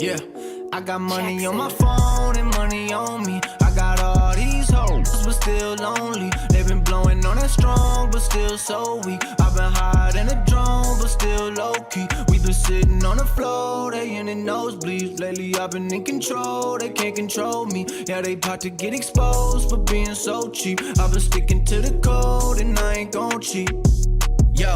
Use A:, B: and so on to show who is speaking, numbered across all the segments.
A: Yeah, I got money on my phone and money on me. I got all these hoes, but still lonely. They been blowing on that strong, but still so weak. I've been hiding a drone, but still low-key. We been sitting on the floor, they in the nosebleeds. Lately I've been in control, they can't control me. Yeah, they about to get exposed for being so cheap. I've been sticking to the code and I ain't gon' cheat. Yo,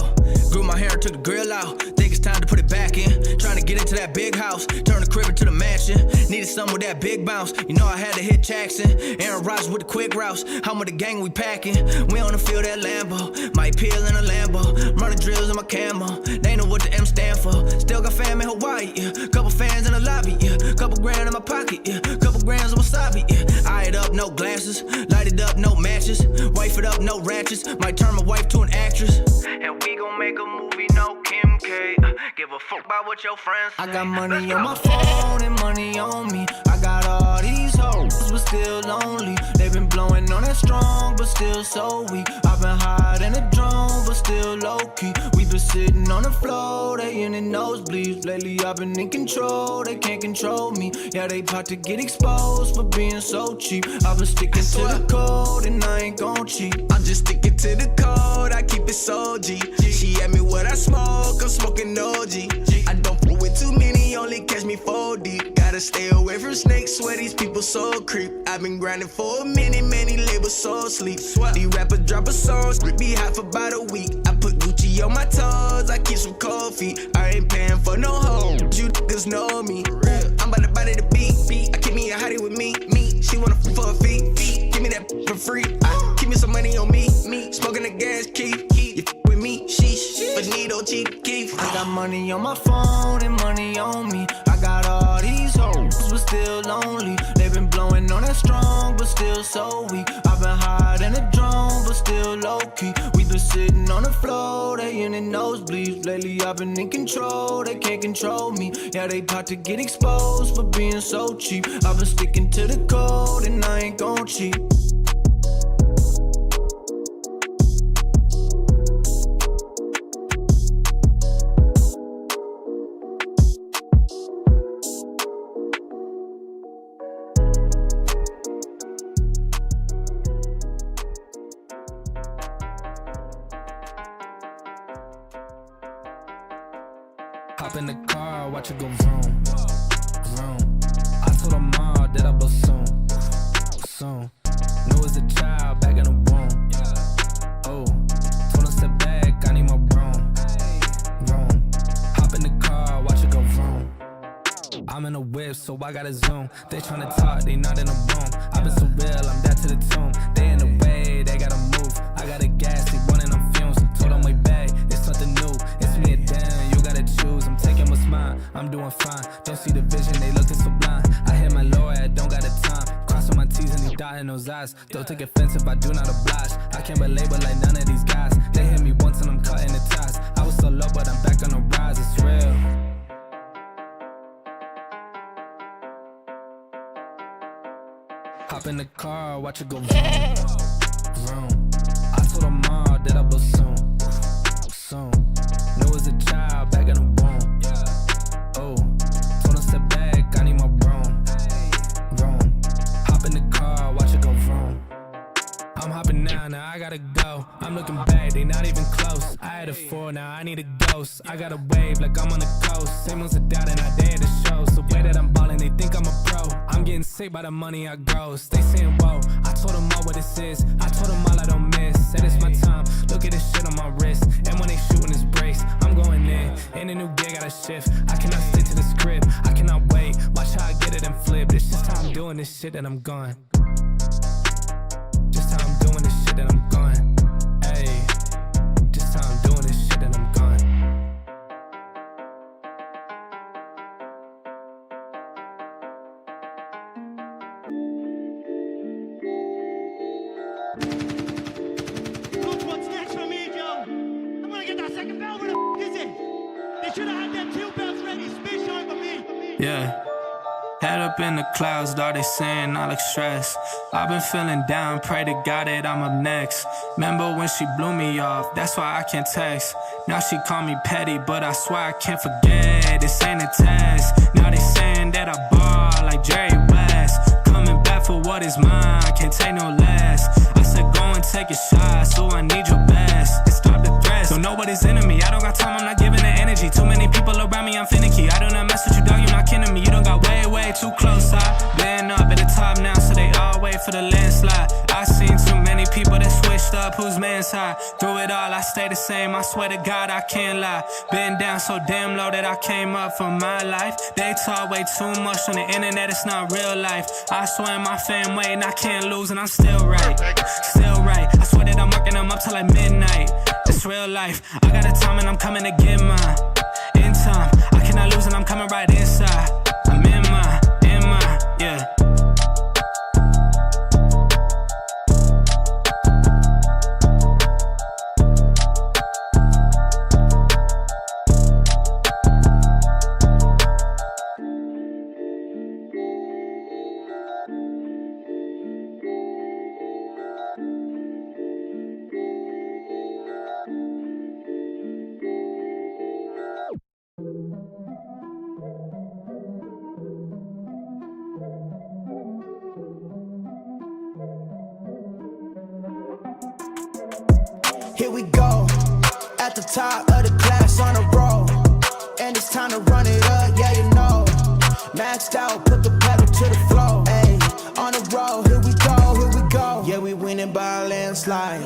A: grew my hair, took the grill out. Think it's time to put it back in. Trying to get into that big house, turn the crib into the mansion. Needed something with that big bounce. You know I had to hit Jackson. Aaron Rodgers with the quick routes. How with the gang we packing? We on the field at Lambo. Might peel in a Lambo. Running drills in my camo. They know what the M stand for. Still got fam in Hawaii, yeah. Couple fans in the lobby, yeah. Couple grand in my pocket, yeah. Couple grams of wasabi, yeah. Eye it up, no glasses. Light it up, no matches. Wife it up, no ratchets. Might turn my wife to an actress. And we gon' make a movie, no Kim K. Give a fuck about what your friends say. I got money on my phone and money on me. I got all these hoes, but still lonely. They been blowing on that strong, but still so weak. I've been hiding a drone, but still low-key. We been sitting on the floor, they in the nosebleeds. Lately I've been in control, they can't control me. Yeah, they about to get exposed for being so cheap. I've been sticking to the code and I ain't gon' cheat.
B: I'm just sticking to the code, I keep it so G. She asked me what I smoke, I'm smoking OG. I don't fool with too many, only catch me 4 deep. Gotta stay away from snakes, swear these people so creep. I've been grinding for a minute, many labels so sleep. These rappers drop a song, be hot for about a week. I put Gucci on my toes, I keep some cold feet. I ain't paying for no hoes, you niggas know me. I'm about to body the beat. I keep me a hottie with me. She wanna for a fee. Give me that for free. Keep me some money on me. Smoking the gas key. You with me, sheesh. Bonito, cheap, Keith.
A: I got money on my phone and money on me. I got all these hoes, but still lonely. They been blowing on that strong, but still so weak. I've been hiding a drone, but still low-key. We been sitting on the floor, they in the nosebleeds. Lately I've been in control, they can't control me. Yeah, they about to get exposed for being so cheap. I've been sticking to the code and I ain't gon' cheat.
C: Hop in the car, watch it go vroom, vroom. I told her mom that I blow soon, soon. Knew as a child back in the womb. Oh, told her step back, I need my room, room. Hop in the car, watch it go vroom. I'm in a whip, so I gotta zoom. They tryna talk, they not in the room. I been so real, I'm dead to the tomb. They in the way, they gotta move. I gotta gas, they running on fumes. Told them way back, it's something new. It's me and damn, you gotta choose. I'm taking what's mine, I'm doing fine. Don't see the vision, they looking so blind. I hit my lower, I don't got the time. Crossing my T's and he dotting those eyes. Don't take offense if I do not oblige. I can't be labeled like none of these guys. They hit me once and I'm cutting the ties. I was so low, but I'm back on the rise, it's real. Hop in the car, watch it go vroom, vroom. I told her mom that I blow soon, soon. Knew as a child back in the womb. Oh, told her step back, I need my room, room. Hop in the car, watch it go vroom. I'm hopping now I gotta go. I'm looking back, they not even close. I had a 4, now I need a ghost. I got a wave like I'm on the coast. Same ones are down and I dare to show. So way that I'm ballin', they think I'm a pro. I'm getting sick by the money I gross. They saying whoa, I told them all what this is. I told them all I don't miss. Said it's my time, look at this shit on my wrist. And when they shootin' this brace, I'm going in a new gear, gotta shift. I cannot stick to the script, I cannot wait. Watch how I get it and flip. It's just how I'm doing this shit that I'm gone. Just how I'm doing this shit that I'm gone. Ayy, just how I'm doing this shit that I'm gone.
D: Look what's next for me, Joe. I'm gonna get that second bell. Where the f is it? They should have had them 2 bells ready. Spit shine for me.
A: Yeah.
C: Head up in the clouds, dog, they saying I look stressed. I've been feeling down, pray to God that I'm up next. Remember when she blew me off, that's why I can't text. Now she call me petty, but I swear I can't forget. This ain't a test. Now they saying that I ball like Jerry West. Coming back for what is mine, can't take no less. I said go and take a shot, so I need your best. And stop the threats, don't know what is in me. I don't got time, I'm not giving the energy. Too many people around me, I'm finicky. I do not mess with you, dog, you're not kidding me. You don't got way too close. I've been up at the top now, so they all wait for the landslide. I seen too many people that switched up, whose man's high. Through it all, I stay the same, I swear to God, I can't lie. Been down so damn low that I came up for my life. They talk way too much on the internet, it's not real life. I swear my fam waiting, I can't lose, and I'm still right. Still right, I swear that I'm working them up till like midnight. It's real life, I got a time and I'm coming to get mine. In time, I cannot lose and I'm coming right inside. I'm in my, yeah.
B: Here we go, at the top of the class on a roll. And it's time to run it up, yeah you know. Maxed out, put the pedal to the floor. Ayy, on the road, here we go. Yeah, we winning by a landslide.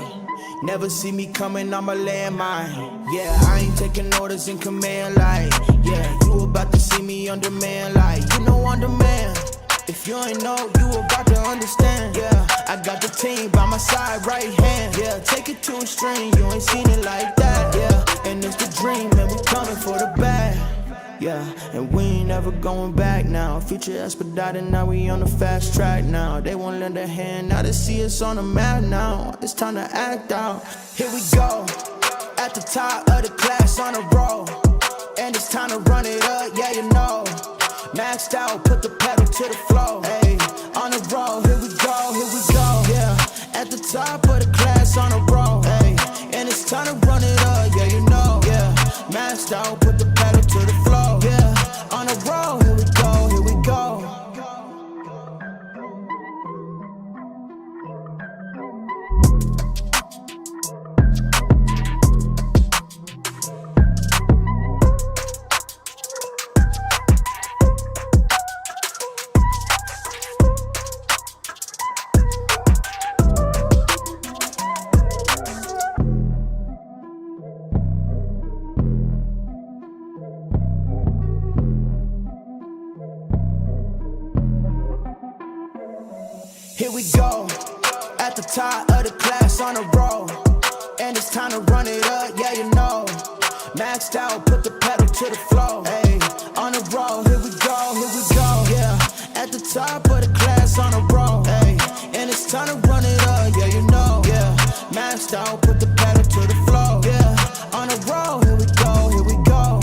B: Never see me coming, I'm a landmine. Yeah, I ain't taking orders in command like. Yeah, you about to see me on demand like. You know on demand. If you ain't know, you about to understand. Yeah, I got the team by my side, right hand. Yeah, take it to a string, you ain't seen it like that. Yeah, and it's the dream, and we coming for the bag. Yeah, and we ain't never going back now. Future expedited, now we on the fast track now. They won't lend a hand, now they see us on the map now. It's time to act out. Here we go, at the top of the class on a roll. And it's time to run it up, yeah you know. Maxed out, put the pedal to the floor. Ayy, on the road, here we go. Yeah, at the top of the class on a roll. Ayy, and it's time to run it up, yeah you know. Yeah, maxed out, put the pedal to the floor. Yeah, on the road, here we go. Here we go, at the top of the class on a roll. And it's time to run it up, yeah you know. Maxed out, put the pedal to the floor. Ayy, on the road, here we go. Yeah, at the top of the class on a roll. Ayy, and it's time to run it up, yeah you know. Yeah, maxed out, put the pedal to the floor. Yeah, on the road, here we go. Here we go.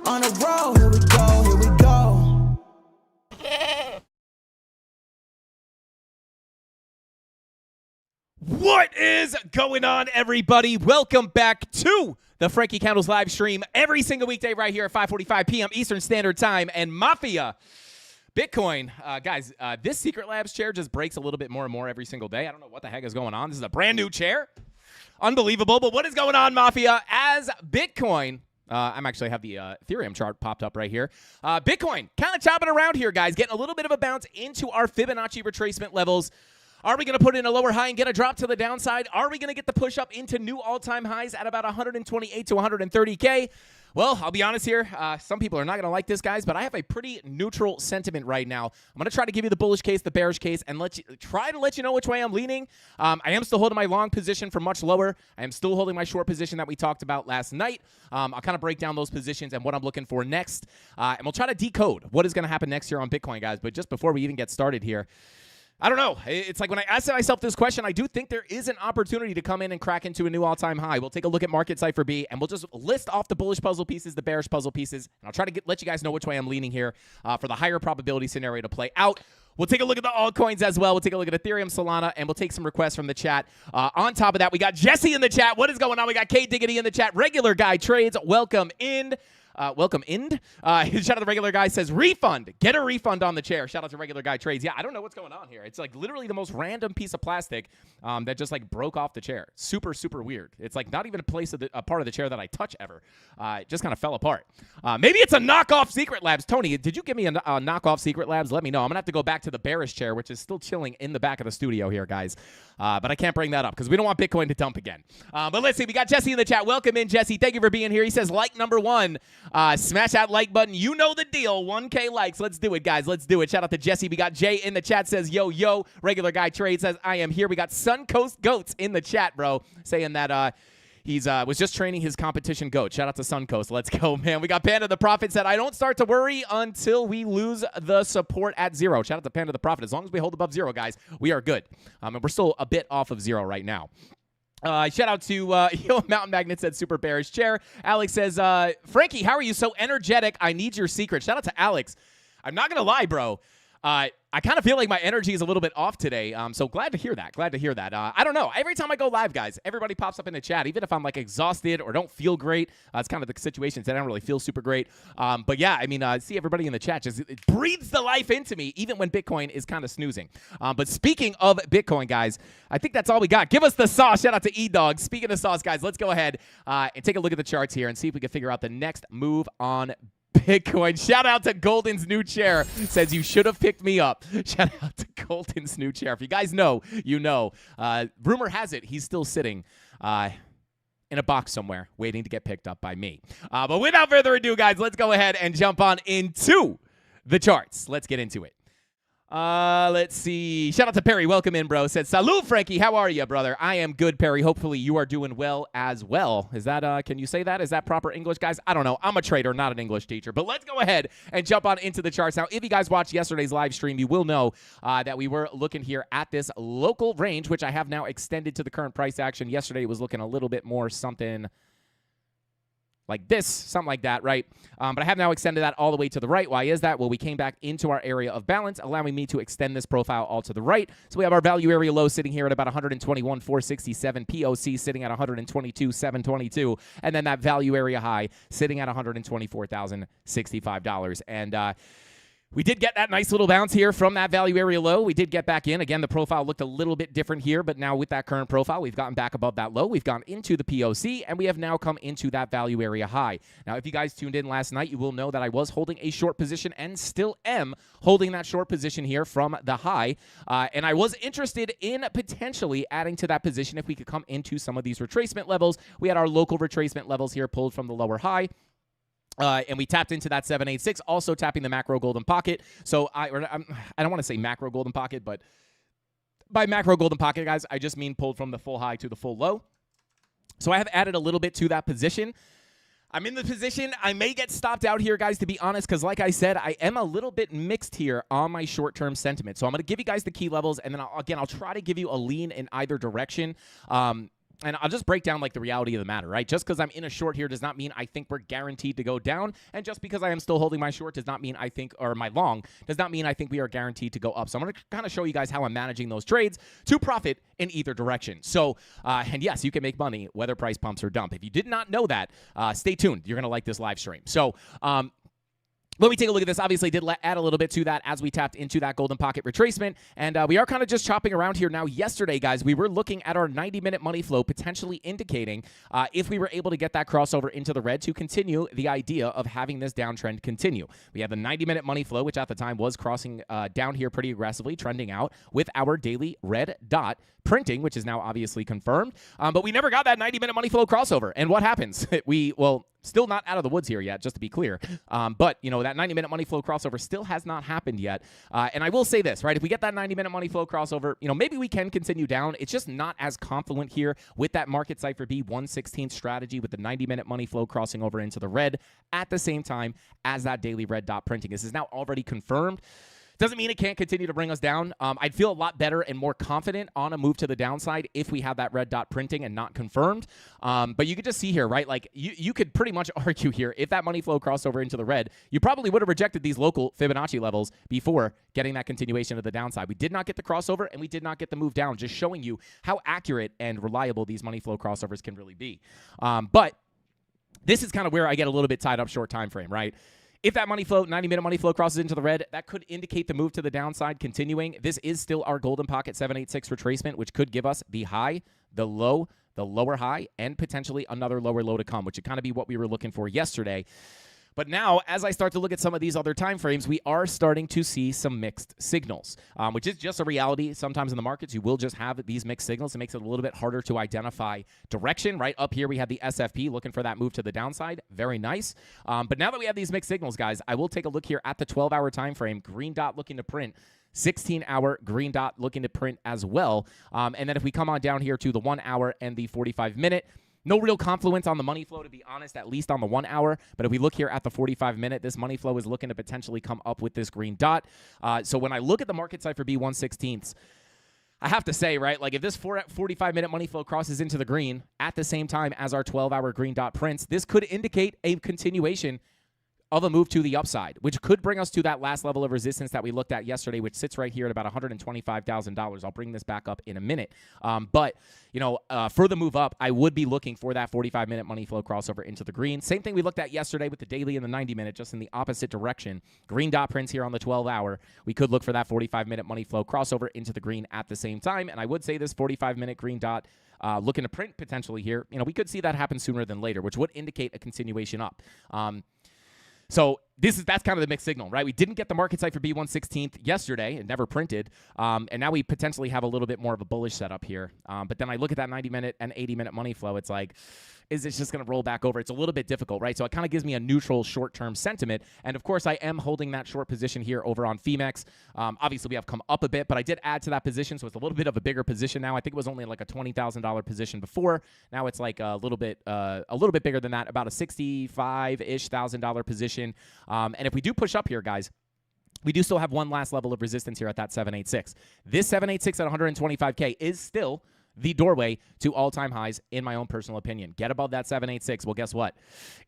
B: On the road, here we go.
E: What is going on, everybody? Welcome back to the Frankie Candles live stream every single weekday right here at 5:45 p.m. Eastern Standard Time. And Mafia, Bitcoin, guys, this Secret Labs chair just breaks a little bit more and more every single day. I don't know what the heck is going on. This is a brand new chair. Unbelievable. But what is going on, Mafia? As Bitcoin... I'm actually have the Ethereum chart popped up right here. Bitcoin kind of chopping around here, guys, getting a little bit of a bounce into our Fibonacci retracement levels. Are we going to put in a lower high and get a drop to the downside? Are we going to get the push up into new all-time highs at about 128 to 130K? Well, I'll be honest here. Some people are not going to like this, guys, but I have a pretty neutral sentiment right now. I'm going to try to give you the bullish case, the bearish case, and try to let you know which way I'm leaning. I am still holding my long position for much lower. I am still holding my short position that we talked about last night. I'll kind of break down those positions and what I'm looking for next. And we'll try to decode what is going to happen next year on Bitcoin, guys. But just before we even get started here, I don't know. It's like when I asked myself this question, I do think there is an opportunity to come in and crack into a new all-time high. We'll take a look at market cipher B, and we'll just list off the bullish puzzle pieces, the bearish puzzle pieces, and I'll try to let you guys know which way I'm leaning here for the higher probability scenario to play out. We'll take a look at the altcoins as well. We'll take a look at Ethereum, Solana, and we'll take some requests from the chat. On top of that, we got Jesse in the chat. What is going on? We got K Diggity in the chat. Regular Guy Trades, welcome in. Welcome in. Shout out to the Regular Guy, says refund. Get a refund on the chair. Shout out to Regular Guy Trades. Yeah, I don't know what's going on here. It's like literally the most random piece of plastic that just like broke off the chair. Super, super weird. It's like not even a part of the chair that I touch ever. It just kind of fell apart. Maybe it's a knockoff Secret Labs. Tony, did you give me a knockoff Secret Labs? Let me know. I'm going to have to go back to the bearish chair, which is still chilling in the back of the studio here, guys. But I can't bring that up because we don't want Bitcoin to dump again. But let's see. We got Jesse in the chat. Welcome in, Jesse. Thank you for being here. He says, like number one. Smash that like button. You know the deal. 1K likes. Let's do it, guys. Let's do it. Shout out to Jesse. We got Jay in the chat. Says, yo, yo. Regular Guy Trade says, I am here. We got Suncoast Goats in the chat, bro. Saying that he's was just training his competition goat. Shout out to Suncoast. Let's go, man. We got Panda the Prophet said, I don't start to worry until we lose the support at 0. Shout out to Panda the Prophet. As long as we hold above 0, guys, we are good. And we're still a bit off of 0 right now. Shout out to Mountain Magnet said super bearish chair. Alex says, Frankie, how are you so energetic? I need your secret. Shout out to Alex. I'm not going to lie, bro. I kind of feel like my energy is a little bit off today. So glad to hear that. Glad to hear that. I don't know. Every time I go live, guys, everybody pops up in the chat, even if I'm like exhausted or don't feel great. It's kind of the situations that I don't really feel super great. But yeah, I mean, see everybody in the chat. Just it breathes the life into me, even when Bitcoin is kind of snoozing. But speaking of Bitcoin, guys, I think that's all we got. Give us the sauce. Shout out to E-Dog. Speaking of sauce, guys, let's go ahead and take a look at the charts here and see if we can figure out the next move on Bitcoin. Shout out to Golden's new chair. Says you should have picked me up. Shout out to Golden's new chair. If you guys know, you know. Rumor has it he's still sitting in a box somewhere waiting to get picked up by me. But without further ado, guys, let's go ahead and jump on into the charts. Let's get into it. Let's see. Shout out to Perry. Welcome in, bro. Said, salute, Frankie. How are you, brother? I am good, Perry. Hopefully you are doing well as well. Is that, can you say that? Is that proper English, guys? I don't know. I'm a trader, not an English teacher. But let's go ahead and jump on into the charts. Now, if you guys watched yesterday's live stream, you will know that we were looking here at this local range, which I have now extended to the current price action. Yesterday it was looking a little bit more something like this, something like that, right? But I have now extended that all the way to the right. Why is that? Well, we came back into our area of balance, allowing me to extend this profile all to the right. So we have our value area low sitting here at about 121,467, POC sitting at 122,722, and then that value area high sitting at $124,065. And we did get that nice little bounce here from that value area low. We did get back in. Again, the profile looked a little bit different here, but now with that current profile, we've gotten back above that low. We've gone into the POC, and we have now come into that value area high. Now, if you guys tuned in last night, you will know that I was holding a short position and still am holding that short position here from the high. And I was interested in potentially adding to that position if we could come into some of these retracement levels. We had our local retracement levels here pulled from the lower high. And we tapped into that 786, also tapping the macro golden pocket. So I don't want to say macro golden pocket, but by macro golden pocket, guys, I just mean pulled from the full high to the full low. So I have added a little bit to that position. I'm in the position. I may get stopped out here, guys, to be honest, because like I said, I am a little bit mixed here on my short-term sentiment. So I'm going to give you guys the key levels, and then I'll try to give you a lean in either direction. And I'll just break down like the reality of the matter, right? Just because I'm in a short here does not mean I think we're guaranteed to go down. And just because I am still holding my short does not mean I think, or my long, does not mean I think we are guaranteed to go up. So I'm going to kind of show you guys how I'm managing those trades to profit in either direction. So, and yes, you can make money whether price pumps or dump. If you did not know that, stay tuned. You're going to like this live stream. So, let me take a look at this. Obviously, did add a little bit to that as we tapped into that golden pocket retracement. And we are kind of just chopping around here. Now, yesterday, guys, we were looking at our 90-minute money flow, potentially indicating if we were able to get that crossover into the red to continue the idea of having this downtrend continue. We have the 90-minute money flow, which at the time was crossing down here pretty aggressively, trending out with our daily red dot printing, which is now obviously confirmed. But we never got that 90-minute money flow crossover. And what happens? Still not out of the woods here yet, just to be clear. But, you know, that 90-minute money flow crossover still has not happened yet. And I will say this, right? If we get that 90-minute money flow crossover, you know, maybe we can continue down. It's just not as confluent here with that market cipher B 1/16 strategy with the 90-minute money flow crossing over into the red at the same time as that daily red dot printing. This is now already confirmed. Doesn't mean it can't continue to bring us down. I'd feel a lot better and more confident on a move to the downside if we had that red dot printing and not confirmed. But you could just see here, right? Like you could pretty much argue here, if that money flow crossed over into the red, you probably would have rejected these local Fibonacci levels before getting that continuation of the downside. We did not get the crossover and we did not get the move down, just showing you how accurate and reliable these money flow crossovers can really be. But this is kind of where I get a little bit tied up short time frame, right? If that money flow, 90-minute money flow crosses into the red, that could indicate the move to the downside continuing. This is still our golden pocket 786 retracement, which could give us the high, the low, the lower high, and potentially another lower low to come, which would kind of be what we were looking for yesterday. But now, as I start to look at some of these other time frames, we are starting to see some mixed signals, which is just a reality. Sometimes in the markets, you will just have these mixed signals. It makes it a little bit harder to identify direction. Right up here, we have the SFP looking for that move to the downside. Very nice. But now that we have these mixed signals, guys, I will take a look here at the 12-hour time frame. Green dot looking to print. 16-hour green dot looking to print as well. And then if we come on down here to the 1 hour and the 45-minute, no real confluence on the money flow, to be honest, at least on the 1 hour. But if we look here at the 45-minute, this money flow is looking to potentially come up with this green dot. So when I look at the market side for B1/16, I have to say, right, like if this 45-minute money flow crosses into the green at the same time as our 12-hour green dot prints, this could indicate a continuation of a move to the upside, which could bring us to that last level of resistance that we looked at yesterday, which sits right here at about $125,000. I'll bring this back up in a minute. But, you know, for the move up, I would be looking for that 45-minute money flow crossover into the green. Same thing we looked at yesterday with the daily and the 90-minute, just in the opposite direction. Green dot prints here on the 12-hour. We could look for that 45-minute money flow crossover into the green at the same time. And I would say this 45-minute green dot looking to print potentially here, you know, we could see that happen sooner than later, which would indicate a continuation up. So that's kind of the mixed signal, right? We didn't get the market site for B1/16 yesterday. It never printed. And now we potentially have a little bit more of a bullish setup here. But then I look at that 90-minute and 80-minute money flow. It's like, is this just going to roll back over? It's a little bit difficult, right? So it kind of gives me a neutral short-term sentiment. And, of course, I am holding that short position here over on FEMEX. Obviously, we have come up a bit, but I did add to that position, so it's a little bit of a bigger position now. I think it was only like a $20,000 position before. Now it's like a little bit bigger than that, about a $65-ish thousand position. And if we do push up here, guys, we do still have one last level of resistance here at that 786. This 786 at 125K is still the doorway to all-time highs, in my own personal opinion. Get above that 786. Well, guess what?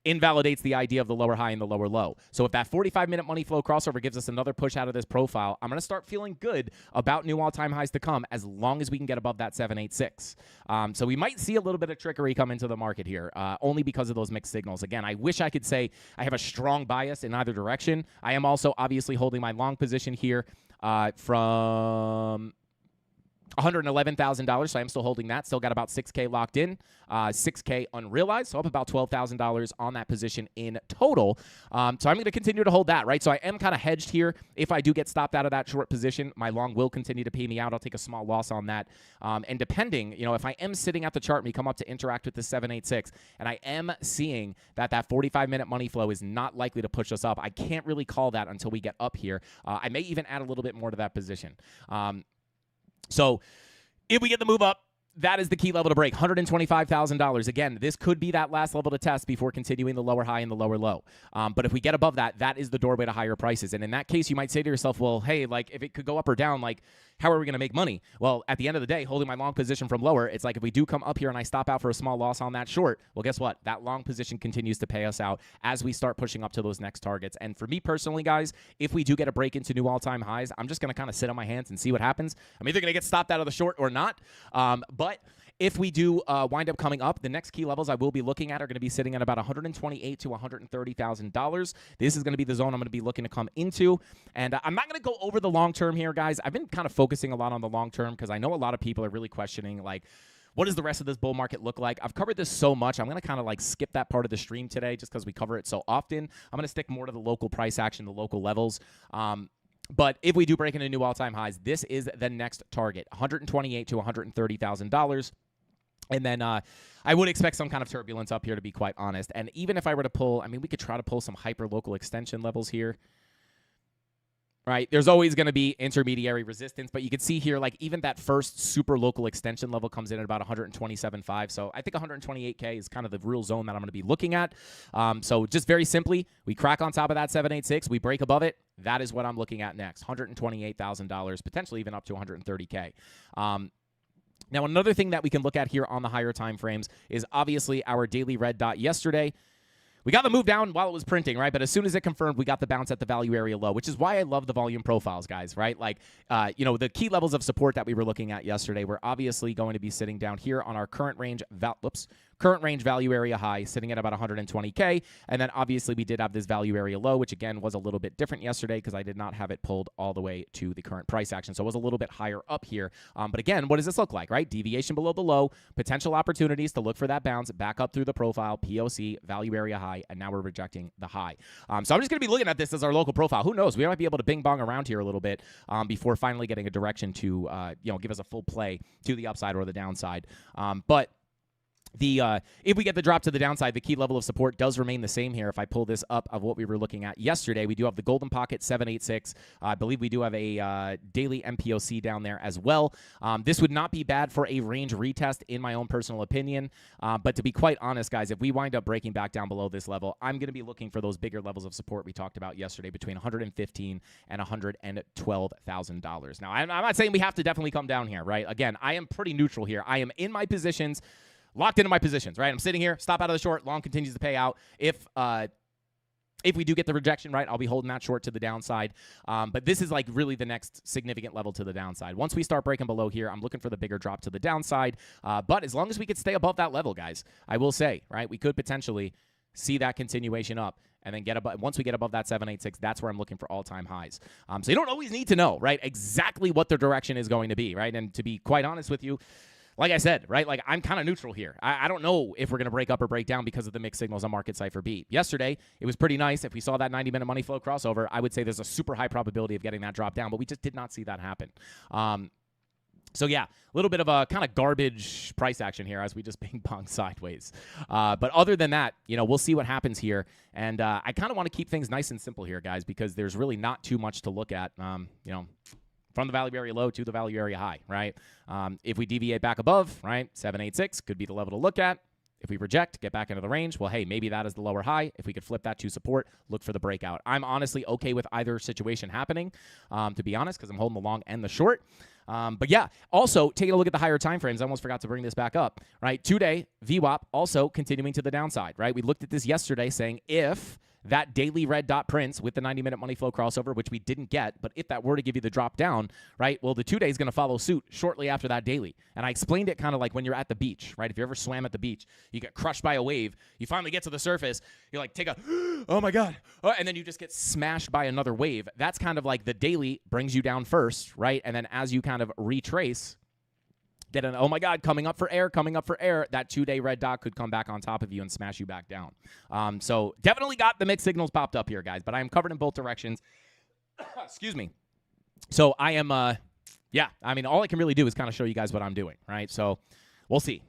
E: Invalidates the idea of the lower high and the lower low. So if that 45-minute money flow crossover gives us another push out of this profile, I'm going to start feeling good about new all-time highs to come as long as we can get above that 786. So we might see a little bit of trickery come into the market here, only because of those mixed signals. Again, I wish I could say I have a strong bias in either direction. I am also obviously holding my long position here from $111,000, so I am still holding that. Still got about $6K locked in, $6K unrealized, so up about $12,000 on that position in total. So I'm going to continue to hold that, right? So I am kind of hedged here. If I do get stopped out of that short position, my long will continue to pay me out. I'll take a small loss on that. And depending, you know, if I am sitting at the chart and we come up to interact with the 786, and I am seeing that 45-minute money flow is not likely to push us up, I can't really call that until we get up here. I may even add a little bit more to that position. So if we get the move up, that is the key level to break, $125,000. Again, this could be that last level to test before continuing the lower high and the lower low. But if we get above that, that is the doorway to higher prices. And in that case, you might say to yourself, well, hey, like if it could go up or down, like how are we going to make money? Well, at the end of the day, holding my long position from lower, it's like if we do come up here and I stop out for a small loss on that short, well, guess what? That long position continues to pay us out as we start pushing up to those next targets. And for me personally, guys, if we do get a break into new all-time highs, I'm just going to kind of sit on my hands and see what happens. I'm either going to get stopped out of the short or not. But if we do wind up coming up, the next key levels I will be looking at are going to be sitting at about $128,000 to $130,000. This is going to be the zone I'm going to be looking to come into. And I'm not going to go over the long term here, guys. I've been kind of focusing a lot on the long term because I know a lot of people are really questioning, like, what does the rest of this bull market look like? I've covered this so much. I'm going to kind of like skip that part of the stream today just because we cover it so often. I'm going to stick more to the local price action, the local levels. But if we do break into new all-time highs, this is the next target, $128,000 to $130,000. And then I would expect some kind of turbulence up here, to be quite honest. And even if I were to pull, I mean, we could try to pull some hyper-local extension levels here. right? There's always going to be intermediary resistance, but you can see here, like even that first super local extension level comes in at about 127.5. So I think 128K is kind of the real zone that I'm going to be looking at. So just very simply, we crack on top of that 786, we break above it. That is what I'm looking at next. $128,000, potentially even up to 130K. Now, another thing that we can look at here on the higher time frames is obviously our daily red dot yesterday. We got the move down while it was printing, right? But as soon as it confirmed, we got the bounce at the value area low, which is why I love the volume profiles, guys, right? Like, the key levels of support that we were looking at yesterday, we're obviously going to be sitting down here on our current range value area high, sitting at about 120K. And then obviously we did have this value area low, which again was a little bit different yesterday because I did not have it pulled all the way to the current price action. So it was a little bit higher up here. But again, what does this look like, right? Deviation below the low, potential opportunities to look for that bounce, back up through the profile, POC, value area high, and now we're rejecting the high. So I'm just going to be looking at this as our local profile. Who knows? We might be able to bing bong around here a little bit before finally getting a direction to, give us a full play to the upside or the downside. But if we get the drop to the downside, the key level of support does remain the same here. If I pull this up of what we were looking at yesterday, we do have the golden pocket 786. I believe we do have a daily MPOC down there as well. This would not be bad for a range retest in my own personal opinion. But to be quite honest, guys, if we wind up breaking back down below this level, I'm going to be looking for those bigger levels of support we talked about yesterday between $115,000 and $112,000. Now, I'm not saying we have to definitely come down here, right? Again, I am pretty neutral here. I am in my positions, locked into my positions, right? I'm sitting here, stop out of the short, long continues to pay out. If we do get the rejection, right, I'll be holding that short to the downside. But this is like really the next significant level to the downside. Once we start breaking below here, I'm looking for the bigger drop to the downside. But as long as we could stay above that level, guys, I will say, right, we could potentially see that continuation up and then get above. Once we get above that 786, that's where I'm looking for all-time highs. So you don't always need to know, right, exactly what the direction is going to be, right? And to be quite honest with you, like I said, right, like I'm kind of neutral here. I don't know if we're going to break up or break down because of the mixed signals on Market Cipher B. Yesterday, it was pretty nice. If we saw that 90-minute money flow crossover, I would say there's a super high probability of getting that drop down, but we just did not see that happen. So, yeah, a little bit of a kind of garbage price action here as we just ping-pong sideways. But other than that, we'll see what happens here. And I kind of want to keep things nice and simple here, guys, because there's really not too much to look at, from the value area low to the value area high, right? If we deviate back above, right, 786 could be the level to look at. If we reject, get back into the range, well, hey, maybe that is the lower high. If we could flip that to support, look for the breakout. I'm honestly okay with either situation happening, to be honest, because I'm holding the long and the short. But yeah, also taking a look at the higher time frames. I almost forgot to bring this back up, right? 2-day VWAP also continuing to the downside, right? We looked at this yesterday saying if that daily red dot prints with the 90-minute money flow crossover, which we didn't get, but if that were to give you the drop down, right, well, the 2-day is going to follow suit shortly after that daily. And I explained it kind of like when you're at the beach, right? If you ever swam at the beach, you get crushed by a wave, you finally get to the surface, you like take a, oh my God, and then you just get smashed by another wave. That's kind of like the daily brings you down first, right? And then as you kind of retrace, get an, oh my God, coming up for air, that 2-day red dot could come back on top of you and smash you back down. So definitely got the mixed signals popped up here, guys, but I am covered in both directions. Excuse me. So I am, all I can really do is kind of show you guys what I'm doing, right? So we'll see.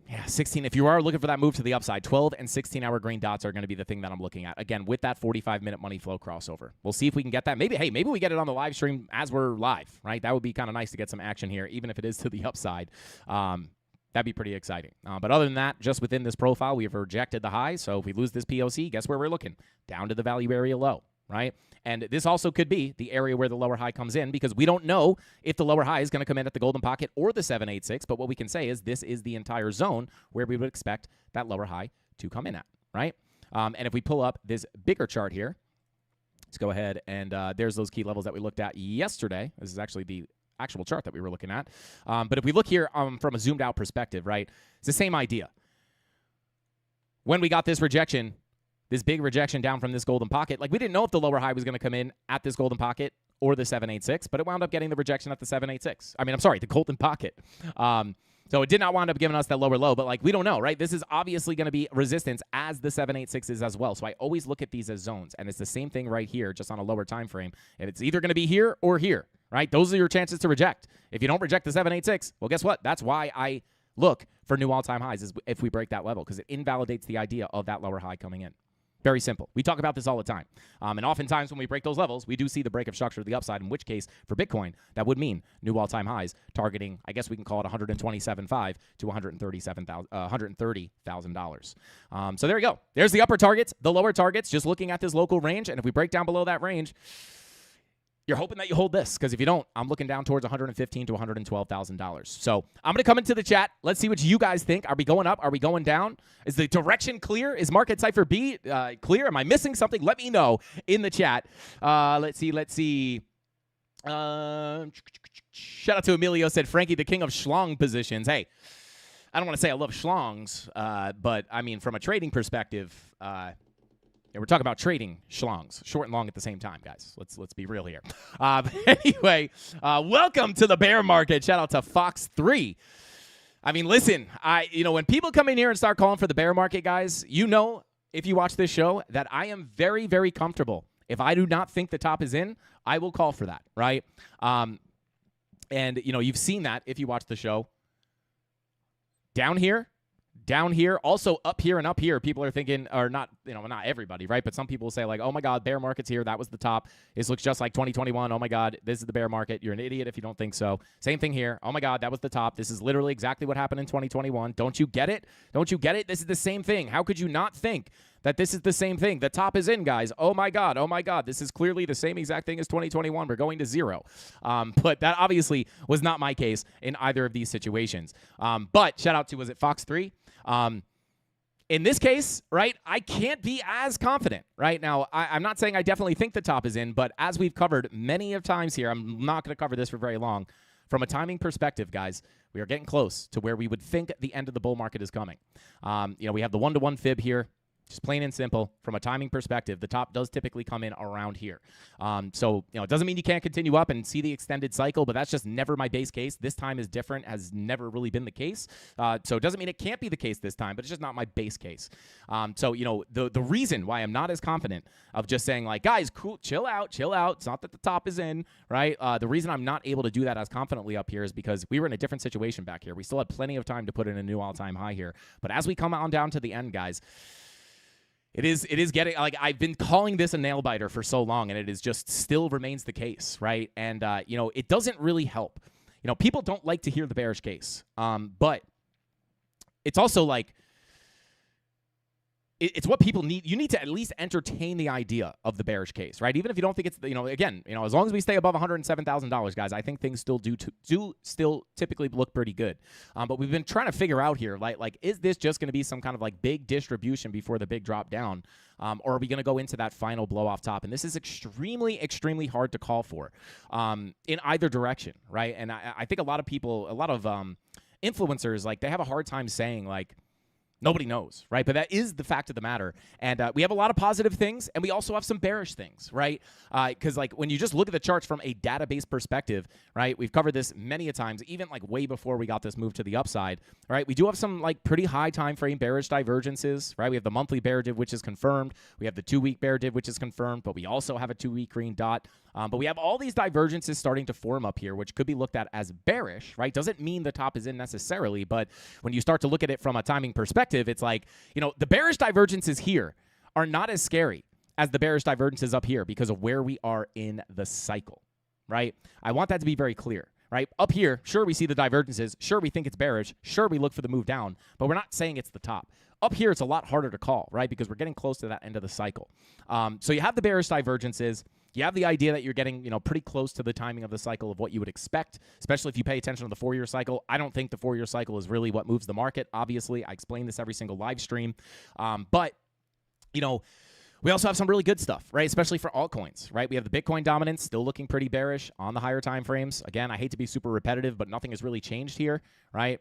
E: Yeah, 16. If you are looking for that move to the upside, 12 and 16-hour green dots are going to be the thing that I'm looking at. Again, with that 45-minute money flow crossover. We'll see if we can get that. Maybe we get it on the live stream as we're live, right? That would be kind of nice to get some action here, even if it is to the upside. That'd be pretty exciting. But other than that, just within this profile, we have rejected the high. So if we lose this POC, guess where we're looking? Down to the value area low, right? And this also could be the area where the lower high comes in because we don't know if the lower high is going to come in at the golden pocket or the 786. But what we can say is this is the entire zone where we would expect that lower high to come in at, right? And if we pull up this bigger chart here, let's go ahead and there's those key levels that we looked at yesterday. This is actually the actual chart that we were looking at. But if we look here from a zoomed out perspective, right, it's the same idea. When we got this rejection, this big rejection down from this golden pocket, like we didn't know if the lower high was going to come in at this golden pocket or the 786, but it wound up getting the rejection at the 786. The golden pocket. So it did not wind up giving us that lower low, but like we don't know, right? This is obviously going to be resistance as the 786 is as well. So I always look at these as zones, and it's the same thing right here, just on a lower time frame. And it's either going to be here or here, right? Those are your chances to reject. If you don't reject the 786, well, guess what? That's why I look for new all-time highs is if we break that level because it invalidates the idea of that lower high coming in. Very simple. We talk about this all the time. And oftentimes when we break those levels, we do see the break of structure to the upside, in which case, for Bitcoin, that would mean new all-time highs targeting, I guess we can call it $127,500 to $130,000. So there you go. There's the upper targets, the lower targets, just looking at this local range. And if we break down below that range, you're hoping that you hold this, because if you don't, I'm looking down towards $115,000 to $112,000. So I'm going to come into the chat. Let's see what you guys think. Are we going up? Are we going down? Is the direction clear? Is Market Cipher B clear? Am I missing something? Let me know in the chat. Let's see. Shout out to Emilio, said, Frankie, the king of schlong positions. Hey, I don't want to say I love schlongs, but, I mean, from a trading perspective, yeah, we're talking about trading schlongs, short and long at the same time, guys. Let's be real here. Anyway, welcome to the bear market. Shout out to Fox 3. I mean, listen, when people come in here and start calling for the bear market, guys, if you watch this show, that I am very, very comfortable. If I do not think the top is in, I will call for that, right? And you've seen that if you watch the show. Down here, also up here and up here, people are thinking, or not, not everybody, right? But some people say like, oh my God, bear market's here. That was the top. This looks just like 2021. Oh my God, this is the bear market. You're an idiot if you don't think so. Same thing here. Oh my God, that was the top. This is literally exactly what happened in 2021. Don't you get it? Don't you get it? This is the same thing. How could you not think that this is the same thing? The top is in, guys. Oh my God. This is clearly the same exact thing as 2021. We're going to zero. But that obviously was not my case in either of these situations. But shout out to, was it Fox 3? In this case, right, I can't be as confident, right? Now, I'm not saying I definitely think the top is in, but as we've covered many of times here, I'm not going to cover this for very long. From a timing perspective, guys, we are getting close to where we would think the end of the bull market is coming. We have the 1-to-1 fib here. Just plain and simple, from a timing perspective, the top does typically come in around here. So, it doesn't mean you can't continue up and see the extended cycle, but that's just never my base case. This time is different, has never really been the case. So it doesn't mean it can't be the case this time, but it's just not my base case. So, the reason why I'm not as confident of just saying like, guys, cool, chill out. It's not that the top is in, right? The reason I'm not able to do that as confidently up here is because we were in a different situation back here. We still had plenty of time to put in a new all-time high here. But as we come on down to the end, guys, It is getting, like, I've been calling this a nail biter for so long, and it is just still remains the case, right? And, it doesn't really help. People don't like to hear the bearish case, but it's also like, it's what people need. You need to at least entertain the idea of the bearish case, right? Even if you don't think it's, again, as long as we stay above $107,000, guys, I think things still do still typically look pretty good. But we've been trying to figure out here, like, is this just going to be some kind of like big distribution before the big drop down? Or are we going to go into that final blow off top? And this is extremely, extremely hard to call for in either direction, right? And I think a lot of people, a lot of influencers, like, they have a hard time saying like, nobody knows, right? But that is the fact of the matter. And we have a lot of positive things, and we also have some bearish things, right? Because, like, when you just look at the charts from a database perspective, right, we've covered this many a times, even, like, way before we got this move to the upside, right? We do have some, like, pretty high time frame bearish divergences, right? We have the monthly bear div, which is confirmed. We have the 2-week bear div, which is confirmed, but we also have a 2-week green dot. But we have all these divergences starting to form up here, which could be looked at as bearish, right? Doesn't mean the top is in necessarily, but when you start to look at it from a timing perspective, it's like, the bearish divergences here are not as scary as the bearish divergences up here because of where we are in the cycle, right? I want that to be very clear, right? Up here, sure, we see the divergences. Sure, we think it's bearish. Sure, we look for the move down, but we're not saying it's the top. Up here, it's a lot harder to call, right? Because we're getting close to that end of the cycle. So you have the bearish divergences. You have the idea that you're getting, pretty close to the timing of the cycle of what you would expect, especially if you pay attention to the 4-year cycle. I don't think the 4-year cycle is really what moves the market. Obviously, I explain this every single live stream. But, we also have some really good stuff, right? Especially for altcoins, right? We have the Bitcoin dominance still looking pretty bearish on the higher time frames. Again, I hate to be super repetitive, but nothing has really changed here, right?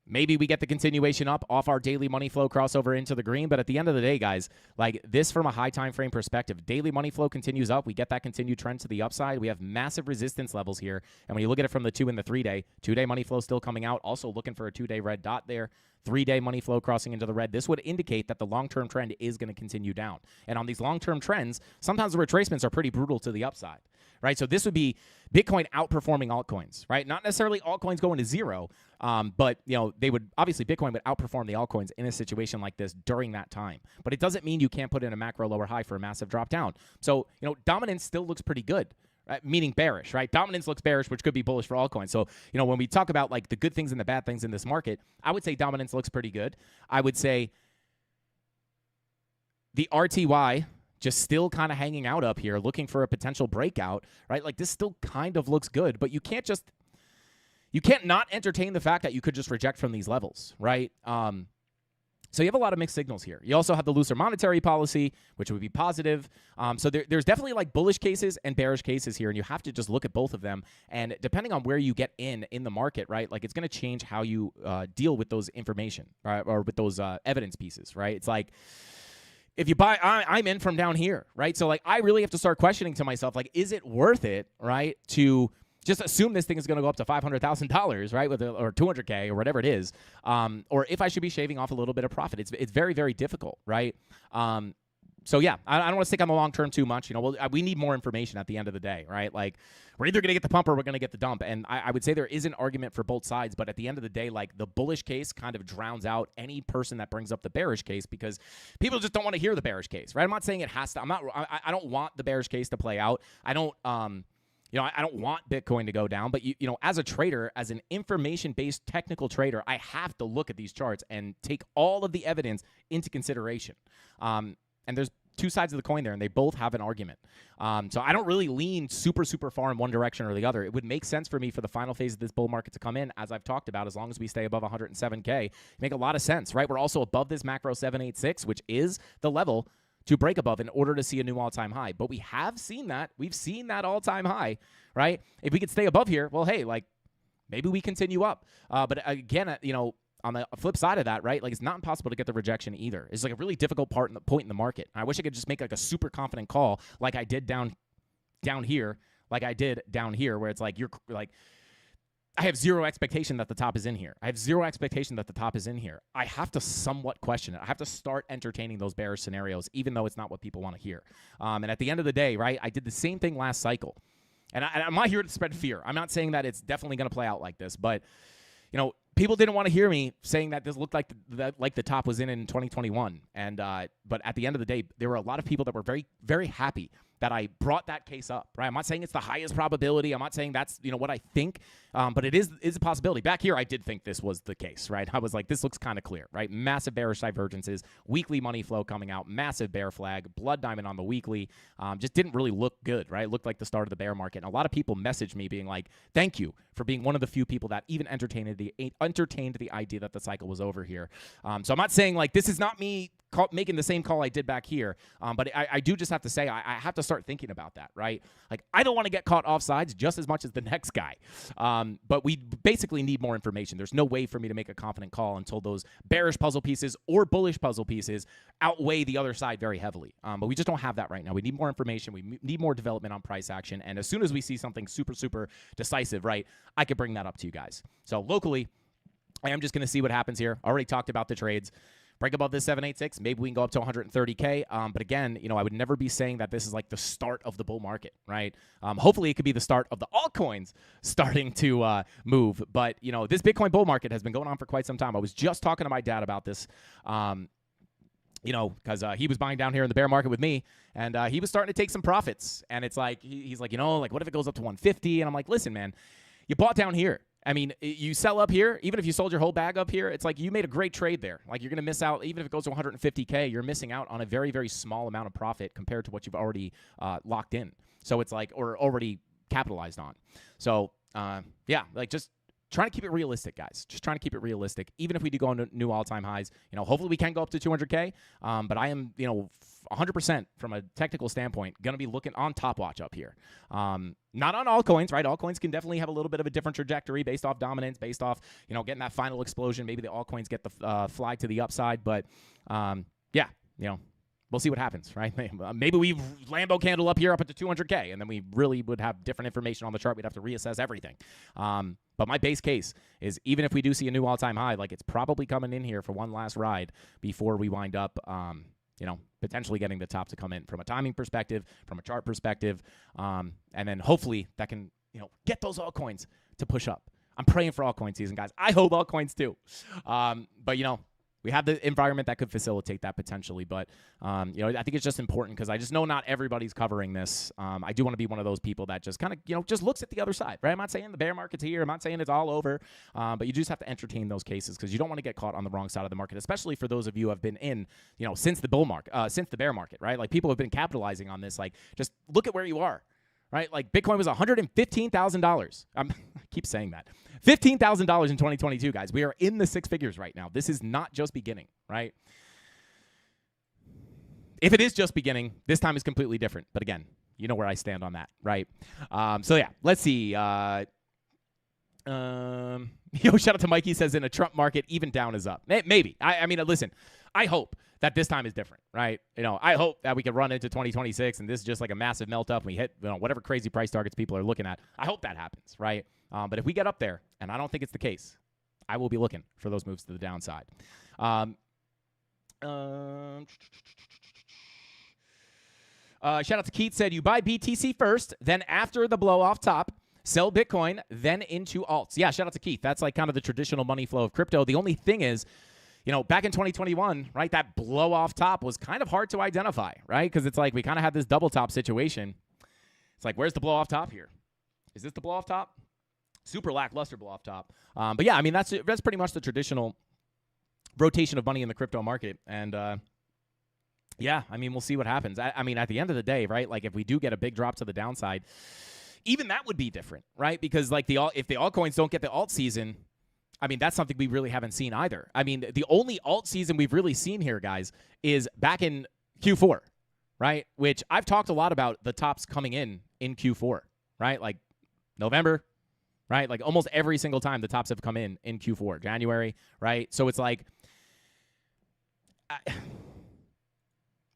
E: Maybe we get the continuation up off our daily money flow crossover into the green, but at the end of the day, guys, like this from a high time frame perspective, daily money flow continues up. We get that continued trend to the upside. We have massive resistance levels here. And when you look at it from the 2 and the 3-day, 2-day money flow still coming out, also looking for a 2-day red dot there. 3-day money flow crossing into the red. This would indicate that the long-term trend is going to continue down. And on these long-term trends, sometimes the retracements are pretty brutal to the upside, right? So this would be Bitcoin outperforming altcoins, right? Not necessarily altcoins going to zero, but they would obviously Bitcoin would outperform the altcoins in a situation like this during that time. But it doesn't mean you can't put in a macro lower high for a massive drop down. So dominance still looks pretty good. Right? Meaning bearish, right? Dominance looks bearish, which could be bullish for altcoins. So, when we talk about like the good things and the bad things in this market, I would say dominance looks pretty good. I would say the RTY just still kind of hanging out up here, looking for a potential breakout, right? Like this still kind of looks good, but you can't not entertain the fact that you could just reject from these levels, right? So you have a lot of mixed signals here. You also have the looser monetary policy, which would be positive. So there's definitely like bullish cases and bearish cases here, and you have to just look at both of them. And depending on where you get in the market, right, like it's going to change how you deal with those information, right, or with those evidence pieces, right? It's like if you buy, I'm in from down here, right? So like I really have to start questioning to myself, like, is it worth it, right, to just assume this thing is going to go up to $500,000, right, or $200K or whatever it is, or if I should be shaving off a little bit of profit. It's very, very difficult, right? So yeah, I don't want to stick on the long term too much. We need more information at the end of the day, right? Like we're either going to get the pump or we're going to get the dump, and I would say there is an argument for both sides. But at the end of the day, like the bullish case kind of drowns out any person that brings up the bearish case because people just don't want to hear the bearish case, right? I'm not saying it has to. I don't want the bearish case to play out. I don't want Bitcoin to go down, but as a trader, as an information-based technical trader, I have to look at these charts and take all of the evidence into consideration. And there's two sides of the coin there, and they both have an argument. So I don't really lean super, super far in one direction or the other. It would make sense for me for the final phase of this bull market to come in, as I've talked about, as long as we stay above 107K. Make a lot of sense, right? We're also above this macro 786, which is the level to break above in order to see a new all-time high. But we have seen that. We've seen that all-time high, right? If we could stay above here, well, hey, like maybe we continue up. But again, on the flip side of that, right, like it's not impossible to get the rejection either. It's like a really difficult point in the market. I wish I could just make like a super confident call like I did down here, where it's like you're like, I have zero expectation that the top is in here. I have zero expectation that the top is in here. I have to somewhat question it. I have to start entertaining those bearish scenarios, even though it's not what people want to hear. And at the end of the day, right, I did the same thing last cycle. And I'm not here to spread fear. I'm not saying that it's definitely going to play out like this, but people didn't want to hear me saying that this looked like the top was in 2021. And but at the end of the day, there were a lot of people that were very, very happy that I brought that case up, right? I'm not saying it's the highest probability. I'm not saying that's, what I think, but it is a possibility. Back here, I did think this was the case, right? I was like, this looks kind of clear, right? Massive bearish divergences, weekly money flow coming out, massive bear flag, blood diamond on the weekly, just didn't really look good, right? It looked like the start of the bear market. And a lot of people messaged me being like, thank you for being one of the few people that even entertained the idea that the cycle was over here. So I'm not saying like, this is not me making the same call I did back here. But I do just have to say, I have to start thinking about that, right? Like, I don't want to get caught offsides just as much as the next guy. But we basically need more information. There's no way for me to make a confident call until those bearish puzzle pieces or bullish puzzle pieces outweigh the other side very heavily. But we just don't have that right now. We need more information. We need more development on price action. And as soon as we see something super, super decisive, right, I could bring that up to you guys. So locally, I am just going to see what happens here. Already talked about the trades. Break above this 786, maybe we can go up to 130K. But again, I would never be saying that this is like the start of the bull market, right? Hopefully, it could be the start of the altcoins starting to move. But, this Bitcoin bull market has been going on for quite some time. I was just talking to my dad about this, because he was buying down here in the bear market with me, and he was starting to take some profits. And it's like, he's like, like, what if it goes up to 150? And I'm like, listen, man, you bought down here. I mean, you sell up here, even if you sold your whole bag up here, it's like you made a great trade there. Like, you're going to miss out, even if it goes to 150K, you're missing out on a very, very small amount of profit compared to what you've already locked in. So it's like, or already capitalized on. So, yeah, like just trying to keep it realistic, guys. Just trying to keep it realistic. Even if we do go into new all-time highs, hopefully we can go up to 200K. But I am, 100% from a technical standpoint, going to be looking on top watch up here. Not on altcoins, right? Altcoins can definitely have a little bit of a different trajectory based off dominance, based off, getting that final explosion. Maybe the altcoins get the fly to the upside. But, yeah, we'll see what happens, right? Maybe we Lambo candle up here up at the 200K, and then we really would have different information on the chart. We'd have to reassess everything. But my base case is even if we do see a new all-time high, like it's probably coming in here for one last ride before we wind up, potentially getting the top to come in from a timing perspective, from a chart perspective. And then hopefully that can, get those altcoins to push up. I'm praying for altcoin season, guys. I hope altcoins too. But we have the environment that could facilitate that potentially. But, I think it's just important because I just know not everybody's covering this. I do want to be one of those people that just kind of, just looks at the other side, right? I'm not saying the bear market's here. I'm not saying it's all over. But you just have to entertain those cases because you don't want to get caught on the wrong side of the market, especially for those of you who have been in, since the since the bear market, right? Like people have been capitalizing on this. Like just look at where you are. Right? Like Bitcoin was $115,000. I keep saying that. $15,000 in 2022, guys. We are in the six figures right now. This is not just beginning, right? If it is just beginning, this time is completely different. But again, you know where I stand on that, right? So yeah, let's see. Shout out to Mikey says in a Trump market, even down is up. Maybe. I mean, listen, I hope that this time is different, right? I hope that we can run into 2026 and this is just like a massive melt up and we hit whatever crazy price targets people are looking at. I hope that happens, right? But if we get up there, and I don't think it's the case, I will be looking for those moves to the downside. Shout out to Keith said, you buy BTC first, then after the blow off top, sell Bitcoin, then into alts. Yeah, shout out to Keith. That's like kind of the traditional money flow of crypto. The only thing is, back in 2021, right, that blow off top was kind of hard to identify, right? Because it's like we kind of had this double top situation. It's like, where's the blow off top here? Is this the blow off top? Super lackluster blow off top. But yeah, I mean, that's pretty much the traditional rotation of money in the crypto market. And yeah, I mean, we'll see what happens. I mean, at the end of the day, right, like if we do get a big drop to the downside, even that would be different, right? Because like if the altcoins don't get the alt season, I mean, that's something we really haven't seen either. I mean, the only alt season we've really seen here, guys, is back in Q4, right? Which I've talked a lot about the tops coming in Q4, right? Like November, right? Like almost every single time the tops have come in Q4, January, right? So it's like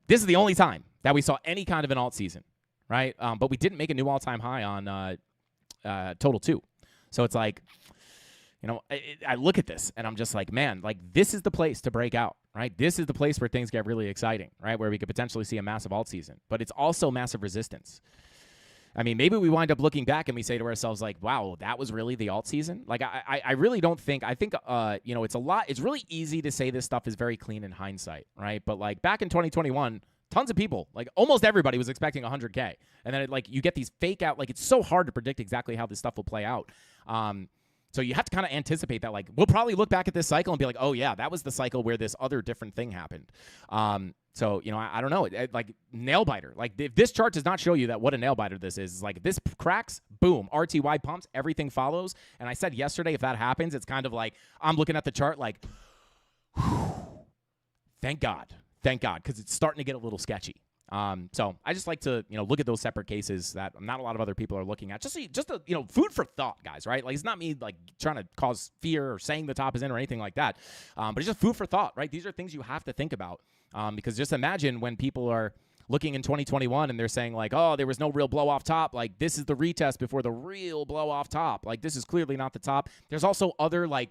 E: this is the only time that we saw any kind of an alt season, right? But we didn't make a new all-time high on Total 2. So it's like, I look at this and I'm just like, man, like this is the place to break out, right? This is the place where things get really exciting, right? Where we could potentially see a massive alt season, but it's also massive resistance. I mean, maybe we wind up looking back and we say to ourselves like, wow, that was really the alt season. Like, I really don't think, I think, it's really easy to say this stuff is very clean in hindsight, right? But like back in 2021, tons of people, like almost everybody was expecting 100K. And then you get these fake out, like it's so hard to predict exactly how this stuff will play out. So you have to kind of anticipate that, like, we'll probably look back at this cycle and be like, oh, yeah, that was the cycle where this other different thing happened. So, I don't know. Like, nail biter. Like, if this chart does not show you that what a nail biter this is, like, if this cracks, boom, RTY pumps, everything follows. And I said yesterday, if that happens, it's kind of like I'm looking at the chart like, whew, thank God, because it's starting to get a little sketchy. So I just like to, look at those separate cases that not a lot of other people are looking at. Just food for thought, guys, right? Like, it's not me, like, trying to cause fear or saying the top is in or anything like that. But it's just food for thought, right? These are things you have to think about. Because just imagine when people are looking in 2021 and they're saying, like, oh, there was no real blow off top. Like, this is the retest before the real blow off top. Like, this is clearly not the top. There's also other, like,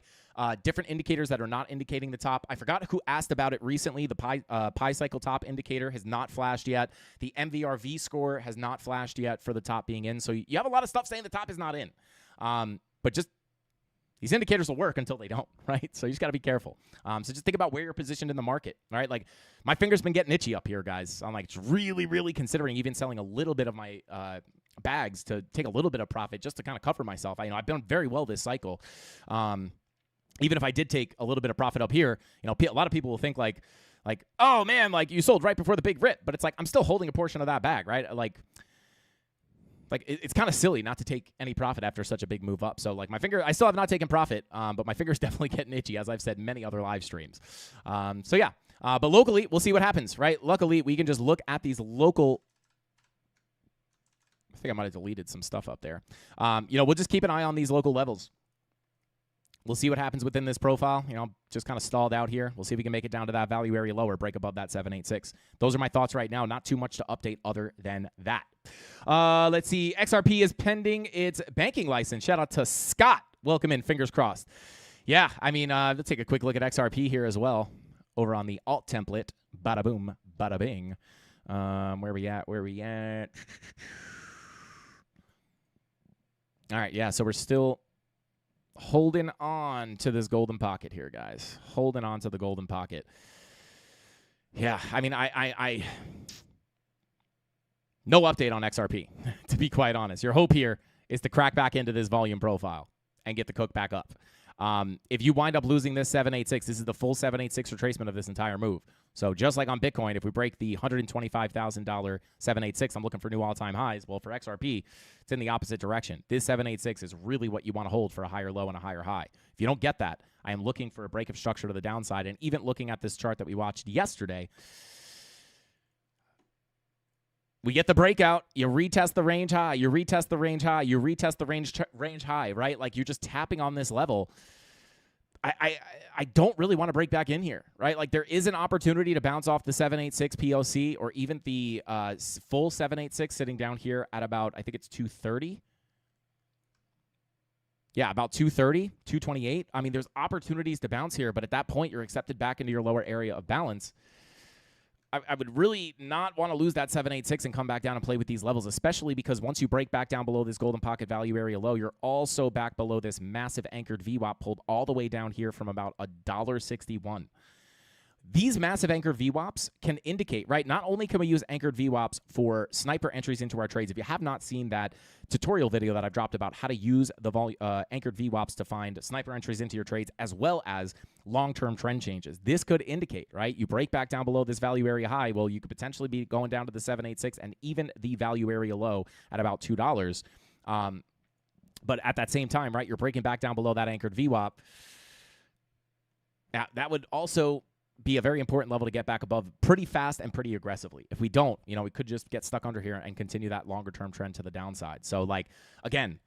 E: different indicators that are not indicating the top. I forgot who asked about it recently. The pi cycle top indicator has not flashed yet. The MVRV score has not flashed yet for the top being in. So you have a lot of stuff saying the top is not in. But just these indicators will work until they don't, right? So you just got to be careful. So just think about where you're positioned in the market, right? Like, my finger's been getting itchy up here, guys. I'm like really, really considering even selling a little bit of my bags to take a little bit of profit just to kind of cover myself. I've done very well this cycle. Even if I did take a little bit of profit up here, a lot of people will think like, oh man, like you sold right before the big rip, but it's like I'm still holding a portion of that bag, right? Like it's kind of silly not to take any profit after such a big move up. So like I still have not taken profit, but my finger's definitely getting itchy, as I've said in many other live streams. So yeah, but locally, we'll see what happens, right? Luckily, we can just look at these local. I think I might have deleted some stuff up there. We'll just keep an eye on these local levels. We'll see what happens within this profile. Just kind of stalled out here. We'll see if we can make it down to that value area lower, break above that 786. Those are my thoughts right now. Not too much to update other than that. Let's see. XRP is pending its banking license. Shout out to Scott. Welcome in. Fingers crossed. Yeah, I mean, let's take a quick look at XRP here as well over on the alt template. Bada boom, bada bing. Where we at? All right, yeah, so we're still holding on to this golden pocket here, guys. Holding on to the golden pocket. Yeah, I mean, I no update on XRP, to be quite honest. Your hope here is to crack back into this volume profile and get the cook back up. If you wind up losing this 786, this is the full 786 retracement of this entire move. So just like on Bitcoin, if we break the $125,000 786, I'm looking for new all-time highs. Well, for XRP, it's in the opposite direction. This 786 is really what you want to hold for a higher low and a higher high. If you don't get that, I am looking for a break of structure to the downside. And even looking at this chart that we watched yesterday, we get the breakout, you retest the range high, you retest the range high, you retest the range high, right? Like you're just tapping on this level. I don't really want to break back in here, right? Like there is an opportunity to bounce off the 786 POC or even the full 786 sitting down here at about, I think it's 230. Yeah, about 230, 228. I mean, there's opportunities to bounce here, but at that point, you're accepted back into your lower area of balance. I would really not want to lose that 786 and come back down and play with these levels, especially because once you break back down below this golden pocket value area low, you're also back below this massive anchored VWAP pulled all the way down here from about $1.61. These massive anchored VWAPs can indicate, right? Not only can we use anchored VWAPs for sniper entries into our trades. If you have not seen that tutorial video that I've dropped about how to use the anchored VWAPs to find sniper entries into your trades, as well as long-term trend changes, this could indicate, right? You break back down below this value area high, well, you could potentially be going down to the 786 and even the value area low at about $2. But at that same time, right, you're breaking back down below that anchored VWAP. That would also be a very important level to get back above pretty fast and pretty aggressively. If we don't, we could just get stuck under here and continue that longer term trend to the downside. So like, again,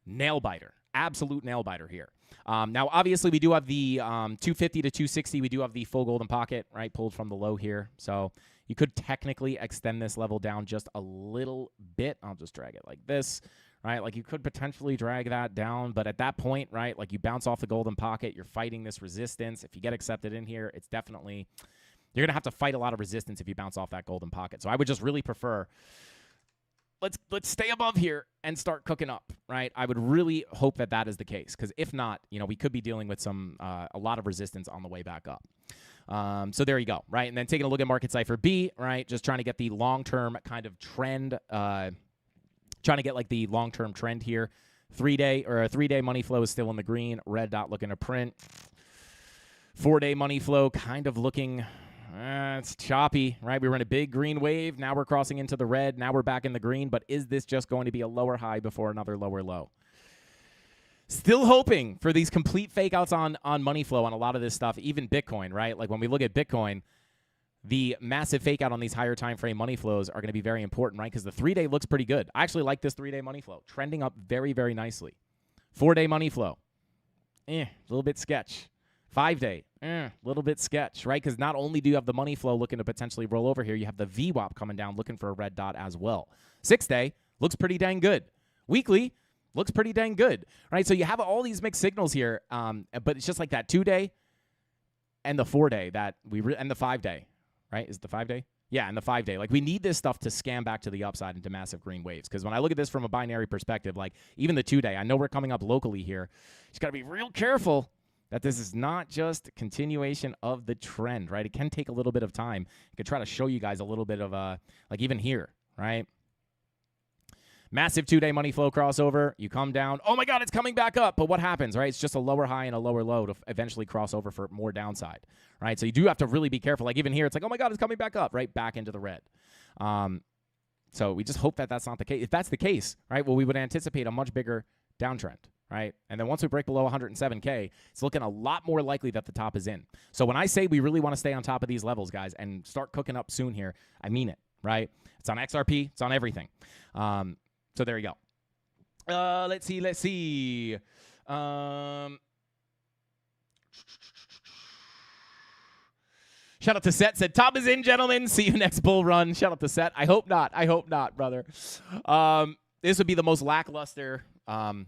E: nail biter, absolute nail biter here. Now, obviously we do have the 250 to 260. We do have the full golden pocket, right? Pulled from the low here. So you could technically extend this level down just a little bit. I'll just drag it like this. Right, like you could potentially drag that down, but at that point, right, like you bounce off the golden pocket, you're fighting this resistance. If you get accepted in here, it's definitely, you're going to have to fight a lot of resistance if you bounce off that golden pocket. So I would just really prefer, let's stay above here and start cooking up, right? I would really hope that that is the case, because if not, we could be dealing with a lot of resistance on the way back up. So there you go, right? And then taking a look at Market Cipher B, right, just trying to get the long-term kind of trend, trying to get like the long-term trend here. 3-day money flow is still in the green. Red dot looking to print. 4-day money flow kind of looking, it's choppy, right? We were in a big green wave. Now we're crossing into the red. Now we're back in the green. But is this just going to be a lower high before another lower low? Still hoping for these complete fake outs on money flow on a lot of this stuff, even Bitcoin, right? Like when we look at Bitcoin, the massive fake out on these higher time frame money flows are going to be very important, right? Because the 3-day looks pretty good. I actually like this 3-day money flow, trending up very, very nicely. 4-day money flow, a little bit sketch. 5-day, a little bit sketch, right? Because not only do you have the money flow looking to potentially roll over here, you have the VWAP coming down looking for a red dot as well. 6-day looks pretty dang good. Weekly looks pretty dang good, right? So you have all these mixed signals here, but it's just like that 2-day and the 4-day and the 5-day. Right? Is it the 5-day? Yeah, and the 5-day. Like, we need this stuff to scam back to the upside into massive green waves. Because when I look at this from a binary perspective, like, even the 2-day, I know we're coming up locally here. Just got to be real careful that this is not just continuation of the trend, right? It can take a little bit of time. I could try to show you guys a little bit of, like, even here, right? Massive 2-day money flow crossover. You come down. Oh, my God, it's coming back up. But what happens, right? It's just a lower high and a lower low to eventually cross over for more downside, right? So you do have to really be careful. Like even here, it's like, oh, my God, it's coming back up, right? Back into the red. So we just hope that that's not the case. If that's the case, right, well, we would anticipate a much bigger downtrend, right? And then once we break below 107K, it's looking a lot more likely that the top is in. So when I say we really want to stay on top of these levels, guys, and start cooking up soon here, I mean it, right? It's on XRP. It's on everything. So there you go. Let's see. Shout out to Set. Said, top is in, gentlemen. See you next bull run. Shout out to Set. I hope not, brother. This would be the most lackluster. And,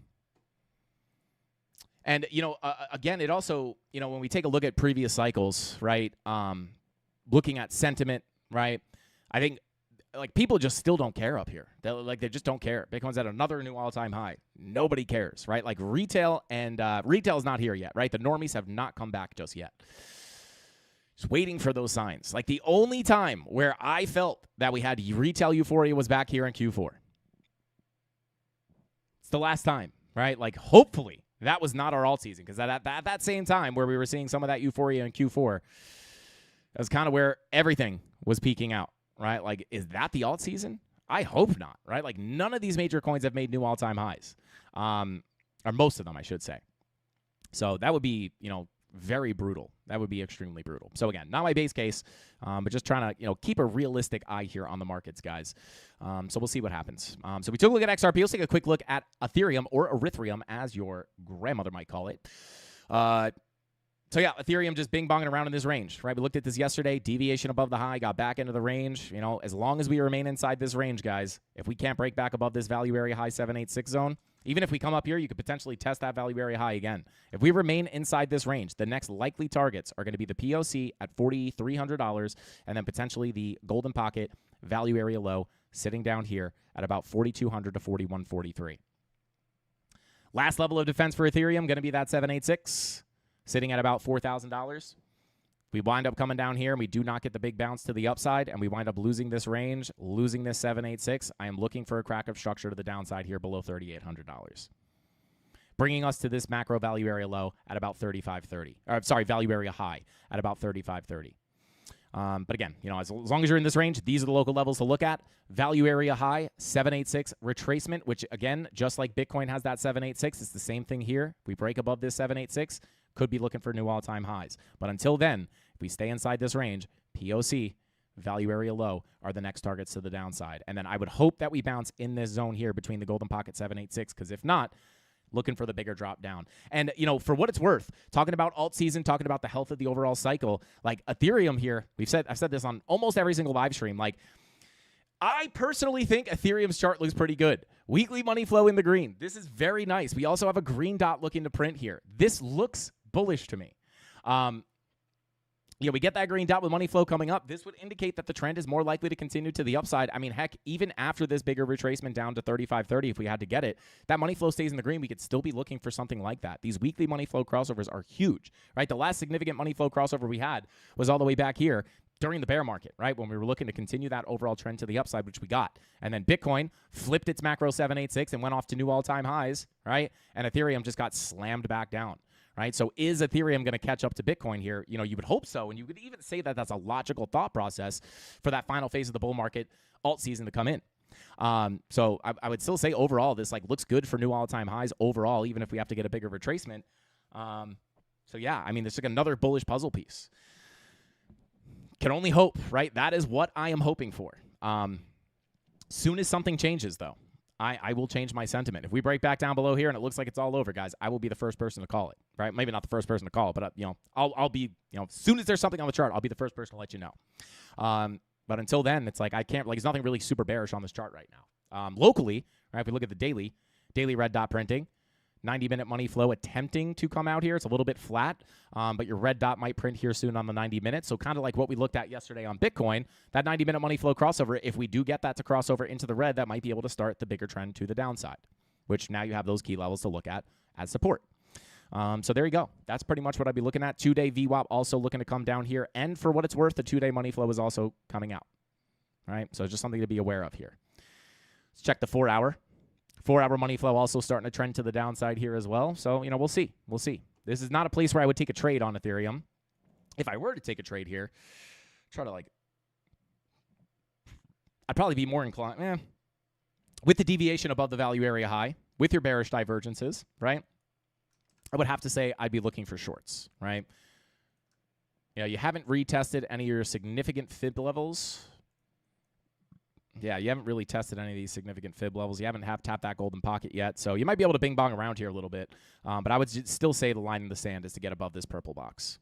E: again, it also, when we take a look at previous cycles, right, looking at sentiment, right, I think like people just still don't care up here. They just don't care. Bitcoin's at another new all-time high. Nobody cares, right? Like retail is not here yet, right? The normies have not come back just yet. Just waiting for those signs. Like the only time where I felt that we had retail euphoria was back here in Q4. It's the last time, right? Like hopefully that was not our alt season, because at that same time where we were seeing some of that euphoria in Q4, that was kind of where everything was peaking out, right? Like, is that the alt season? I hope not, right? Like none of these major coins have made new all-time highs, or most of them, I should say. So that would be, very brutal. That would be extremely brutal. So again, not my base case, but just trying to, keep a realistic eye here on the markets, guys. So we'll see what happens. So we took a look at XRP. Let's take a quick look at Ethereum, or Erythrium, as your grandmother might call it. So yeah, Ethereum just bing-bonging around in this range, right? We looked at this yesterday, deviation above the high, got back into the range. As long as we remain inside this range, guys, if we can't break back above this value area high 786 zone, even if we come up here, you could potentially test that value area high again. If we remain inside this range, the next likely targets are going to be the POC at $4,300, and then potentially the golden pocket value area low sitting down here at about 4,200 to 4,143. Last level of defense for Ethereum going to be that 786. Sitting at about $4,000. We wind up coming down here and we do not get the big bounce to the upside, and we wind up losing this range, losing this 786. I am looking for a crack of structure to the downside here below $3,800. Bringing us to this macro value area low at about 35.30. Or sorry, value area high at about 35.30. But again, as long as you're in this range, these are the local levels to look at. Value area high, 786 retracement, which again, just like Bitcoin has that 786, it's the same thing here. If we break above this 786, could be looking for new all-time highs. But until then, if we stay inside this range, POC, value area low, are the next targets to the downside. And then I would hope that we bounce in this zone here between the golden pocket 786, because if not, looking for the bigger drop down. And, for what it's worth, talking about alt season, talking about the health of the overall cycle, like Ethereum here, I've said this on almost every single live stream, like, I personally think Ethereum's chart looks pretty good. Weekly money flow in the green. This is very nice. We also have a green dot looking to print here. This looks bullish to me. We get that green dot with money flow coming up. This would indicate that the trend is more likely to continue to the upside. I mean, heck, even after this bigger retracement down to 35.30, if we had to get it, that money flow stays in the green, we could still be looking for something like that. These weekly money flow crossovers are huge, right? The last significant money flow crossover we had was all the way back here during the bear market, right? When we were looking to continue that overall trend to the upside, which we got. And then Bitcoin flipped its macro 786 and went off to new all-time highs, right? And Ethereum just got slammed back down. Right, so is Ethereum going to catch up to Bitcoin here? You would hope so, and you could even say that that's a logical thought process for that final phase of the bull market alt season to come in. So I would still say overall this looks good for new all-time highs overall, even if we have to get a bigger retracement. So yeah, I mean, this is another bullish puzzle piece. Can only hope, right? That is what I am hoping for. Soon as something changes, though, I will change my sentiment. If we break back down below here and it looks like it's all over, guys, I will be the first person to call it, right? Maybe not the first person to call it, but, I'll be, as soon as there's something on the chart, I'll be the first person to let you know. But until then, it's I can't, there's nothing really super bearish on this chart right now. Locally, right, if we look at the daily red dot printing, 90-minute money flow attempting to come out here. It's a little bit flat, but your red dot might print here soon on the 90 minutes. So kind of like what we looked at yesterday on Bitcoin, that 90-minute money flow crossover, if we do get that to cross over into the red, that might be able to start the bigger trend to the downside, which now you have those key levels to look at as support. So there you go. That's pretty much what I'd be looking at. 2-day VWAP also looking to come down here. And for what it's worth, the 2-day money flow is also coming out. All right, so just something to be aware of here. Let's check the 4-hour. 4-hour money flow also starting to trend to the downside here as well. So, we'll see. We'll see. This is not a place where I would take a trade on Ethereum. If I were to take a trade here, try to I'd probably be more inclined, with the deviation above the value area high, with your bearish divergences, right? I would have to say I'd be looking for shorts, right? You haven't retested any of your significant fib levels. Yeah, you haven't really tested any of these significant fib levels. You haven't tapped that golden pocket yet. So you might be able to bing-bong around here a little bit. But I would still say the line in the sand is to get above this purple box.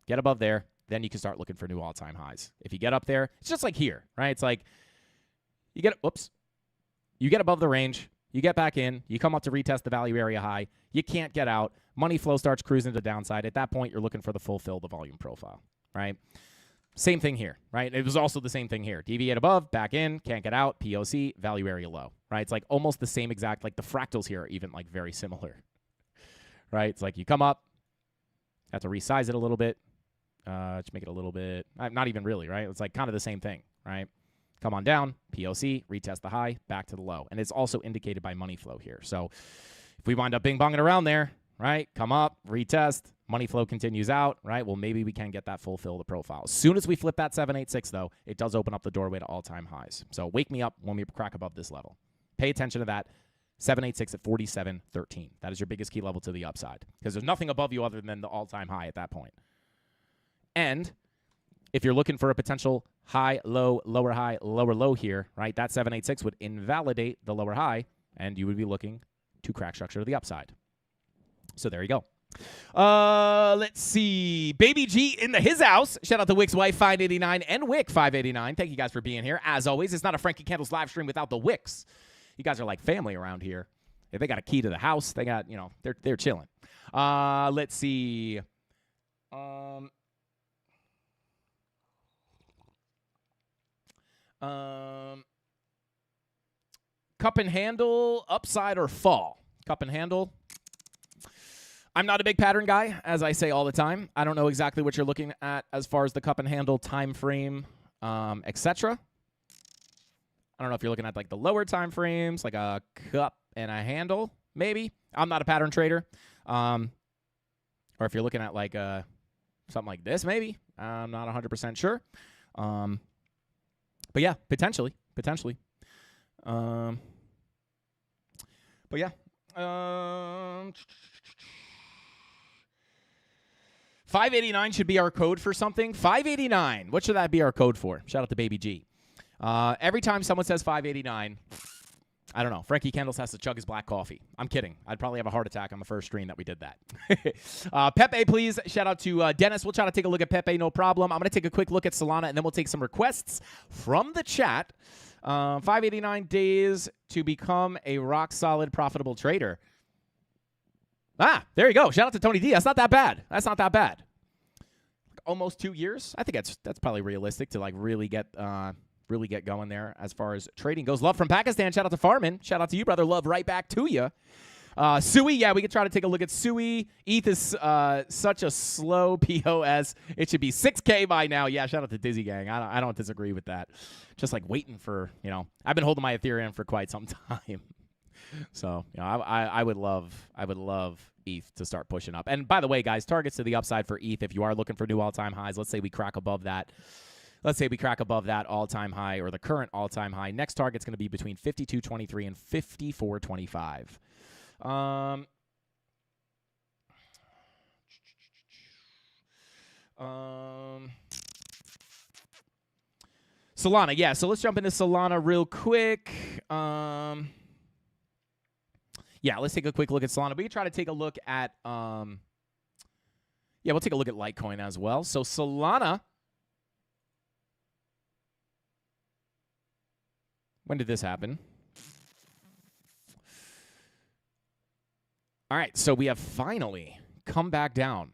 E: Get above there, then you can start looking for new all-time highs. If you get up there, it's just like here, right? It's you get above the range, you get back in, you come up to retest the value area high, you can't get out, money flow starts cruising to the downside. At that point, you're looking for the full fill the volume profile, right? Same thing here, right? It was also the same thing here. Deviate above, back in, can't get out, POC, value area low, right? It's like almost the same exact, like the fractals here are even like very similar, right? It's like you come up, have to resize it a little bit, just make it a little bit, not even really, right? It's like kind of the same thing, right? Come on down, POC, retest the high, back to the low. And it's also indicated by money flow here. So if we wind up bing-bonging around there, right, come up, retest, money flow continues out, right? Well, maybe we can get that fulfill the profile. As soon as we flip that 786, though, it does open up the doorway to all-time highs. So wake me up when we crack above this level. Pay attention to that. 786 at 47.13. That is your biggest key level to the upside because there's nothing above you other than the all-time high at that point. And if you're looking for a potential high, low, lower, low here, right, that 786 would invalidate the lower high, and you would be looking to crack structure to the upside. So there you go. Let's see. Baby G in his house. Shout out to Wick's wife 589 and Wick 589. Thank you guys for being here. As always, it's not a Frankie Candles live stream without the Wicks. You guys are like family around here. If they got a key to the house, they got, you know, they're chilling. Let's see. Cup and handle, upside or fall? Cup and handle. I'm not a big pattern guy, as I say all the time. I don't know exactly what you're looking at as far as the cup and handle time frame, etc. I don't know if you're looking at like the lower time frames, like a cup and a handle, maybe. I'm not a pattern trader. Or if you're looking at like something like this, maybe. I'm not 100% sure. But yeah, potentially. But yeah. 589 should be our code for something. 589. What should that be our code for? Shout out to Baby G. Every time someone says 589, I don't know. Frankie Candles has to chug his black coffee. I'm kidding. I'd probably have a heart attack on the first stream that we did that. Pepe, please. Shout out to Dennis. We'll try to take a look at Pepe, no problem. I'm going to take a quick look at Solana, and then we'll take some requests from the chat. 589 days to become a rock-solid, profitable trader. There you go. Shout out to Tony D. That's not that bad. Almost 2 years. I think that's probably realistic to like really get going there as far as trading goes. Love from Pakistan. Shout out to Farman. Shout out to you, brother. Love right back to you. Sui, yeah, we could try to take a look at Sui. ETH is such a slow POS. It should be 6K by now. Yeah, shout out to Dizzy Gang. I don't disagree with that. Just like waiting for, you know, I've been holding my Ethereum for quite some time. So, you know, I would love ETH to start pushing up. And by the way, guys, targets to the upside for ETH, if you are looking for new all-time highs, let's say we crack above that. Let's say we crack above that all-time high or the current all-time high. Next target's going to be between 52.23 and 54.25. Solana, yeah. So let's jump into Solana real quick. Yeah, let's take a quick look at Solana. We can try to take a look at, we'll take a look at Litecoin as well. So Solana, when did this happen? All right, so we have finally come back down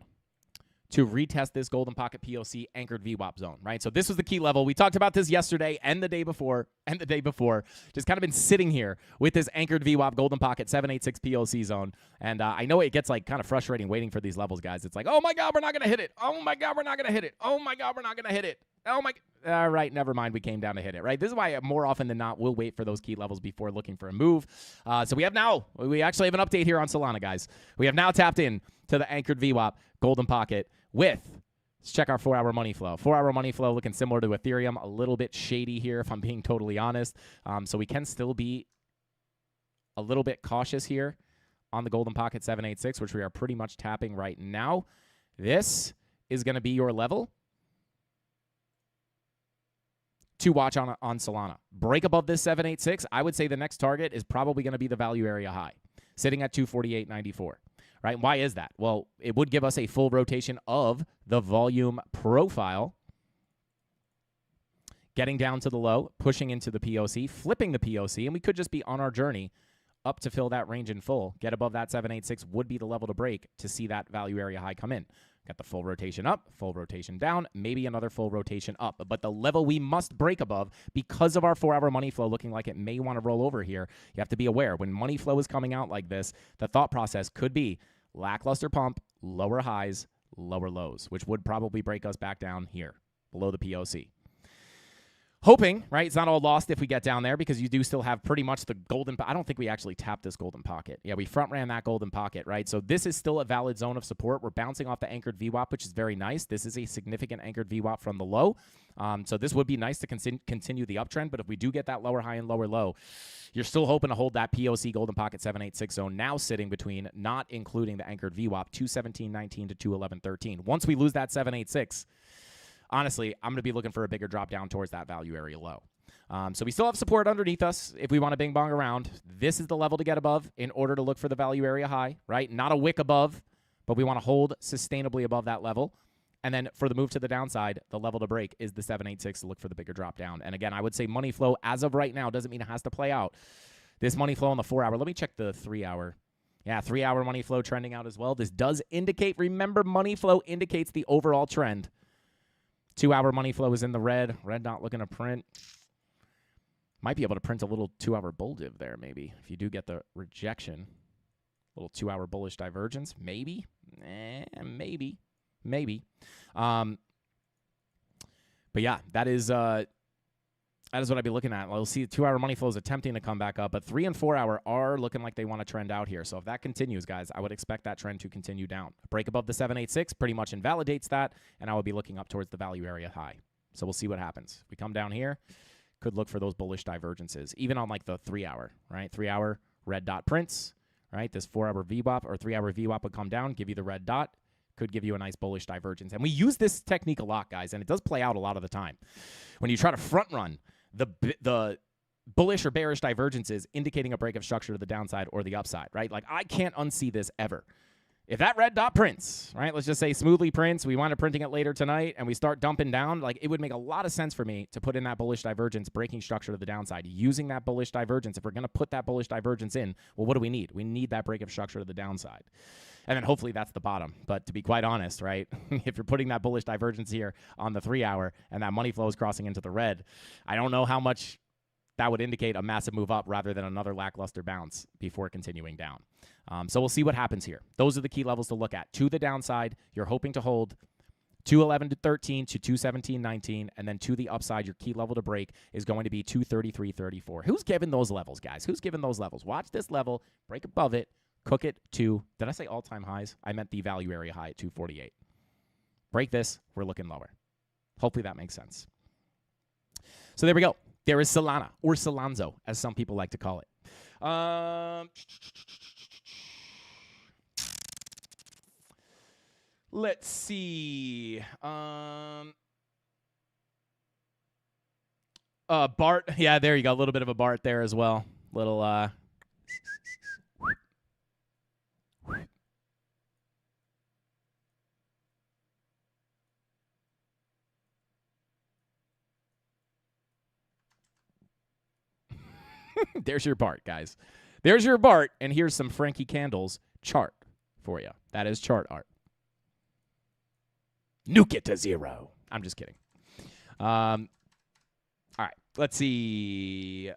E: to retest this golden pocket POC anchored VWAP zone, right? So this was the key level. We talked about this yesterday and the day before, just kind of been sitting here with this anchored VWAP golden pocket 786 POC zone. And I know it gets like kind of frustrating waiting for these levels, guys. It's like, oh my God, we're not going to hit it. Oh my God, we're not going to hit it. Oh my God, we're not going to hit it. Oh my, all right, never mind. We came down to hit it, right? This is why more often than not, we'll wait for those key levels before looking for a move. So we actually have an update here on Solana, guys. We have now tapped in to the anchored VWAP golden pocket with, let's check our 4-hour money flow. 4-hour money flow looking similar to Ethereum, a little bit shady here if I'm being totally honest. So we can still be a little bit cautious here on the golden pocket 786, which we are pretty much tapping right now. This is going to be your level to watch on Solana. Break above this 786, I would say the next target is probably going to be the value area high, sitting at 248.94. Right? Why is that? Well, it would give us a full rotation of the volume profile, getting down to the low, pushing into the POC, flipping the POC, and we could just be on our journey up to fill that range in full. Get above that 786 would be the level to break to see that value area high come in. Got the full rotation up, full rotation down, maybe another full rotation up. But the level we must break above, because of our 4-hour money flow looking like it may want to roll over here, you have to be aware. When money flow is coming out like this, the thought process could be lackluster pump, lower highs, lower lows, which would probably break us back down here below the POC. Hoping, right? It's not all lost if we get down there because you do still have pretty much the golden. I don't think we actually tapped this golden pocket. Yeah, we front ran that golden pocket, right? So this is still a valid zone of support. We're bouncing off the anchored VWAP, which is very nice. This is a significant anchored VWAP from the low. So this would be nice to continue the uptrend. But if we do get that lower high and lower low, you're still hoping to hold that POC golden pocket 786 zone now sitting between, not including the anchored VWAP, 217.19 to 211.13. Once we lose that 786, honestly, I'm going to be looking for a bigger drop down towards that value area low. So we still have support underneath us if we want to bing bong around. This is the level to get above in order to look for the value area high, right? Not a wick above, but we want to hold sustainably above that level. And then for the move to the downside, the level to break is the 786 to look for the bigger drop down. And again, I would say money flow as of right now doesn't mean it has to play out. This money flow on the 4-hour. Let me check the 3-hour. Yeah, 3-hour money flow trending out as well. This does indicate, remember, money flow indicates the overall trend. 2-hour money flow is in the red. Red not looking to print. Might be able to print a little 2-hour bull div there, maybe. If you do get the rejection. Little 2-hour bullish divergence. Maybe. Maybe. But yeah, that is what I'd be looking at. We'll see 2-hour money flow is attempting to come back up, but 3 and 4-hour are looking like they want to trend out here. So if that continues, guys, I would expect that trend to continue down. Break above the 786 pretty much invalidates that, and I will be looking up towards the value area high. So we'll see what happens. If we come down here, could look for those bullish divergences, even on like the 3-hour, right? 3-hour red dot prints, right? This 4-hour VWAP or 3-hour VWAP would come down, give you the red dot, could give you a nice bullish divergence. And we use this technique a lot, guys, and it does play out a lot of the time. When you try to front run the bullish or bearish divergences indicating a break of structure to the downside or the upside, right? Like, I can't unsee this ever. If that red dot prints, right, let's just say smoothly prints, we wind up printing it later tonight, and we start dumping down, like, it would make a lot of sense for me to put in that bullish divergence, breaking structure to the downside, using that bullish divergence. If we're going to put that bullish divergence in, well, what do we need? We need that break of structure to the downside. And then hopefully that's the bottom. But to be quite honest, right, if you're putting that bullish divergence here on the 3-hour and that money flow is crossing into the red, I don't know how much that would indicate a massive move up rather than another lackluster bounce before continuing down. So we'll see what happens here. Those are the key levels to look at. To the downside, you're hoping to hold 211 to 13 to 217.19, and then to the upside, your key level to break is going to be 233.34. Who's given those levels, guys? Who's given those levels? Watch this level, break above it, cook it to, did I say all-time highs? I meant the value area high at 248. Break this, we're looking lower. Hopefully that makes sense. So there we go. There is Solana, or Solanzo, as some people like to call it. Let's see. Bart. Yeah, there you go. A little bit of a Bart there as well. Little, There's your Bart, guys. There's your Bart, and here's some Frankie Candles chart for you. That is chart art. Nuke it to 0. I'm just kidding. All right, let's see.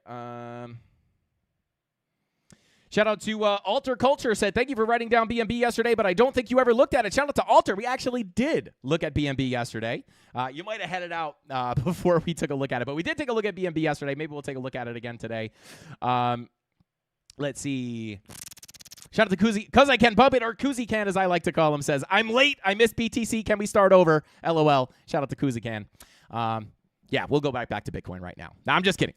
E: Shout out to Alter Culture said, thank you for writing down BNB yesterday, but I don't think you ever looked at it. Shout out to Alter. We actually did look at BNB yesterday. You might have headed out before we took a look at it, but we did take a look at BNB yesterday. Maybe we'll take a look at it again today. Let's see. Shout out to Kuzi, cause I can pump it, or Kuzi Can, as I like to call him, says, I'm late. I missed BTC. Can we start over? LOL. Shout out to Kuzi Can. Yeah, we'll go back to Bitcoin right now. No, I'm just kidding.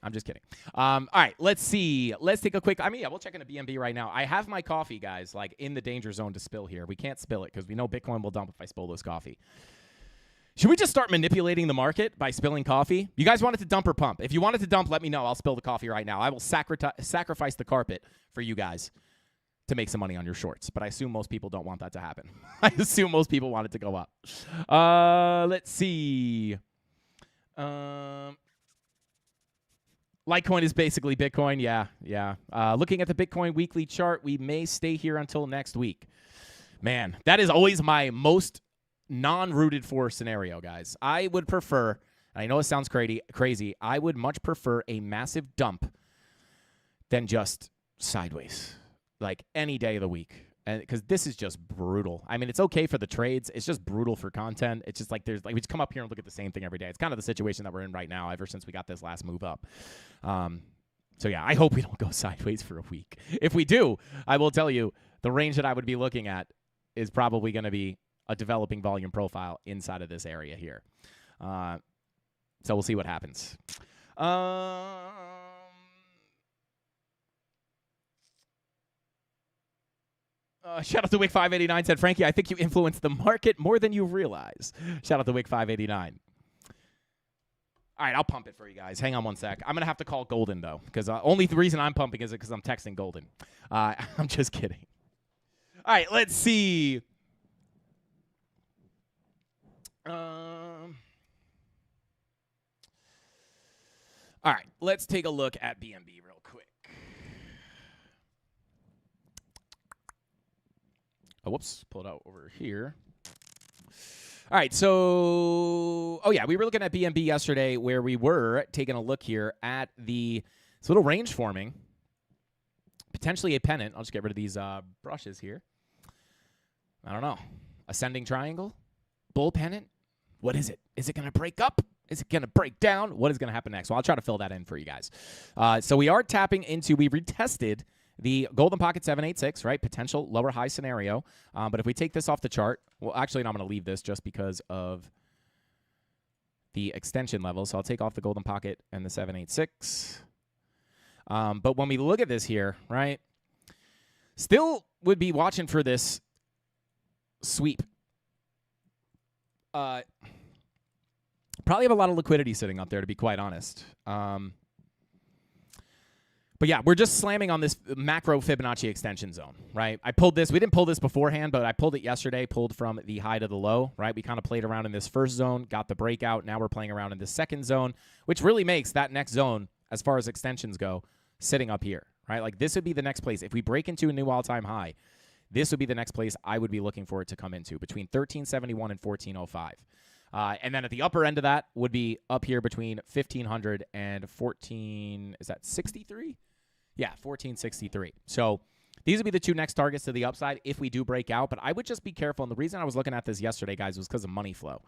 E: All right, let's see. Let's take a quick, we'll check into BNB right now. I have my coffee, guys, like in the danger zone to spill here. We can't spill it because we know Bitcoin will dump if I spill this coffee. Should we just start manipulating the market by spilling coffee? You guys want it to dump or pump? If you want it to dump, let me know. I'll spill the coffee right now. I will sacrifice the carpet for you guys to make some money on your shorts. But I assume most people don't want that to happen. I assume most people want it to go up. Let's see. Litecoin is basically Bitcoin. Yeah. Looking at the Bitcoin weekly chart, we may stay here until next week. Man, that is always my most non-rooted for scenario, guys. I would prefer, and I know it sounds crazy, I would much prefer a massive dump than just sideways, like any day of the week. And because this is just brutal. I mean, it's okay for the trades. It's just brutal for content. It's just like we just come up here and look at the same thing every day. It's kind of the situation that we're in right now ever since we got this last move up. So, yeah, I hope we don't go sideways for a week. If we do, I will tell you the range that I would be looking at is probably going to be a developing volume profile inside of this area here. So we'll see what happens. Shout out to Wick589 said, Frankie, I think you influenced the market more than you realize. Shout out to Wick589. All right, I'll pump it for you guys. Hang on one sec. I'm going to have to call Golden, though, because only the reason I'm pumping is because I'm texting Golden. I'm just kidding. All right, let's see. All right, let's take a look at BNB real quick. Oh, whoops, pull it out over here. All right, so, oh yeah, we were looking at BNB yesterday where we were taking a look here at this little range forming, potentially a pennant. I'll just get rid of these brushes here. I don't know. Ascending triangle? Bull pennant? What is it? Is it going to break up? Is it going to break down? What is going to happen next? Well, I'll try to fill that in for you guys. So we are tapping into, we retested the Golden Pocket 786, right? Potential lower high scenario. But if we take this off the chart, well, actually, no, I'm going to leave this just because of the extension level. So I'll take off the Golden Pocket and the 786. But when we look at this here, right, still would be watching for this sweep. Probably have a lot of liquidity sitting up there, to be quite honest. But yeah, we're just slamming on this macro Fibonacci extension zone, right? I pulled this. We didn't pull this beforehand, but I pulled it yesterday, pulled from the high to the low, right? We kind of played around in this first zone, got the breakout. Now we're playing around in the second zone, which really makes that next zone, as far as extensions go, sitting up here, right? Like this would be the next place. If we break into a new all-time high, this would be the next place I would be looking for it to come into, between 1371 and 1405. And then at the upper end of that would be up here between 1500 and 14, is that 63? Yeah, 1463. So these would be the two next targets to the upside if we do break out. But I would just be careful. And the reason I was looking at this yesterday, guys, was because of money flow,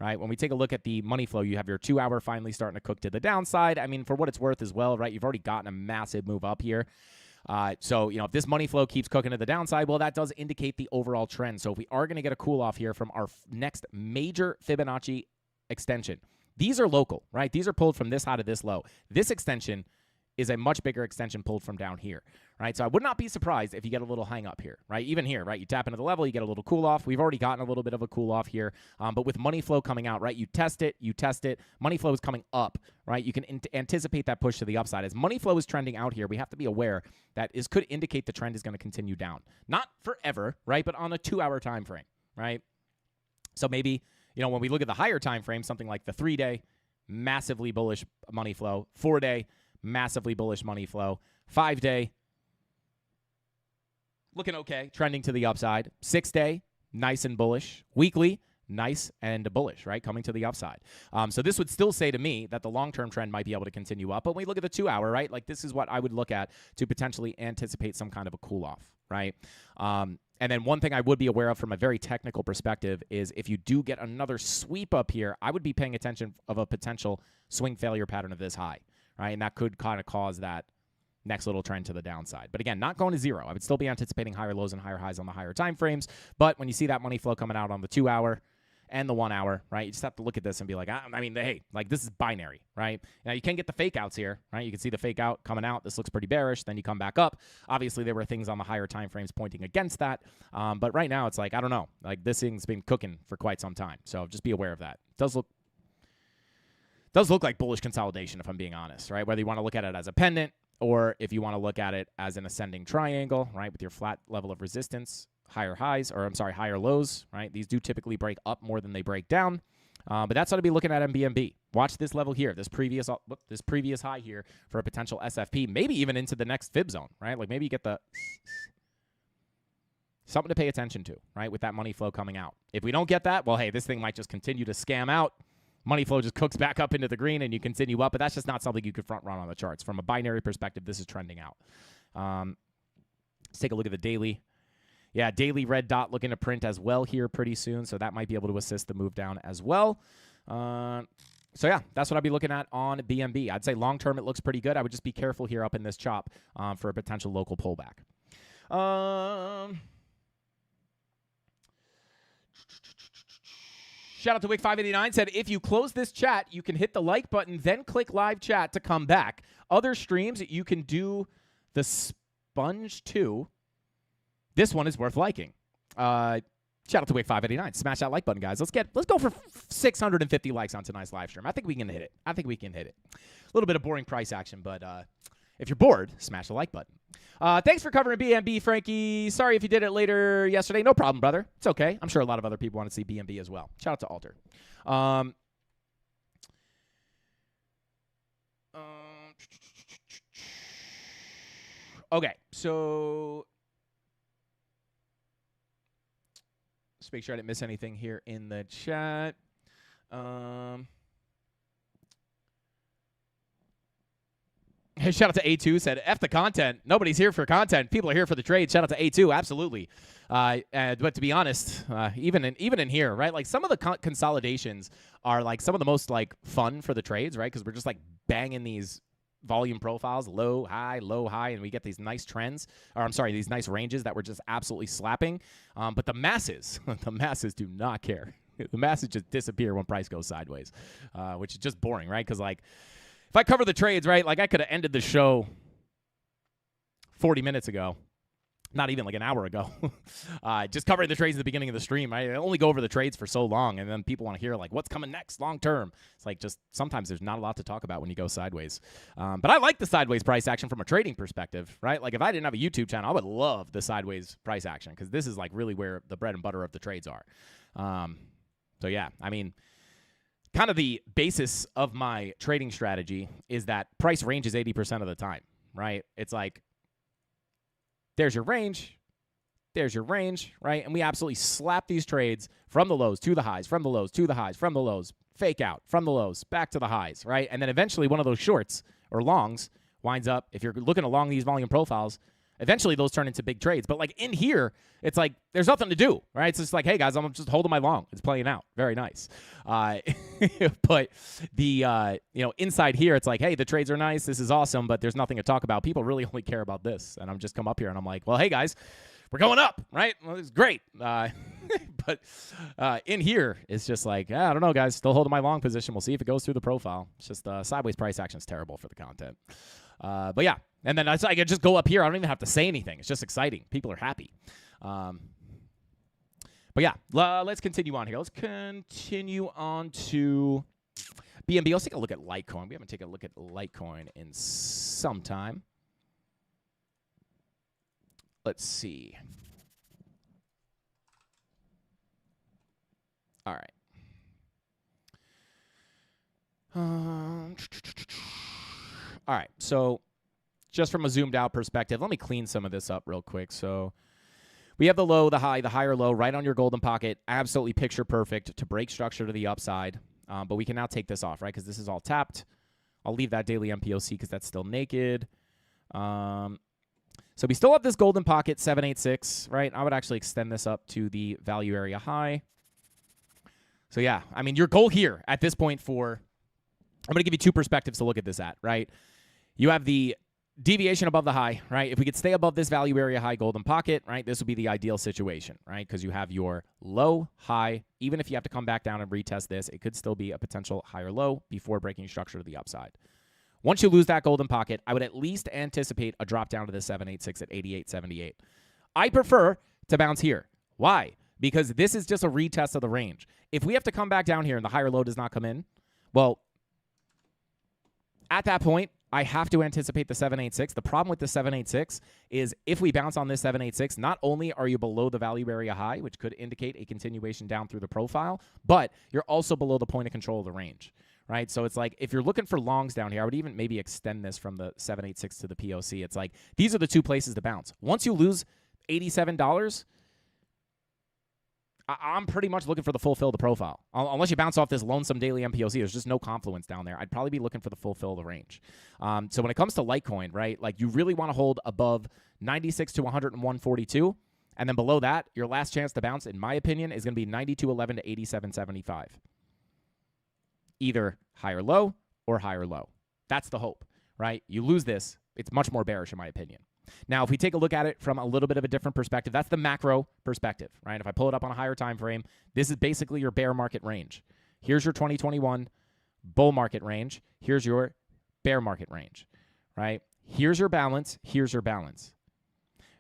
E: right? When we take a look at the money flow, you have your 2 hour finally starting to cook to the downside. I mean, for what it's worth as well, right? You've already gotten a massive move up here. So, if this money flow keeps cooking to the downside, well, that does indicate the overall trend. So if we are going to get a cool off here from our next major Fibonacci extension, these are local, right? These are pulled from this high to this low. This extension is a much bigger extension pulled from down here, right? So I would not be surprised if you get a little hang up here, right? Even here, right? You tap into the level, you get a little cool off. We've already gotten a little bit of a cool off here, but with money flow coming out, right? You test it. Money flow is coming up, right? You can anticipate that push to the upside. As money flow is trending out here, we have to be aware that could indicate the trend is going to continue down. Not forever, right? But on a 2 hour time frame, right? So maybe, when we look at the higher time frame, something like the 3-day, massively bullish money flow, 4-day, massively bullish money flow, 5-day, looking okay, trending to the upside, 6-day, nice and bullish, weekly, nice and bullish, right, coming to the upside. So this would still say to me that the long-term trend might be able to continue up, but when we look at the 2 hour, right, like this is what I would look at to potentially anticipate some kind of a cool-off, right? And then one thing I would be aware of from a very technical perspective is if you do get another sweep up here, I would be paying attention of a potential swing failure pattern of this high, right? And that could kind of cause that next little trend to the downside. But again, not going to zero. I would still be anticipating higher lows and higher highs on the higher time frames. But when you see that money flow coming out on the 2 hour and the 1 hour, right, you just have to look at this and be like, hey, like this is binary, right? Now you can get the fake outs here, right? You can see the fake out coming out. This looks pretty bearish. Then you come back up. Obviously, there were things on the higher time frames pointing against that. But right now, it's like, I don't know. Like this thing's been cooking for quite some time. So just be aware of that. It does look like bullish consolidation, if I'm being honest, right? Whether you want to look at it as a pendant or if you want to look at it as an ascending triangle, right, with your flat level of resistance, higher lows, right? These do typically break up more than they break down. But that's how to be looking at MBMB. Watch this level here, this previous high here for a potential SFP, maybe even into the next fib zone, right? Like maybe you get the Something to pay attention to, right, with that money flow coming out. If we don't get that, well, hey, this thing might just continue to scam out. Money flow just cooks back up into the green, and you continue up, but that's just not something you could front run on the charts. From a binary perspective, this is trending out. Let's take a look at the daily. Yeah, daily red dot looking to print as well here pretty soon, so that might be able to assist the move down as well. So, yeah, that's what I'd be looking at on BNB. I'd say long-term it looks pretty good. I would just be careful here up in this chop for a potential local pullback. Shout out to Wick589, said, if you close this chat, you can hit the like button, then click live chat to come back. Other streams, you can do the sponge too. This one is worth liking. Shout out to Wick589. Smash that like button, guys. Let's go for 650 likes on tonight's live stream. I think we can hit it. A little bit of boring price action, but if you're bored, smash the like button. Thanks for covering BNB, Frankie. Sorry if you did it later yesterday. No problem, brother. It's okay. I'm sure a lot of other people want to see BNB as well. Shout out to Alter. Okay, so let's make sure I didn't miss anything here in the chat. Hey, shout out to A2, said, F the content. Nobody's here for content. People are here for the trade. Shout out to A2, absolutely. But to be honest, even in here, right, like some of the consolidations are like some of the most like fun for the trades, right, because we're just like banging these volume profiles, low, high, and we get these nice trends, or I'm sorry, these nice ranges that we're just absolutely slapping. But the masses do not care. The masses just disappear when price goes sideways, which is just boring, right? Because like, if I cover the trades, right, like I could have ended the show 40 minutes ago, not even like an hour ago, just covering the trades at the beginning of the stream. I only go over the trades for so long, and then people want to hear, like, what's coming next long term. It's like just sometimes there's not a lot to talk about when you go sideways. But I like the sideways price action from a trading perspective, right? Like if I didn't have a YouTube channel, I would love the sideways price action because this is like really where the bread and butter of the trades are. So, yeah, I mean, kind of the basis of my trading strategy is that price ranges 80% of the time, right? It's like, there's your range, right? And we absolutely slap these trades from the lows to the highs, from the lows to the highs, from the lows, fake out, from the lows, back to the highs, right? And then eventually one of those shorts or longs winds up, if you're looking along these volume profiles, eventually those turn into big trades. But like in here, it's like there's nothing to do, right? It's just like, hey guys, I'm just holding my long. It's playing out. Very nice. But the inside here, it's like, hey, the trades are nice. This is awesome, but there's nothing to talk about. People really only care about this. And I'm just come up here and I'm like, well, hey guys, we're going up, right? Well, it's great. But in here, it's just like, I don't know, guys. Still holding my long position. We'll see if it goes through the profile. It's just sideways price action is terrible for the content. But yeah, and then I can just go up here. I don't even have to say anything. It's just exciting. People are happy. But yeah, let's continue on here. Let's continue on to BNB. Let's take a look at Litecoin. We haven't taken a look at Litecoin in some time. Let's see. All right. All right, so just from a zoomed out perspective, let me clean some of this up real quick. So we have the low, the high, the higher low right on your golden pocket. Absolutely picture perfect to break structure to the upside. But we can now take this off, right, because this is all tapped. I'll leave that daily MPOC because that's still naked. So we still have this golden pocket, 786, right? I would actually extend this up to the value area high. So, yeah, I mean, your goal here at this point I'm going to give you two perspectives to look at this at, right? You have the deviation above the high, right? If we could stay above this value area high golden pocket, right, this would be the ideal situation, right? Because you have your low, high. Even if you have to come back down and retest this, it could still be a potential higher low before breaking structure to the upside. Once you lose that golden pocket, I would at least anticipate a drop down to the 786 at 88.78. I prefer to bounce here. Why? Because this is just a retest of the range. If we have to come back down here and the higher low does not come in, well, at that point, I have to anticipate the 786. The problem with the 786 is if we bounce on this 786, not only are you below the value area high, which could indicate a continuation down through the profile, but you're also below the point of control of the range, right? So it's like if you're looking for longs down here, I would even maybe extend this from the 786 to the POC. It's like these are the two places to bounce. Once you lose $87, I'm pretty much looking for the full fill of the profile. Unless you bounce off this lonesome daily MPOC, there's just no confluence down there. I'd probably be looking for the full fill of the range. So when it comes to Litecoin, right, like you really want to hold above 96 to 101.42. And then below that, your last chance to bounce, in my opinion, is going to be 92.11 to 87.75. Either higher low or higher low. That's the hope, right? You lose this, it's much more bearish in my opinion. Now, if we take a look at it from a little bit of a different perspective, that's the macro perspective, right? If I pull it up on a higher time frame, this is basically your bear market range. Here's your 2021 bull market range. Here's your bear market range, right? Here's your balance. Here's your balance.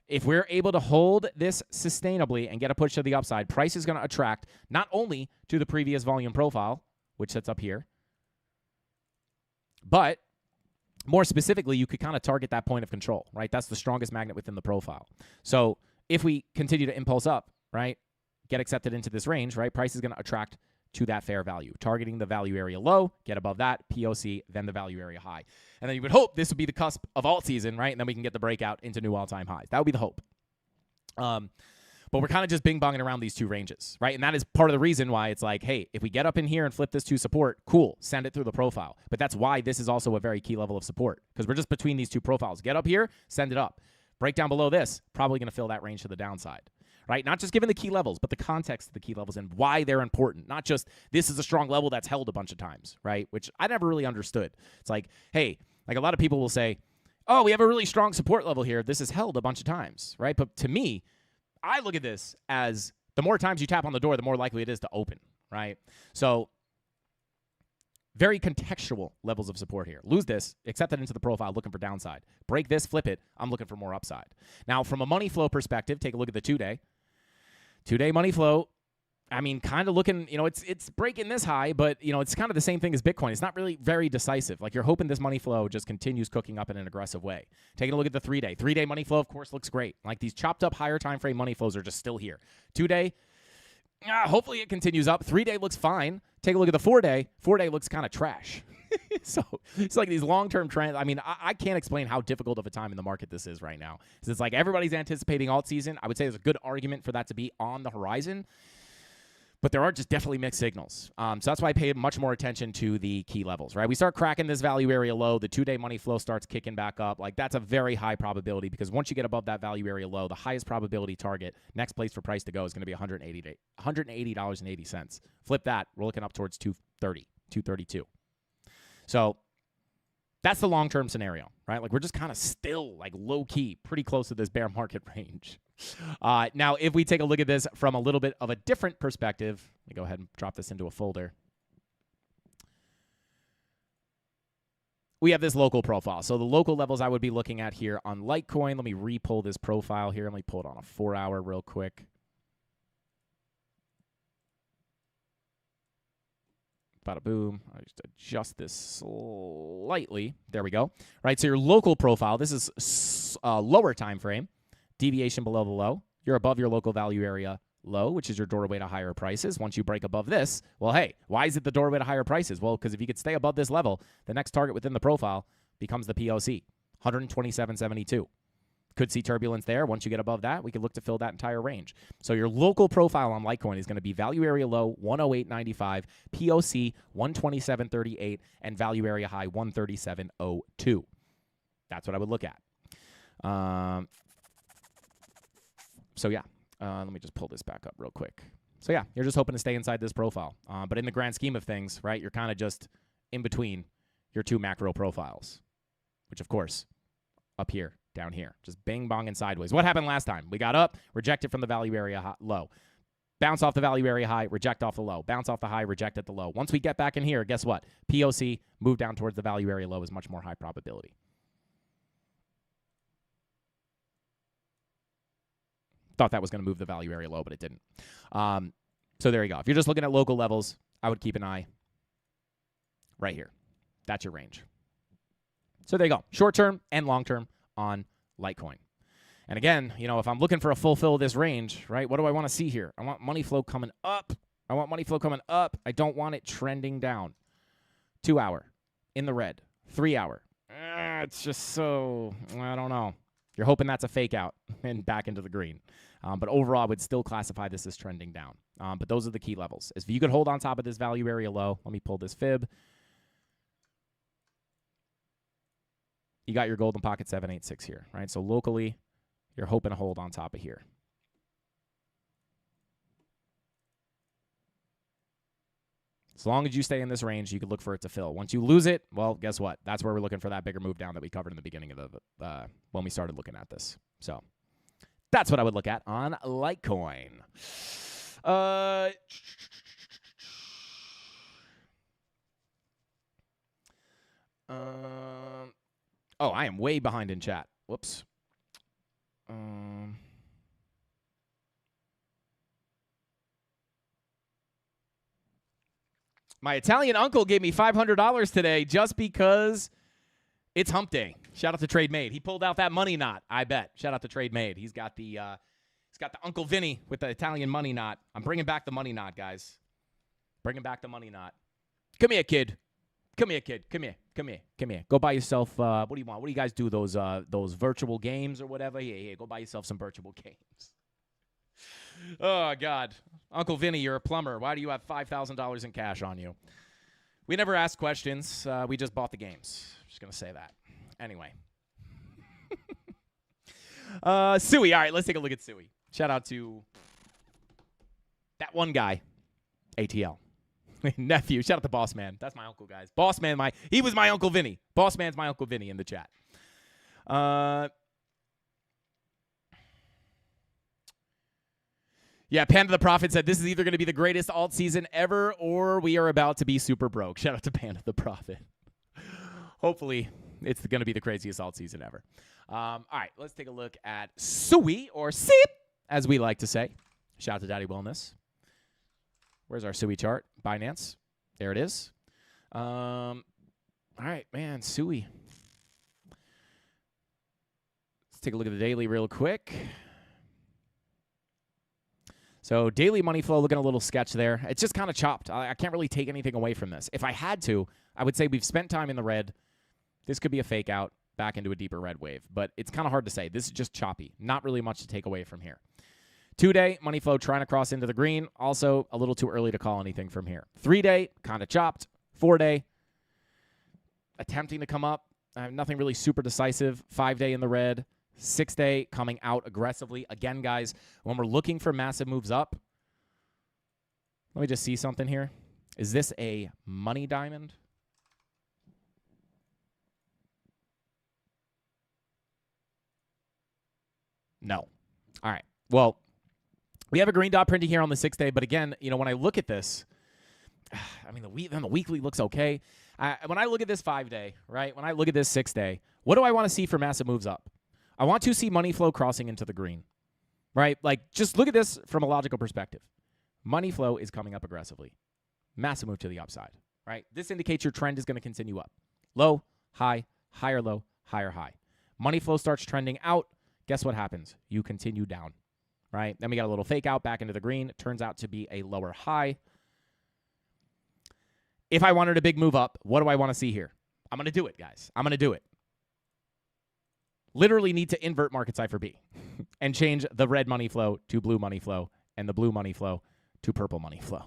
E: If we're able to hold this sustainably and get a push to the upside, price is going to attract not only to the previous volume profile, which sits up here, but more specifically, you could kind of target that point of control, right? That's the strongest magnet within the profile. So if we continue to impulse up, right, get accepted into this range, right, price is going to attract to that fair value, targeting the value area low, get above that, POC, then the value area high. And then you would hope this would be the cusp of alt season, right? And then we can get the breakout into new all-time highs. That would be the hope. But we're kind of just bing-bonging around these two ranges, right? And that is part of the reason why it's like, hey, if we get up in here and flip this to support, cool, send it through the profile. But that's why this is also a very key level of support, because we're just between these two profiles. Get up here, send it up. Break down below this, probably going to fill that range to the downside, right? Not just given the key levels, but the context of the key levels and why they're important. Not just this is a strong level that's held a bunch of times, right? Which I never really understood. It's like, hey, like a lot of people will say, oh, we have a really strong support level here. This is held a bunch of times, right? But to me, I look at this as the more times you tap on the door, the more likely it is to open, right? So very contextual levels of support here. Lose this, accept it into the profile, looking for downside. Break this, flip it, I'm looking for more upside. Now, from a money flow perspective, take a look at the 2-day. 2-day money flow, I mean, kind of looking, it's breaking this high, but, it's kind of the same thing as Bitcoin. It's not really very decisive. Like, you're hoping this money flow just continues cooking up in an aggressive way. Taking a look at the 3-day. 3-day money flow, of course, looks great. Like, these chopped up higher time frame money flows are just still here. 2-day, hopefully it continues up. 3-day looks fine. Take a look at the 4-day. 4-day looks kind of trash. So it's like these long-term trends. I mean, I can't explain how difficult of a time in the market this is right now. It's like everybody's anticipating alt season. I would say there's a good argument for that to be on the horizon. But there are just definitely mixed signals. So that's why I pay much more attention to the key levels, right? We start cracking this value area low. The 2-day money flow starts kicking back up. Like, that's a very high probability, because once you get above that value area low, the highest probability target, next place for price to go, is going to be $180.80. Flip that, we're looking up towards 230, 232. So that's the long-term scenario, right? Like, we're just kind of still, like, low-key, pretty close to this bear market range. Now, if we take a look at this from a little bit of a different perspective, let me go ahead and drop this into a folder. We have this local profile. So the local levels I would be looking at here on Litecoin. Let me re-pull this profile here. Let me pull it on a 4-hour real quick. Bada boom. I just adjust this slightly. There we go. Right, so your local profile, this is lower time frame. Deviation below the low. You're above your local value area low, which is your doorway to higher prices. Once you break above this, well, hey, why is it the doorway to higher prices? Well, because if you could stay above this level, the next target within the profile becomes the POC, 127.72. Could see turbulence there. Once you get above that, we could look to fill that entire range. So your local profile on Litecoin is going to be value area low 108.95, POC 127.38, and value area high 137.02. That's what I would look at. So yeah, let me just pull this back up real quick. So yeah, you're just hoping to stay inside this profile. But in the grand scheme of things, right, you're kind of just in between your two macro profiles, which of course, up here, down here, just bang bong and sideways. What happened last time? We got up, rejected from the value area low. Bounce off the value area high, reject off the low. Bounce off the high, reject at the low. Once we get back in here, guess what? POC, move down towards the value area low is much more high probability. Thought that was going to move the value area low, but it didn't. So there you go. If you're just looking at local levels, I would keep an eye right here. That's your range. So there you go. Short term and long term on Litecoin. And again, if I'm looking for a full fill of this range, right, what do I want to see here? I want money flow coming up. I want money flow coming up. I don't want it trending down. 2-hour in the red. 3-hour. It's just so, I don't know. You're hoping that's a fake out and back into the green. But overall, I would still classify this as trending down. But those are the key levels. If you could hold on top of this value area low, let me pull this fib. You got your golden pocket 786 here, right? So locally, you're hoping to hold on top of here. As long as you stay in this range, you could look for it to fill. Once you lose it, well, guess what? That's where we're looking for that bigger move down that we covered in the beginning of the when we started looking at this. So that's what I would look at on Litecoin. Oh, I am way behind in chat. Whoops. My Italian uncle gave me $500 today just because it's hump day. Shout out to Trade Made. He pulled out that money knot, I bet. Shout out to Trade Made. He's got the Uncle Vinny with the Italian money knot. I'm bringing back the money knot, guys. Bringing back the money knot. Come here, kid. Come here, kid. Come here. Come here. Come here. Go buy yourself, what do you want? What do you guys do, those virtual games or whatever? Yeah, go buy yourself some virtual games. Oh, God. Uncle Vinny, you're a plumber. Why do you have $5,000 in cash on you? We never asked questions. We just bought the games. Just going to say that. Anyway. Suey. All right, let's take a look at Suey. Shout out to that one guy, ATL. Nephew. Shout out to Boss Man. That's my uncle, guys. Boss Man, he was my Uncle Vinny. Boss Man's my Uncle Vinny in the chat. Yeah, Panda the Prophet said this is either going to be the greatest alt season ever or we are about to be super broke. Shout out to Panda the Prophet. Hopefully, it's going to be the craziest alt season ever. All right, let's take a look at Suey or SIP, as we like to say. Shout out to Daddy Wellness. Where's our Suey chart? Binance. There it is. All right, man, Suey. Let's take a look at the daily real quick. So daily money flow looking a little sketch there. It's just kind of chopped. I can't really take anything away from this. If I had to, I would say we've spent time in the red. This could be a fake out back into a deeper red wave, but it's kind of hard to say. This is just choppy. Not really much to take away from here. 2-day money flow trying to cross into the green. Also a little too early to call anything from here. 3-day kind of chopped. 4-day attempting to come up. Nothing really super decisive. 5-day in the red. 6-day coming out aggressively. Again, guys, when we're looking for massive moves up, let me just see something here. Is this a money diamond? No. All right. Well, we have a green dot printing here on the 6-day, but again, when I look at this, I mean, the weekly looks okay. When I look at this 5-day, right, when I look at this 6-day, what do I want to see for massive moves up? I want to see money flow crossing into the green, right? Like, just look at this from a logical perspective. Money flow is coming up aggressively. Massive move to the upside, right? This indicates your trend is going to continue up. Low, high, higher low, higher high. Money flow starts trending out. Guess what happens? You continue down, right? Then we got a little fake out back into the green. It turns out to be a lower high. If I wanted a big move up, what do I want to see here? I'm going to do it, guys. I'm going to do it. Literally need to invert market cipher B and change the red money flow to blue money flow and the blue money flow to purple money flow,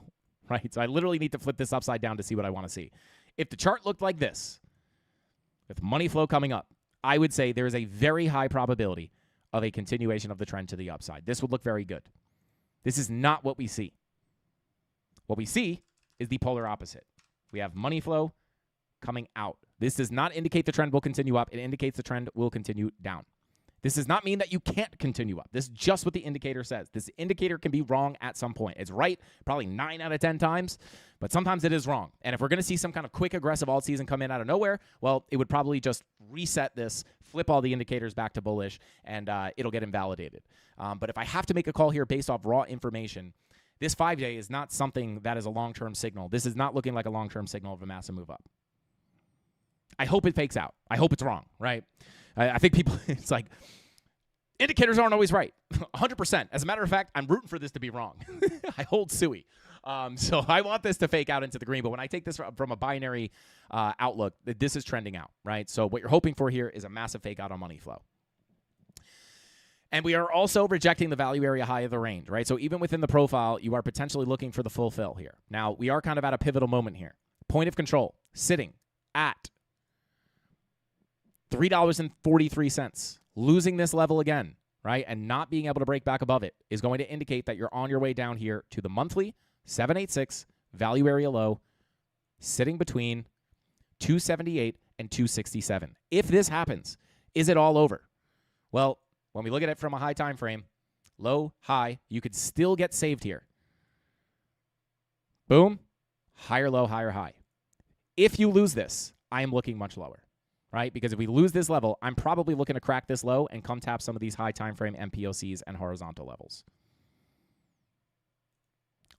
E: right? So I literally need to flip this upside down to see what I want to see. If the chart looked like this, with money flow coming up, I would say there is a very high probability of a continuation of the trend to the upside. This would look very good. This is not what we see. What we see is the polar opposite. We have money flow coming out. This does not indicate the trend will continue up. It indicates the trend will continue down. This does not mean that you can't continue up. This is just what the indicator says. This indicator can be wrong at some point. It's right probably 9 out of 10 times, but sometimes it is wrong. And if we're going to see some kind of quick, aggressive alt season come in out of nowhere, well, it would probably just reset this, flip all the indicators back to bullish, and it'll get invalidated. But if I have to make a call here based off raw information, this 5-day is not something that is a long-term signal. This is not looking like a long-term signal of a massive move up. I hope it fakes out. I hope it's wrong, right? I think people, it's like, indicators aren't always right. 100%. As a matter of fact, I'm rooting for this to be wrong. I hold Suey. So I want this to fake out into the green. But when I take this from a binary outlook, this is trending out, right? So what you're hoping for here is a massive fake out on money flow. And we are also rejecting the value area high of the range, right? So even within the profile, you are potentially looking for the full fill here. Now, we are kind of at a pivotal moment here. Point of control, sitting at $3.43. Losing this level again, right, and not being able to break back above it is going to indicate that you're on your way down here to the monthly 786 value area low, sitting between 278 and 267. If this happens, is it all over? Well, when we look at it from a high time frame, low, high, you could still get saved here. Boom, higher low, higher high. If you lose this, I am looking much lower, right? Because if we lose this level, I'm probably looking to crack this low and come tap some of these high time frame MPOCs and horizontal levels.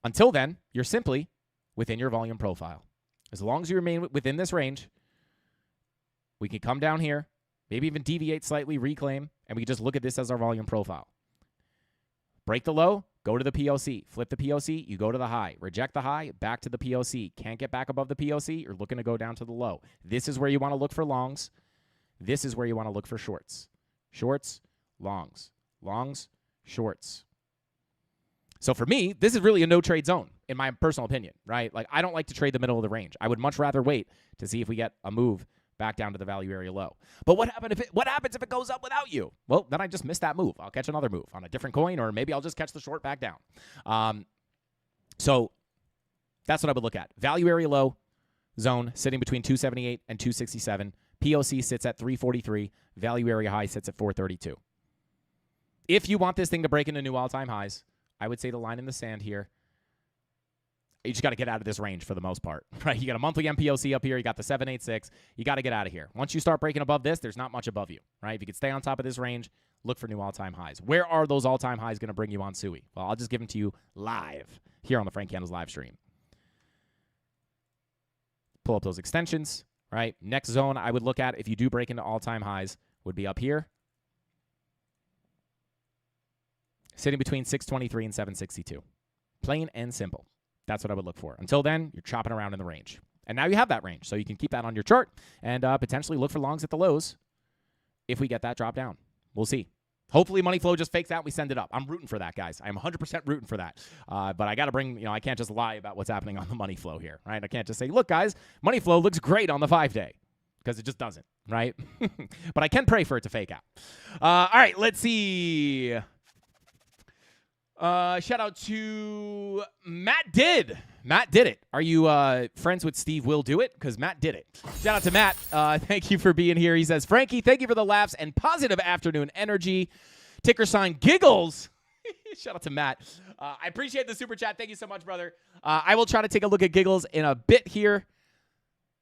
E: Until then, you're simply within your volume profile. As long as you remain within this range, we can come down here, maybe even deviate slightly, reclaim, and we can just look at this as our volume profile. Break the low, go to the POC. Flip the POC, you go to the high. Reject the high, back to the POC. Can't get back above the POC, you're looking to go down to the low. This is where you want to look for longs. This is where you want to look for shorts. Shorts, longs. Longs, shorts. So for me, this is really a no-trade zone, in my personal opinion, right? Like, I don't like to trade the middle of the range. I would much rather wait to see if we get a move back down to the value area low. But what happens if it goes up without you? Well, then I just missed that move. I'll catch another move on a different coin, or maybe I'll just catch the short back down. So that's what I would look at. Value area low zone sitting between 278 and 267. POC sits at 343. Value area high sits at 432. If you want this thing to break into new all-time highs, I would say the line in the sand here, you just got to get out of this range for the most part, right? You got a monthly MPOC up here. You got the 786. You got to get out of here. Once you start breaking above this, there's not much above you, right? If you could stay on top of this range, look for new all-time highs. Where are those all-time highs going to bring you on SUI? Well, I'll just give them to you live here on the Frank Candles live stream. Pull up those extensions, right? Next zone I would look at if you do break into all-time highs would be up here, sitting between 623 and 762. Plain and simple. That's what I would look for. Until then, you're chopping around in the range. And now you have that range, so you can keep that on your chart and potentially look for longs at the lows if we get that drop down. We'll see. Hopefully money flow just fakes out. We send it up. I'm rooting for that, guys. I'm 100% rooting for that. But I got to bring, I can't just lie about what's happening on the money flow here, right? I can't just say, look, guys, money flow looks great on the 5-day, because it just doesn't, right? But I can pray for it to fake out. All right, let's see. Shout out to Matt did it. Are you friends with Steve Will Do It? Because Matt did it. Shout out to Matt. Thank you for being here. He says, Frankie, thank you for the laughs and positive afternoon energy. Ticker sign giggles. Shout out to Matt. I appreciate the super chat. Thank you so much, brother. I will try to take a look at giggles in a bit here.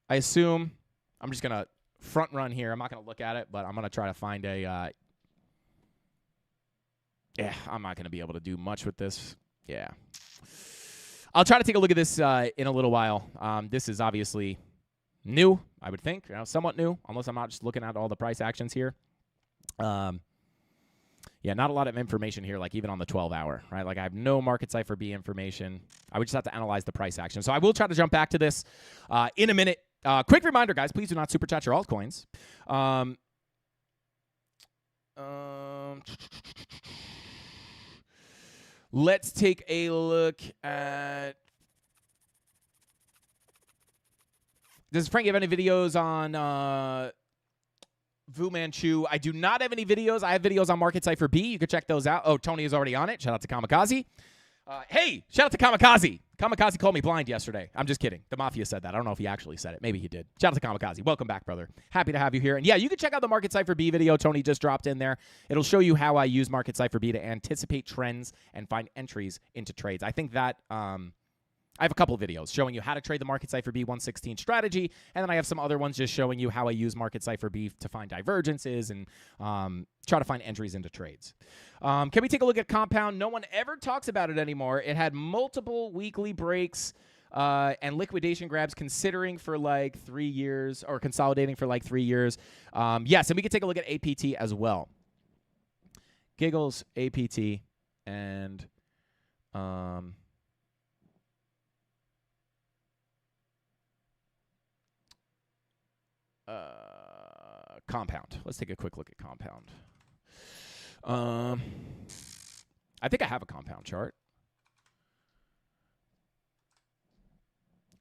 E: I assume I'm just going to front run here. I'm not going to look at it, but I'm going to try to find a... Yeah, I'm not going to be able to do much with this. Yeah. I'll try to take a look at this in a little while. This is obviously new, I would think. Somewhat new, unless I'm not just looking at all the price actions here. Yeah, not a lot of information here, like even on the 12-hour, right? Like I have no market cipher B information. I would just have to analyze the price action. So I will try to jump back to this in a minute. Quick reminder, guys, please do not super chat your altcoins. Let's take a look at... Does Frank have any videos on Vu Manchu? I do not have any videos. I have videos on Market Cipher B. You can check those out. Oh, Tony is already on it. Shout out to Kamikaze. Hey, shout out to Kamikaze. Kamikaze called me blind yesterday. I'm just kidding. The Mafia said that. I don't know if he actually said it. Maybe he did. Shout out to Kamikaze. Welcome back, brother. Happy to have you here. And yeah, you can check out the Market Cipher B video Tony just dropped in there. It'll show you how I use Market Cipher B to anticipate trends and find entries into trades. I think that I have a couple of videos showing you how to trade the Market Cipher B 116 strategy, and then I have some other ones just showing you how I use Market Cipher B to find divergences and try to find entries into trades. Can we take a look at Compound? No one ever talks about it anymore. It had multiple weekly breaks and liquidation grabs considering for like 3 years or consolidating for like 3 years. Yes, and we can take a look at APT as well. Giggles, APT, and... Compound. Let's take a quick look at Compound. I think I have a compound chart.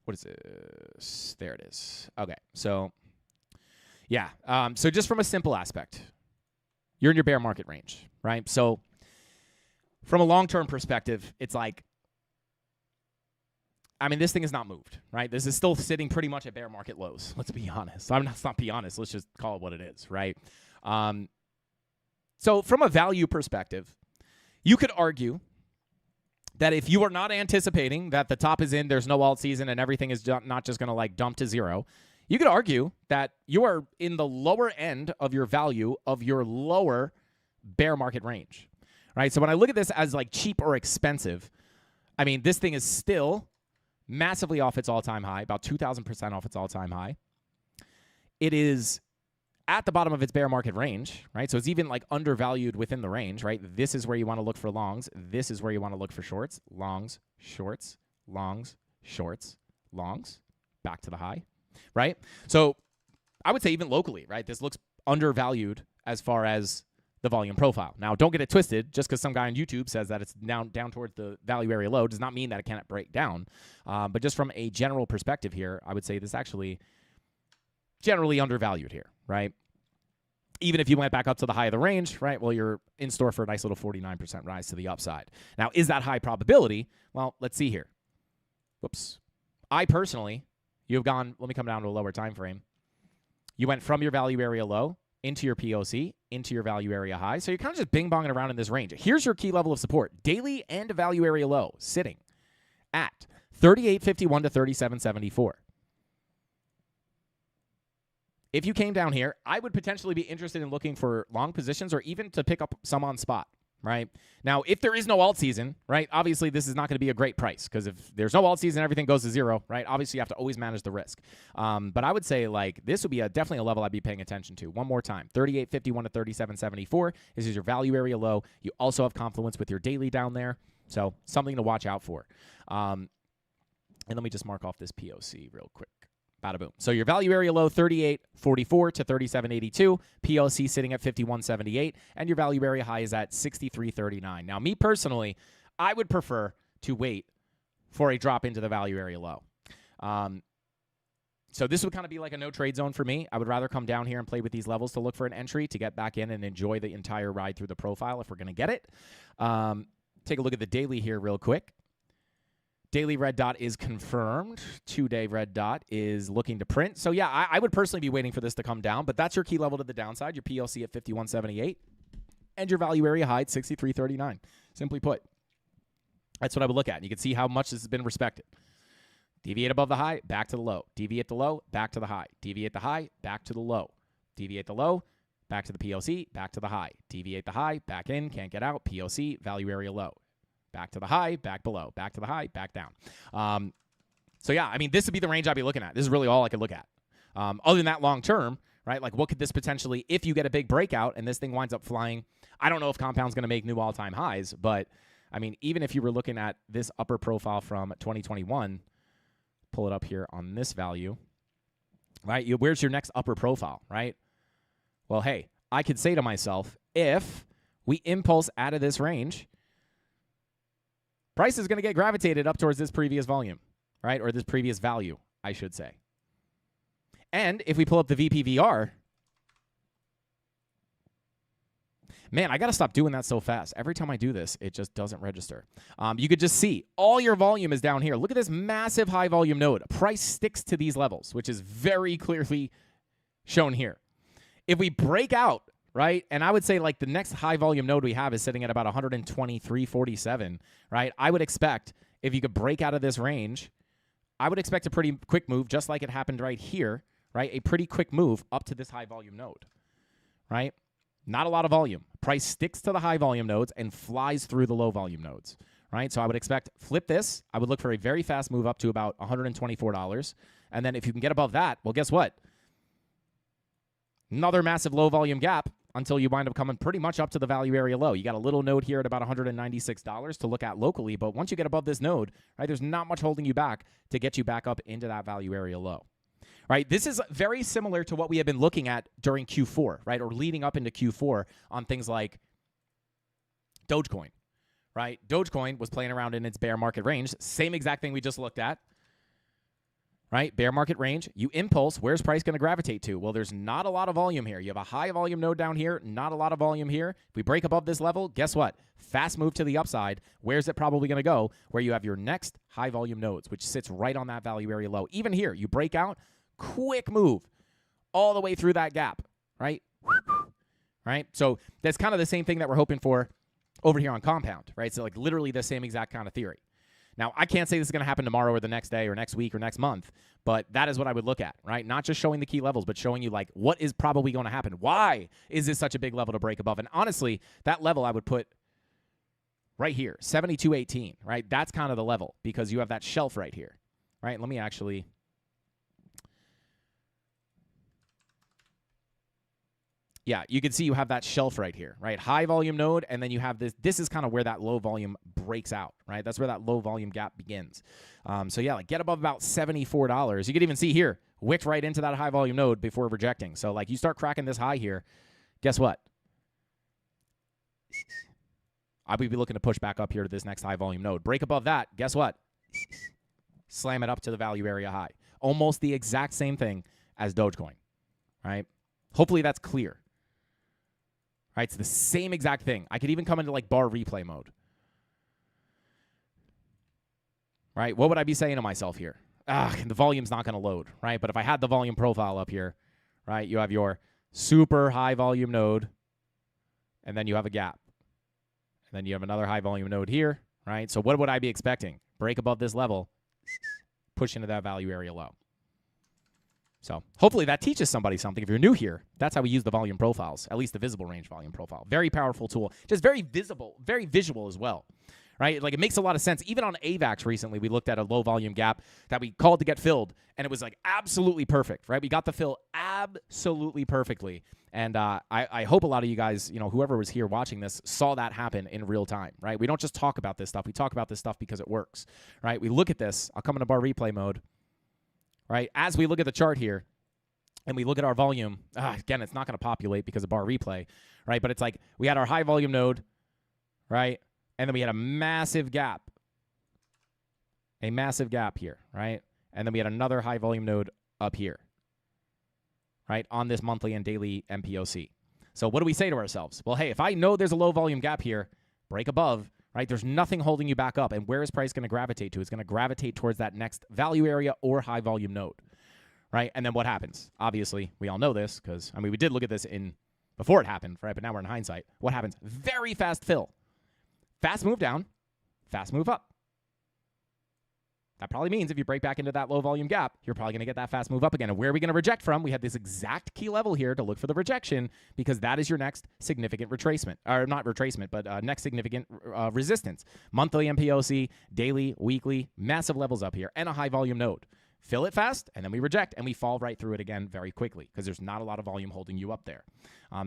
E: What is this? There it is. Okay, so yeah. So just from a simple aspect, you're in your bear market range, right? So from a long-term perspective, it's like, I mean, this thing is not moved, right? This is still sitting pretty much at bear market lows. Let's be honest. Let's not be honest. Let's just call it what it is, right? So from a value perspective, you could argue that if you are not anticipating that the top is in, there's no alt season, and everything is not just going to like dump to zero, you could argue that you are in the lower end of your value of your lower bear market range, right? So when I look at this as like cheap or expensive, I mean, this thing is still massively off its all-time high, about 2,000% off its all-time high. It is at the bottom of its bear market range, right? So it's even like undervalued within the range, right? This is where you want to look for longs. This is where you want to look for shorts. Longs, shorts, longs, shorts, longs, back to the high, right? So I would say even locally, right? This looks undervalued as far as the volume profile. Now, don't get it twisted. Just because some guy on YouTube says that it's down towards the value area low does not mean that it cannot break down. But just from a general perspective here, I would say this actually generally undervalued here, right? Even if you went back up to the high of the range, right, well, you're in store for a nice little 49% rise to the upside. Now, is that high probability? Well, let's see here. Whoops. I personally, you've gone, let me come down to a lower time frame. You went from your value area low into your POC, into your value area high. So you're kind of just bing-bonging around in this range. Here's your key level of support. Daily and value area low sitting at 38.51 to 37.74. If you came down here, I would potentially be interested in looking for long positions or even to pick up some on spot, right? Now, if there is no alt season, right, obviously this is not going to be a great price because if there's no alt season, everything goes to zero, right? Obviously, you have to always manage the risk. But I would say, like, this would be definitely a level I'd be paying attention to. One more time, 38.51 to 37.74. This is your value area low. You also have confluence with your daily down there, so something to watch out for. And let me just mark off this POC real quick. Bada boom. So your value area low, 38.44 to 37.82. PLC sitting at 51.78. And your value area high is at 63.39. Now, me personally, I would prefer to wait for a drop into the value area low. So this would kind of be like a no-trade zone for me. I would rather come down here and play with these levels to look for an entry to get back in and enjoy the entire ride through the profile if we're going to get it. Take a look at the daily here real quick. Daily red dot is confirmed. 2-day red dot is looking to print. So, yeah, I would personally be waiting for this to come down, but that's your key level to the downside, your PLC at 51.78, and your value area high at 63.39. Simply put, that's what I would look at. And you can see how much this has been respected. Deviate above the high, back to the low. Deviate the low, back to the high. Deviate the high, back to the low. Deviate the low, back to the PLC, back to the high. Deviate the high, back in, can't get out. PLC, value area low. Back to the high, back below. Back to the high, back down. So, yeah, I mean, this would be the range I'd be looking at. This is really all I could look at. Other than that long term, right, like what could this potentially, if you get a big breakout and this thing winds up flying, I don't know if Compound's going to make new all-time highs, but, I mean, even if you were looking at this upper profile from 2021, pull it up here on this value, right, where's your next upper profile, right? Well, hey, I could say to myself, if we impulse out of this range, price is going to get gravitated up towards this previous volume, right? Or this previous value, I should say. And if we pull up the VPVR, man, I got to stop doing that so fast. Every time I do this, it just doesn't register. You could just see all your volume is down here. Look at this massive high volume node. Price sticks to these levels, which is very clearly shown here. If we break out, right? And I would say like the next high volume node we have is sitting at about 123.47, right? I would expect if you could break out of this range, I would expect a pretty quick move, just like it happened right here, right? A pretty quick move up to this high volume node, right? Not a lot of volume. Price sticks to the high volume nodes and flies through the low volume nodes, right? So I would expect flip this. I would look for a very fast move up to about $124. And then if you can get above that, well, guess what? Another massive low volume gap until you wind up coming pretty much up to the value area low. You got a little node here at about $196 to look at locally, but once you get above this node, right, there's not much holding you back to get you back up into that value area low. Right? This is very similar to what we have been looking at during Q4, right, or leading up into Q4 on things like Dogecoin, right? Dogecoin was playing around in its bear market range. Same exact thing we just looked at, right? Bear market range. You impulse. Where's price going to gravitate to? Well, there's not a lot of volume here. You have a high volume node down here, not a lot of volume here. If we break above this level, guess what? Fast move to the upside. Where's it probably going to go? Where you have your next high volume nodes, which sits right on that value area low. Even here, you break out, quick move all the way through that gap, right? Right? So that's kind of the same thing that we're hoping for over here on compound, right? So like literally the same exact kind of theory. Now, I can't say this is going to happen tomorrow or the next day or next week or next month, but that is what I would look at, right? Not just showing the key levels, but showing you like what is probably going to happen. Why is this such a big level to break above? And honestly, that level I would put right here, 72.18, right? That's kind of the level because you have that shelf right here, right? Let me actually... Yeah, you can see you have that shelf right here, right? High volume node, and then you have this. This is kind of where that low volume breaks out, right? That's where that low volume gap begins. So yeah, like get above about $74. You can even see here, wicked right into that high volume node before rejecting. So like you start cracking this high here, guess what? I would be looking to push back up here to this next high volume node. Break above that, guess what? Slam it up to the value area high. Almost the exact same thing as Dogecoin, right? Hopefully that's clear. Right, it's the same exact thing. I could even come into like bar replay mode. Right, what would I be saying to myself here? The volume's not going to load, right? But if I had the volume profile up here, right, you have your super high volume node, and then you have a gap. And then you have another high volume node here, right? So what would I be expecting? Break above this level, push into that value area low. So hopefully that teaches somebody something. If you're new here, that's how we use the volume profiles, at least the visible range volume profile. Very powerful tool. Just very visible, very visual as well, right? Like it makes a lot of sense. Even on AVAX recently, we looked at a low volume gap that we called to get filled, and it was like absolutely perfect, right? We got the fill absolutely perfectly. And I hope a lot of you guys, you know, whoever was here watching this saw that happen in real time, right? We don't just talk about this stuff. We talk about this stuff because it works, right? We look at this. I'll come into bar replay mode. Right, as we look at the chart here, and we look at our volume, again, it's not going to populate because of bar replay, right? But it's like we had our high volume node, right? And then we had a massive gap here, right? And then we had another high volume node up here, right? On this monthly and daily MPOC. So what do we say to ourselves? Well, hey, if I know there's a low volume gap here, break above, right? There's nothing holding you back up. And where is price going to gravitate to? It's going to gravitate towards that next value area or high volume node, right? And then what happens? Obviously, we all know this because, I mean, we did look at this before it happened, right? But now we're in hindsight. What happens? Very fast fill. Fast move down, fast move up. That probably means if you break back into that low volume gap, you're probably going to get that fast move up again. And where are we going to reject from? We have this exact key level here to look for the rejection because that is your next significant retracement. Or not retracement, but next significant resistance. Monthly MPOC, daily, weekly, massive levels up here, and a high volume node. Fill it fast, and then we reject, and we fall right through it again very quickly because there's not a lot of volume holding you up there.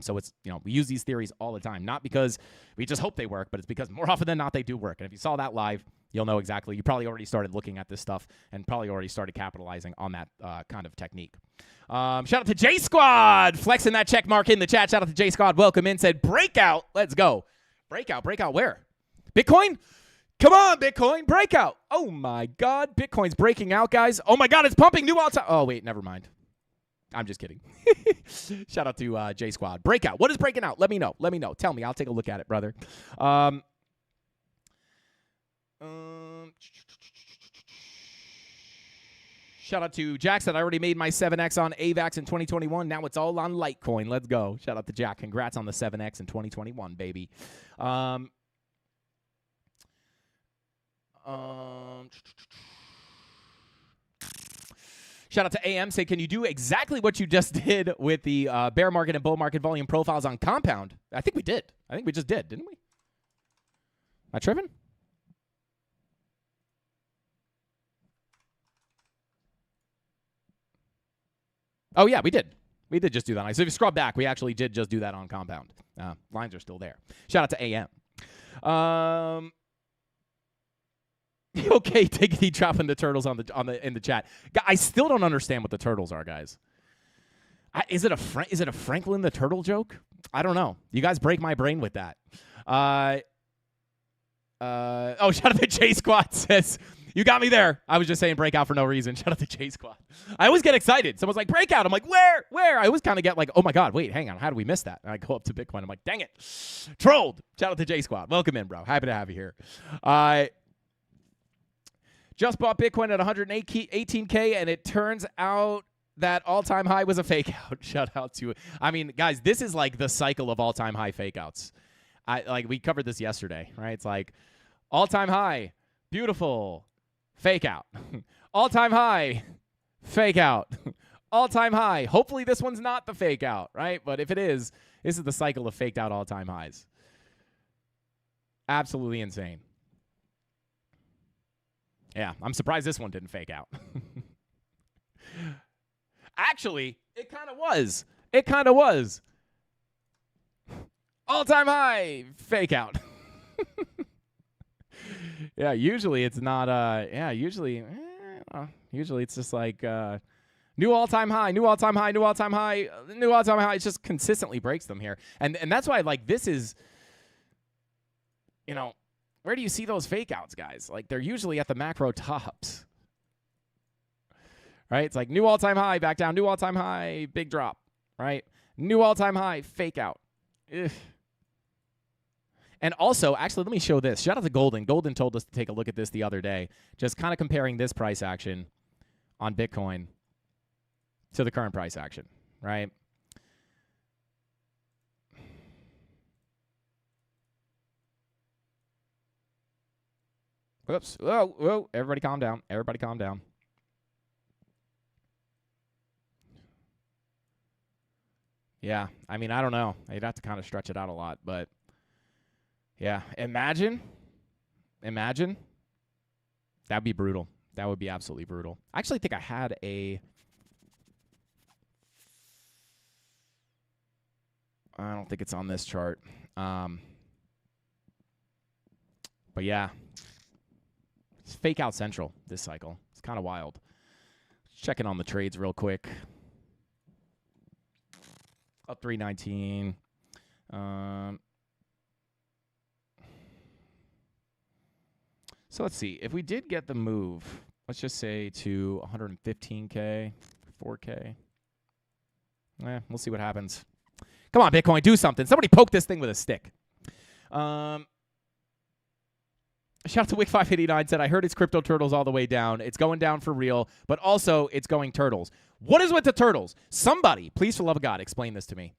E: So it's, you know, we use these theories all the time, not because we just hope they work, but it's because more often than not they do work. And if you saw that live, you'll know exactly. You probably already started looking at this stuff and probably already started capitalizing on that kind of technique. Shout out to J Squad, flexing that check mark in the chat. Shout out to J Squad, welcome in, said breakout. Let's go. Breakout where? Bitcoin? Come on, Bitcoin, breakout. Oh, my God. Bitcoin's breaking out, guys. Oh, my God, it's pumping new all-time. Oh, wait, never mind. I'm just kidding. Shout out to J Squad. Breakout. What is breaking out? Let me know. Tell me. I'll take a look at it, brother. Shout out to Jack said I already made my 7X on AVAX in 2021. Now it's all on Litecoin. Let's go. Shout out to Jack. Congrats on the 7X in 2021, baby. Shout out to AM. Say, can you do exactly what you just did with the bear market and bull market volume profiles on compound? I think we did. I think we just did, didn't we? Am I tripping? Oh, yeah, we did. We did just do that. So if you scrub back, we actually did just do that on compound. Lines are still there. Shout out to AM. Okay, Diggity dropping the turtles in the chat. I still don't understand what the turtles are, guys. Is it a Franklin the Turtle joke? I don't know. You guys break my brain with that. Shout out to J Squad says, you got me there. I was just saying breakout for no reason. Shout out to J Squad. I always get excited. Someone's like, breakout. I'm like, where? I always kind of get like, oh my God, wait, hang on. How do we miss that? And I go up to Bitcoin. I'm like, dang it. Trolled. Shout out to J Squad. Welcome in, bro. Happy to have you here. Just bought Bitcoin at 118K, and it turns out that all-time high was a fake out. Shout out to it. I mean, guys, this is like the cycle of all-time high fake outs. We covered this yesterday, right? It's like all-time high, beautiful, fake out. All-time high, fake out. All-time high. Hopefully this one's not the fake out, right? But if it is, this is the cycle of faked out all-time highs. Absolutely insane. Yeah, I'm surprised this one didn't fake out. Actually, it kind of was. All-time high, fake out. Yeah, usually it's not, usually it's just like new all-time high, new all-time high, new all-time high, new all-time high. It just consistently breaks them here. And that's why, like, this is, where do you see those fake outs, guys? Like, they're usually at the macro tops. Right? It's like new all-time high, back down, new all-time high, big drop, right? New all-time high, fake out. Ugh. And also, actually, let me show this. Shout out to Golden. Golden told us to take a look at this the other day, just kind of comparing this price action on Bitcoin to the current price action, right? Whoops. Whoa. Everybody calm down. Everybody calm down. Yeah, I mean, I don't know. You'd have to kind of stretch it out a lot, but yeah, imagine. That'd be brutal. That would be absolutely brutal. I actually think I had I don't think it's on this chart. But yeah, it's fake out central this cycle. It's kind of wild. Checking on the trades real quick. Up 319. So let's see. If we did get the move, let's just say to 115K, 4K. We'll see what happens. Come on, Bitcoin, do something. Somebody poke this thing with a stick. Shout out to Wick589 said, I heard it's crypto turtles all the way down. It's going down for real, but also it's going turtles. What is with the turtles? Somebody, please, for love of God, explain this to me.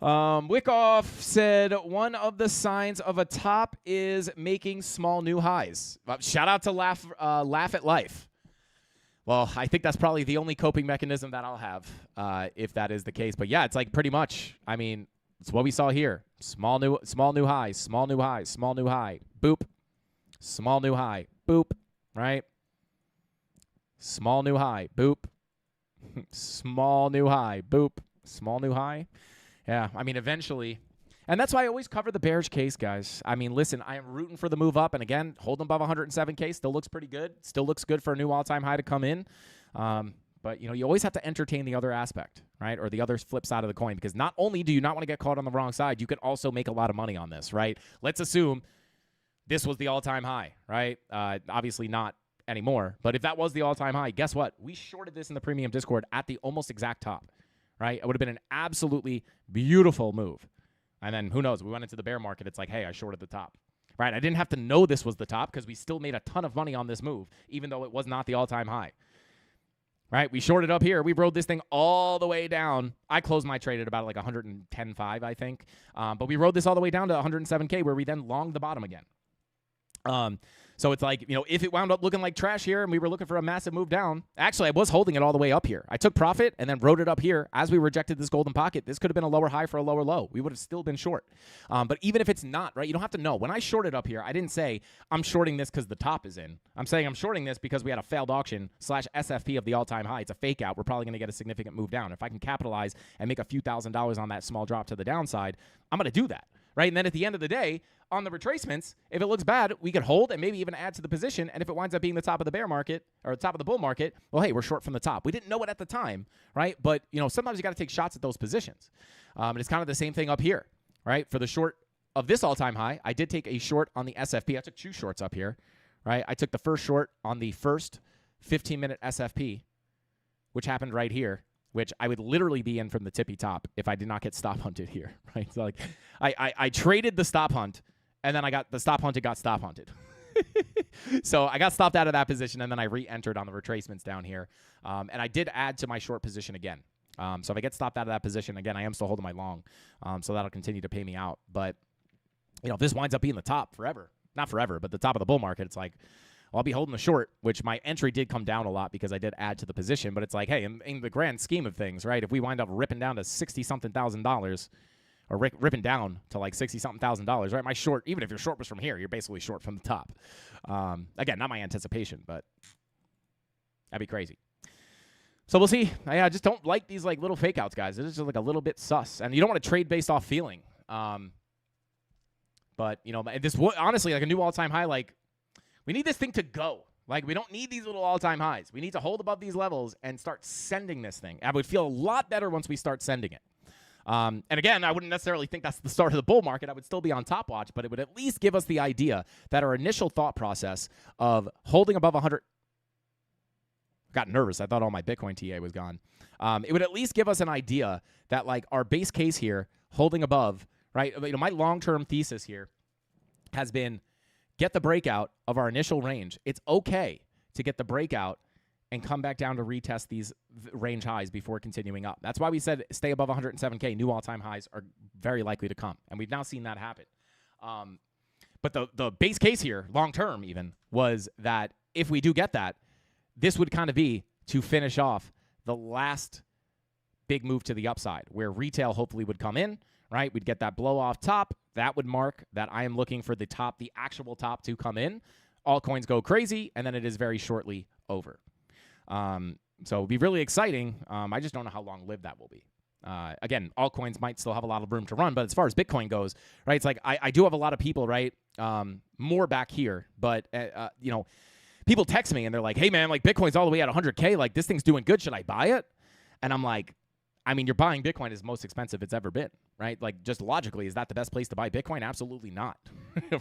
E: Wickoff said, one of the signs of a top is making small new highs. Shout out to Laugh at Life. Well, I think that's probably the only coping mechanism that I'll have if that is the case. But yeah, it's like pretty much, I mean, it's what we saw here. Small new highs, small new highs, small new high, boop. Small new high, boop, right? Small new high, boop. Small new high, boop. Small new high. Yeah, I mean, eventually. And that's why I always cover the bearish case, guys. I mean, listen, I am rooting for the move up. And again, holding above 107K still looks pretty good. Still looks good for a new all-time high to come in. But, you always have to entertain the other aspect, right? Or the other flip side of the coin. Because not only do you not want to get caught on the wrong side, you can also make a lot of money on this, right? Let's assume this was the all-time high, right? Obviously not anymore. But if that was the all-time high, guess what? We shorted this in the premium Discord at the almost exact top, right? It would have been an absolutely beautiful move. And then who knows? We went into the bear market. It's like, hey, I shorted the top, right? I didn't have to know this was the top because we still made a ton of money on this move, even though it was not the all-time high, right? We shorted up here. We rode this thing all the way down. I closed my trade at about like 110.5, I think. But we rode this all the way down to 107K where we then longed the bottom again. So it's like, if it wound up looking like trash here and we were looking for a massive move down, actually, I was holding it all the way up here. I took profit and then rode it up here as we rejected this golden pocket. This could have been a lower high for a lower low. We would have still been short. But even if it's not, right, you don't have to know. When I shorted up here, I didn't say I'm shorting this because the top is in. I'm saying I'm shorting this because we had a failed auction / SFP of the all-time high. It's a fake out. We're probably going to get a significant move down. If I can capitalize and make a few $1,000s on that small drop to the downside, I'm going to do that. Right? And then at the end of the day, on the retracements, if it looks bad, we could hold and maybe even add to the position. And if it winds up being the top of the bear market or the top of the bull market, well, hey, we're short from the top. We didn't know it at the time, right? But, sometimes you got to take shots at those positions. And it's kind of the same thing up here, right? For the short of this all-time high, I did take a short on the SFP. I took 2 shorts up here, right? I took the first short on the first 15-minute SFP, which happened right here, which I would literally be in from the tippy top if I did not get stop hunted here, right? So, like, I traded the stop hunt, and then I got the stop hunted got stop hunted. So I got stopped out of that position, and then I re-entered on the retracements down here. And I did add to my short position again. So if I get stopped out of that position, again, I am still holding my long. So that'll continue to pay me out. But, you know, if this winds up being the top forever, not forever, but the top of the bull market, it's like, well, I'll be holding the short, which my entry did come down a lot because I did add to the position. But it's like, hey, in the grand scheme of things, right, if we wind up ripping down to $60-something thousand, or ripping down to like $60-something thousand, right, my short, even if your short was from here, you're basically short from the top. Again, not my anticipation, but that'd be crazy. So we'll see. I just don't like these like little fake outs, guys. It's just like a little bit sus. And you don't want to trade based off feeling. But, you know, this honestly, like a new all-time high, like, we need this thing to go. Like, we don't need these little all-time highs. We need to hold above these levels and start sending this thing. I would feel a lot better once we start sending it. And again, I wouldn't necessarily think that's the start of the bull market. I would still be on top watch, but it would at least give us the idea that our initial thought process of holding above 100 got nervous. I thought all my Bitcoin TA was gone. It would at least give us an idea that, like, our base case here, holding above, right? You know, my long-term thesis here has been get the breakout of our initial range. It's okay to get the breakout and come back down to retest these range highs before continuing up. That's why we said stay above 107K. New all-time highs are very likely to come, and we've now seen that happen. But the base case here, long-term even, was that if we do get that, this would kind of be to finish off the last big move to the upside, where retail hopefully would come in, right? We'd get that blow off top. That would mark that I am looking for the top, the actual top to come in. Altcoins go crazy, and then it is very shortly over. So it'll be really exciting. I just don't know how long-lived that will be. Again, altcoins might still have a lot of room to run, but as far as Bitcoin goes, right, it's like I do have a lot of people, right, more back here, but, you know, people text me and they're like, hey, man, like Bitcoin's all the way at 100K. Like, this thing's doing good. Should I buy it? And I'm like, I mean, you're buying Bitcoin is the most expensive it's ever been, right? Like, just logically, is that the best place to buy Bitcoin? Absolutely not,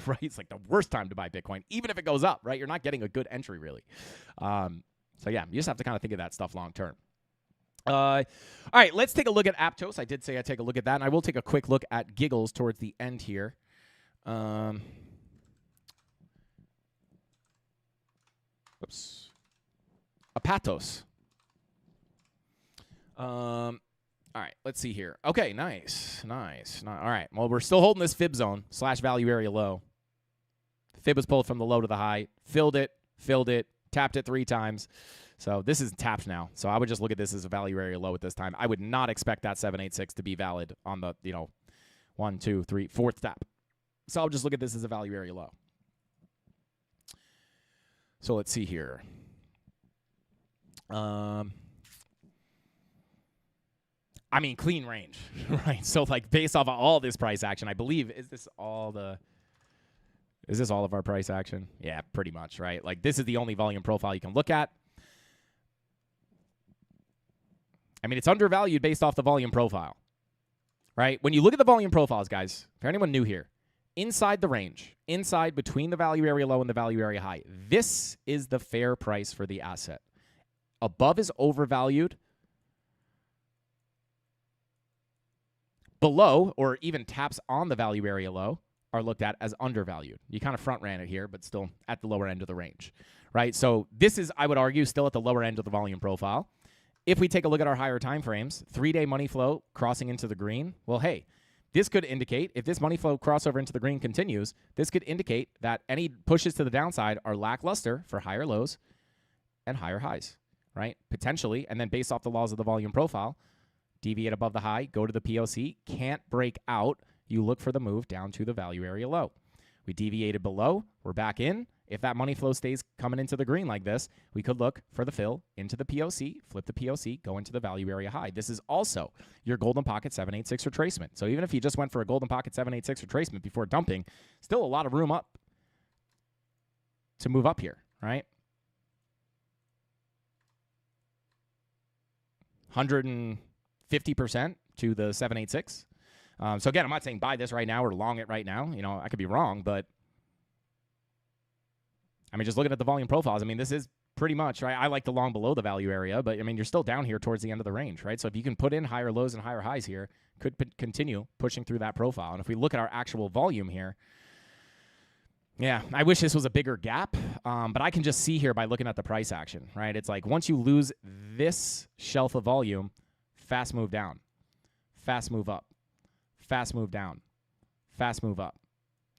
E: right? It's like the worst time to buy Bitcoin, even if it goes up, right? You're not getting a good entry, really. So, yeah, you just have to kind of think of that stuff long term. All right, let's take a look at Aptos. I did say I'd take a look at that, and I will take a quick look at Giggles towards the end here. Oops. Apatos. All right, let's see here. Okay, nice. All right, well, we're still holding this fib zone / value area low. Fib was pulled from the low to the high, filled it, tapped it 3 times. So this is tapped now. So I would just look at this as a value area low at this time. I would not expect that 786 to be valid on the, 1, 2, 3, 4th tap. So I'll just look at this as a value area low. So let's see here. I mean, clean range, right? So, like, based off of all this price action, I believe, is this all of our price action? Yeah, pretty much, right? Like, this is the only volume profile you can look at. I mean, it's undervalued based off the volume profile, right? When you look at the volume profiles, guys, for anyone new here, inside the range, inside between the value area low and the value area high, this is the fair price for the asset. Above is overvalued. Below, or even taps on the value area low, are looked at as undervalued. You kind of front ran it here, but still at the lower end of the range, right? So this is, I would argue, still at the lower end of the volume profile. If we take a look at our higher time frames, 3-day money flow crossing into the green, well, hey, this could indicate, if this money flow crossover into the green continues, this could indicate that any pushes to the downside are lackluster for higher lows and higher highs, right? Potentially, and then based off the laws of the volume profile, deviate above the high, go to the POC, can't break out, you look for the move down to the value area low. We deviated below, we're back in. If that money flow stays coming into the green like this, we could look for the fill into the POC, flip the POC, go into the value area high. This is also your golden pocket 786 retracement. So even if you just went for a golden pocket 786 retracement before dumping, still a lot of room up to move up here, right? 150% to the 786. So again, I'm not saying buy this right now or long it right now. You know, I could be wrong, but I mean, just looking at the volume profiles, I mean, this is pretty much, right? I like the long below the value area, but I mean, you're still down here towards the end of the range, right? So if you can put in higher lows and higher highs here, could continue pushing through that profile. And if we look at our actual volume here, yeah, I wish this was a bigger gap, but I can just see here by looking at the price action, right? It's like once you lose this shelf of volume, fast move down, fast move up, fast move down, fast move up,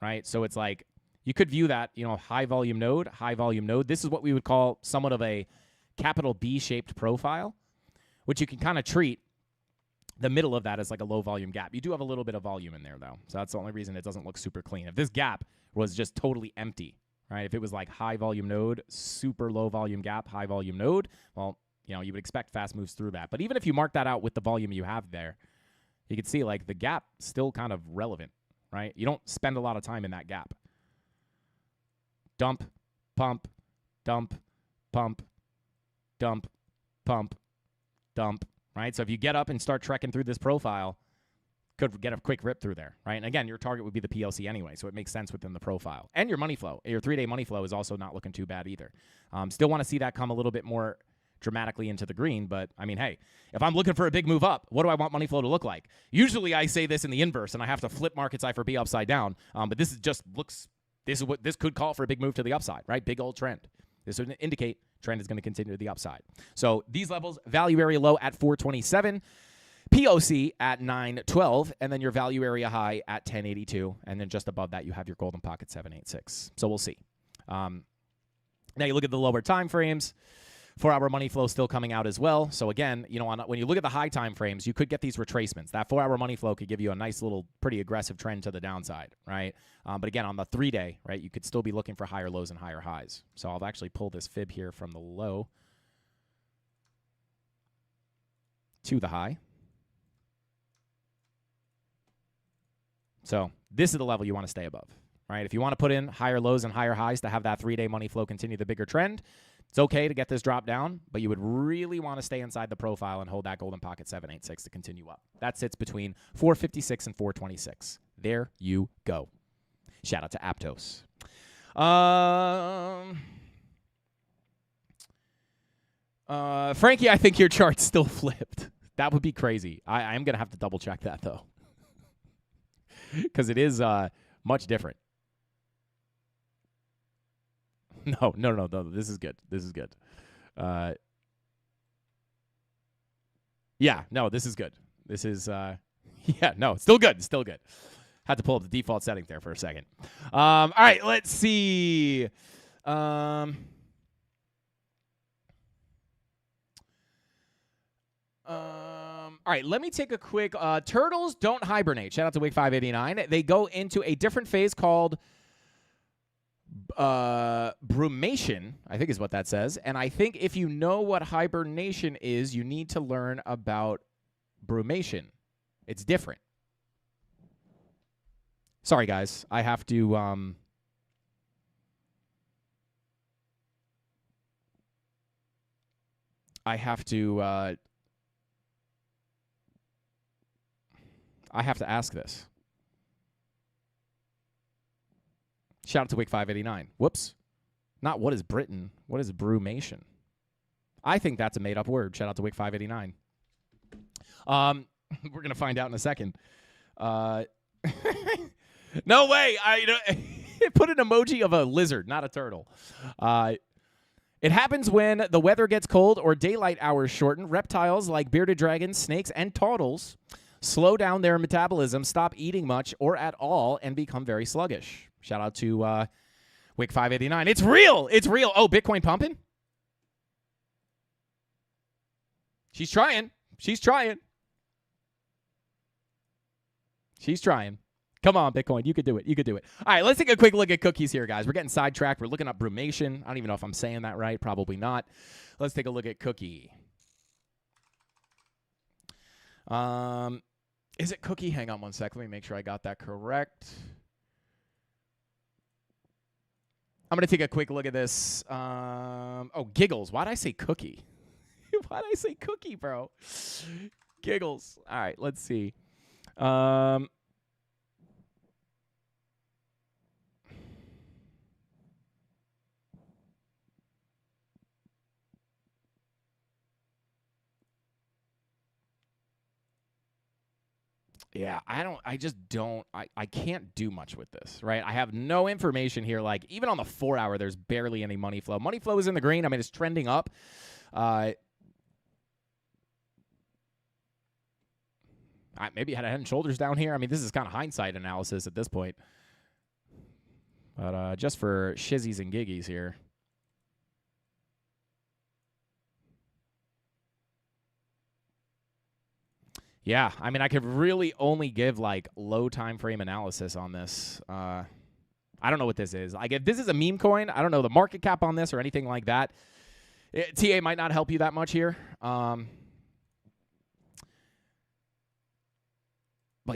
E: right? So it's like you could view that, you know, high volume node, high volume node. This is what we would call somewhat of a capital B-shaped profile, which you can kind of treat the middle of that as like a low volume gap. You do have a little bit of volume in there, though. So that's the only reason it doesn't look super clean. If this gap was just totally empty, right? If it was like high volume node, super low volume gap, high volume node, well, you know, you would expect fast moves through that. But even if you mark that out with the volume you have there, you can see like the gap still kind of relevant, right? You don't spend a lot of time in that gap. Dump, pump, dump, pump, dump, pump, dump, right? So if you get up and start trekking through this profile, could get a quick rip through there, right? And again, your target would be the PLC anyway, so it makes sense within the profile. And your money flow, your 3-day money flow is also not looking too bad either. Still want to see that come a little bit more dramatically into the green, but I mean, hey, if I'm looking for a big move up, what do I want money flow to look like? Usually I say this in the inverse, and I have to flip market cipher B upside down, but this is just looks, this is what this could call for a big move to the upside, right? Big old trend. This would indicate trend is going to continue to the upside. So these levels, value area low at 427, POC at 912, and then your value area high at 1082, and then just above that you have your golden pocket 786. So we'll see. Now you look at the lower time frames. 4-hour money flow still coming out as well. So again, you know, when you look at the high time frames, you could get these retracements. That 4-hour money flow could give you a nice little, pretty aggressive trend to the downside, right? But again, on the 3-day, right, you could still be looking for higher lows and higher highs. So I'll actually pull this fib here from the low to the high. So this is the level you want to stay above, right? If you want to put in higher lows and higher highs to have that 3-day money flow continue the bigger trend, it's okay to get this drop down, but you would really want to stay inside the profile and hold that golden pocket 786 to continue up. That sits between 456 and 426. There you go. Shout out to Aptos. Frankie, I think your chart's still flipped. That would be crazy. I am going to have to double check that, though, because it is much different. No. This is good. This is good. Yeah, no, this is good. This is, yeah, no, still good. Still good. Had to pull up the default settings there for a second. All right, let's see. All right, let me take a quick. Turtles don't hibernate. Shout out to Wig589. They go into a different phase called brumation, I think is what that says. And I think if you know what hibernation is, you need to learn about brumation. It's different. Sorry, guys. I have to ask this. Shout out to Wig589. Whoops. Not what is Britain. What is brumation? I think that's a made-up word. Shout out to Wig589. We're going to find out in a second. No way. Put an emoji of a lizard, not a turtle. It happens when the weather gets cold or daylight hours shorten. Reptiles like bearded dragons, snakes, and turtles slow down their metabolism, stop eating much or at all, and become very sluggish. Shout out to Wig589. It's real. It's real. Oh, Bitcoin pumping? She's trying. She's trying. She's trying. Come on, Bitcoin. You could do it. You could do it. All right, let's take a quick look at cookies here, guys. We're getting sidetracked. We're looking up brumation. I don't even know if I'm saying that right. Probably not. Let's take a look at cookie. Is it cookie? Hang on one sec. Let me make sure I got that correct. I'm going to take a quick look at this. Oh, giggles. Why did I say cookie? Why did I say cookie, bro? Giggles. All right, let's see. Yeah, I can't do much with this, right? I have no information here. Like, even on the 4 hour, there's barely any money flow. Money flow is in the green. I mean, it's trending up. Maybe had a head and shoulders down here. I mean, this is kind of hindsight analysis at this point. But just for shizzies and giggies here. Yeah, I mean, I could really only give, like, low time frame analysis on this. I don't know what this is. Like, if this is a meme coin, I don't know the market cap on this or anything like that. TA might not help you that much here. But,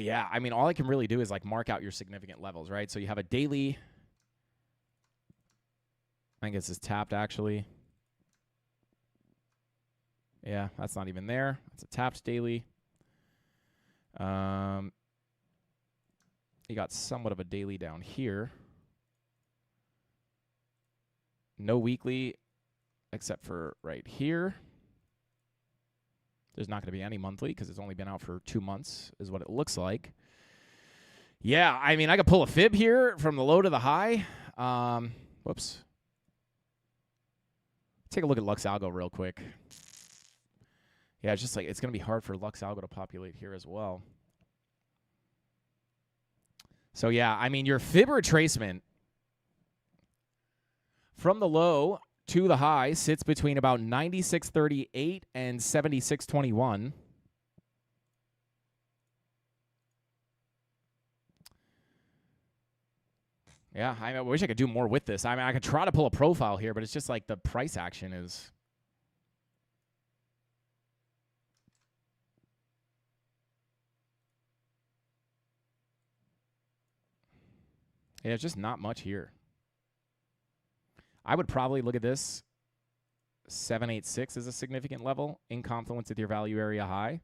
E: yeah, I mean, all I can really do is, like, mark out your significant levels, right? So you have a daily. I think this is tapped, actually. Yeah, that's not even there. It's a tapped daily. You got somewhat of a daily down here. No weekly except for right here. There's not going to be any monthly because it's only been out for 2 months is what it looks like. Yeah, I mean, I could pull a fib here from the low to the high. Whoops. Take a look at Lux Algo real quick. Yeah, it's just like it's going to be hard for Lux Algo to populate here as well. So, yeah, I mean, your fib retracement from the low to the high sits between about 96.38 and 76.21. Yeah, I wish I could do more with this. I mean, I could try to pull a profile here, but it's just like the price action is... Yeah, it's just not much here. I would probably look at this. 786 is a significant level in confluence with your value area high.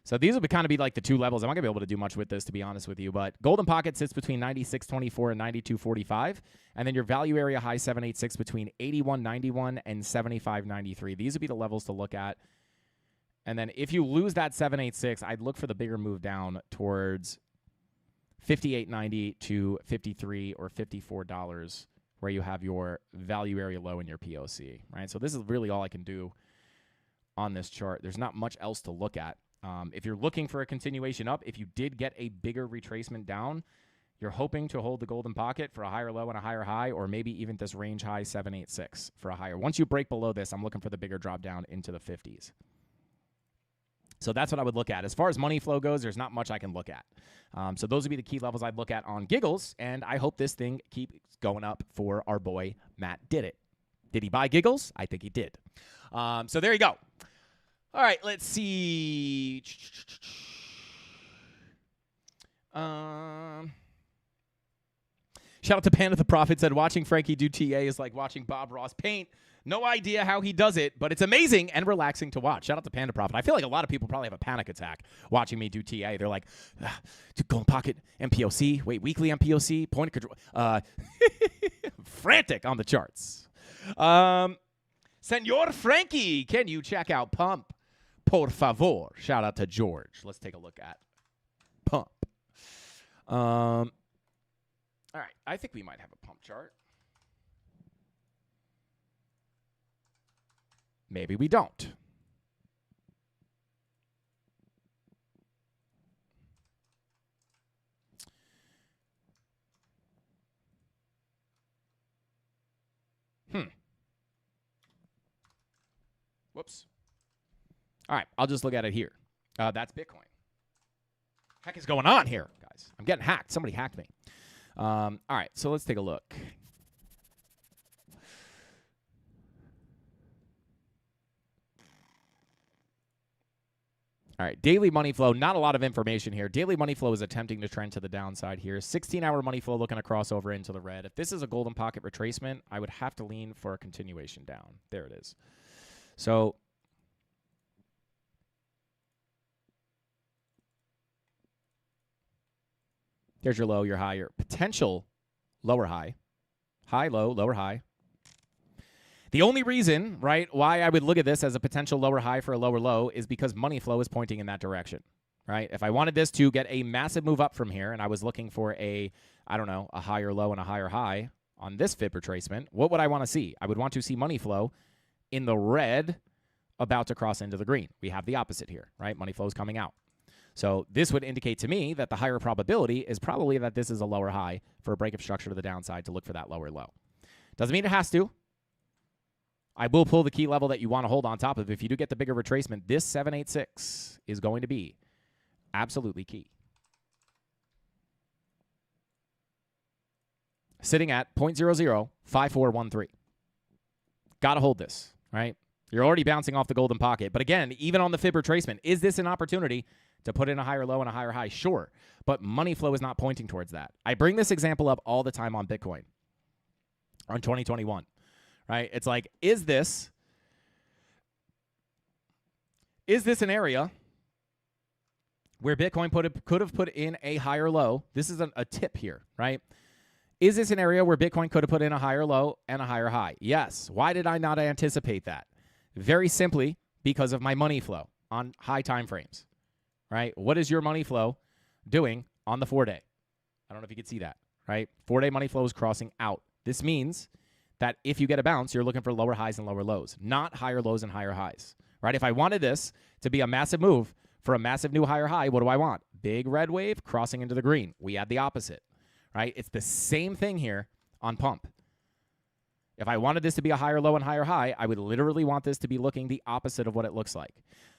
E: So these would kind of be like the two levels. I'm not going to be able to do much with this, to be honest with you. But Golden Pocket sits between 96.24 and 92.45. And then your value area high 786 between 81.91 and 75.93. These would be the levels to look at. And then if you lose that 786, I'd look for the bigger move down towards 58.90 to 53 or $54, where you have your value area low in your POC, right? So this is really all I can do on this chart. There's not much else to look at. If you're looking for a continuation up, if you did get a bigger retracement down, you're hoping to hold the Golden Pocket for a higher low and a higher high, or maybe even this range high 786 for a higher. Once you break below this, I'm looking for the bigger drop down into the 50s. So that's what I would look at. As far as money flow goes, there's not much I can look at. So those would be the key levels I'd look at on Giggles, and I hope this thing keeps going up for our boy Matt Did It. Did he buy Giggles? I think he did. So there you go. All right, let's see. Shout out to Panda the Prophet, said watching Frankie do TA is like watching Bob Ross paint. No idea how he does it, but it's amazing and relaxing to watch. Shout out to Panda Prophet. I feel like a lot of people probably have a panic attack watching me do TA. They're like, Golden Pocket, MPOC, wait, weekly MPOC, point of control. Frantic on the charts. Senor Frankie, can you check out Pump? Por favor. Shout out to George. Let's take a look at Pump. All right, I think we might have a Pump chart. Maybe we don't. Whoops. All right, I'll just look at it here. That's Bitcoin. Heck is going on here, guys? I'm getting hacked. Somebody hacked me. All right, so let's take a look. All right, daily money flow, not a lot of information here. Daily money flow is attempting to trend to the downside here. 16-hour money flow looking to cross over into the red. If this is a Golden Pocket retracement, I would have to lean for a continuation down. There it is. So There's your low, your high, your potential lower high. High, low, lower high. The only reason, right, why I would look at this as a potential lower high for a lower low is because money flow is pointing in that direction, right? If I wanted this to get a massive move up from here and I was looking for a higher low and a higher high on this fib retracement, what would I want to see? I would want to see money flow in the red about to cross into the green. We have the opposite here, right? Money flow is coming out. So this would indicate to me that the higher probability is probably that this is a lower high for a break of structure to the downside to look for that lower low. Doesn't mean it has to. I will pull the key level that you want to hold on top of. If you do get the bigger retracement, this 786 is going to be absolutely key. Sitting at 0.005413. Got to hold this, right? You're already bouncing off the golden pocket. But again, even on the fib retracement, is this an opportunity to put in a higher low and a higher high? Sure. But money flow is not pointing towards that. I bring this example up all the time on Bitcoin on 2021, right? It's like, is this an area where Bitcoin could have put in a higher low? This is a tip here, right? Is this an area where Bitcoin could have put in a higher low and a higher high? Yes. Why did I not anticipate that? Very simply because of my money flow on high time frames, right? What is your money flow doing on the 4-day? I don't know if you can see that, right? 4-day money flow is crossing out. This means that if you get a bounce, you're looking for lower highs and lower lows, not higher lows and higher highs, right? If I wanted this to be a massive move for a massive new higher high, what do I want? Big red wave crossing into the green. We had the opposite, right? It's the same thing here on pump. If I wanted this to be a higher low and higher high, I would literally want this to be looking the opposite of what it looks like.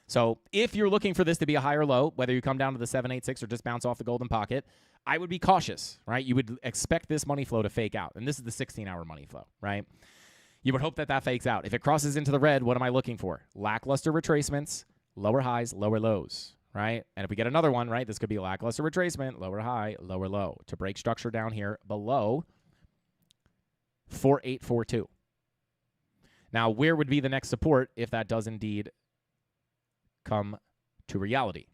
E: So if you're looking for this to be a higher low, whether you come down to the 786 or just bounce off the golden pocket, I would be cautious, right? You would expect this money flow to fake out. And this is the 16-hour money flow, right? You would hope that that fakes out. If it crosses into the red, what am I looking for? Lackluster retracements, lower highs, lower lows, right? And if we get another one, right, this could be a lackluster retracement, lower high, lower low, to break structure down here below 4842. Now, where would be the next support if that does indeed come to reality?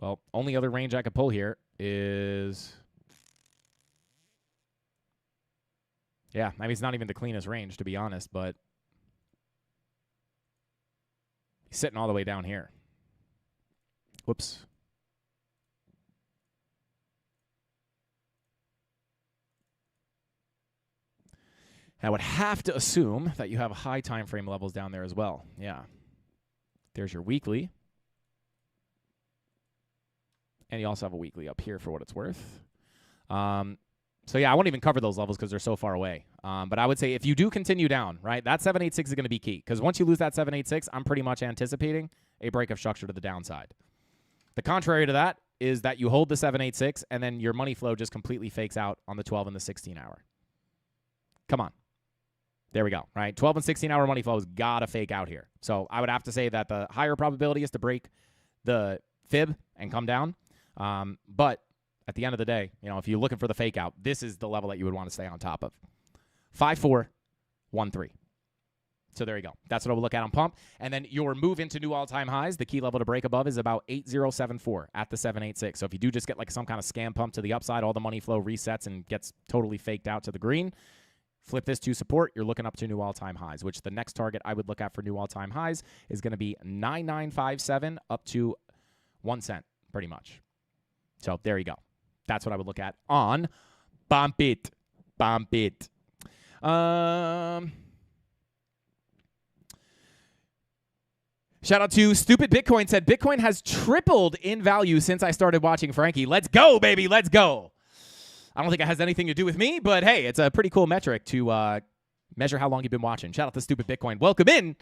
E: Well, only other range I could pull here is, yeah, I mean, it's not even the cleanest range, to be honest, but he's sitting all the way down here. Whoops. I would have to assume that you have high time frame levels down there as well. Yeah. There's your weekly. And you also have a weekly up here for what it's worth. So, yeah, I won't even cover those levels because they're so far away. But I would say if you do continue down, right, that 786 is going to be key. Because once you lose that 786, I'm pretty much anticipating a break of structure to the downside. The contrary to that is that you hold the 786 and then your money flow just completely fakes out on the 12 and the 16 hour. Come on. There we go, right? 12 and 16-hour money flow has got to fake out here. So I would have to say that the higher probability is to break the fib and come down. But at the end of the day, you know, if you're looking for the fake out, this is the level that you would want to stay on top of. 5413. So there you go. That's what I would look at on pump. And then your move into new all-time highs, the key level to break above is about 8074 at the 786. So if you do just get like some kind of scam pump to the upside, all the money flow resets and gets totally faked out to the green, flip this to support, you're looking up to new all-time highs, which the next target I would look at for new all-time highs is going to be 9957 up to 1 cent, pretty much. So there you go. That's what I would look at on Bump It. Bump It. Shout out to Stupid Bitcoin, said Bitcoin has tripled in value since I started watching Frankie. Let's go, baby. Let's go. I don't think it has anything to do with me, but hey, it's a pretty cool metric to measure how long you've been watching. Shout out to Stupid Bitcoin. Welcome in.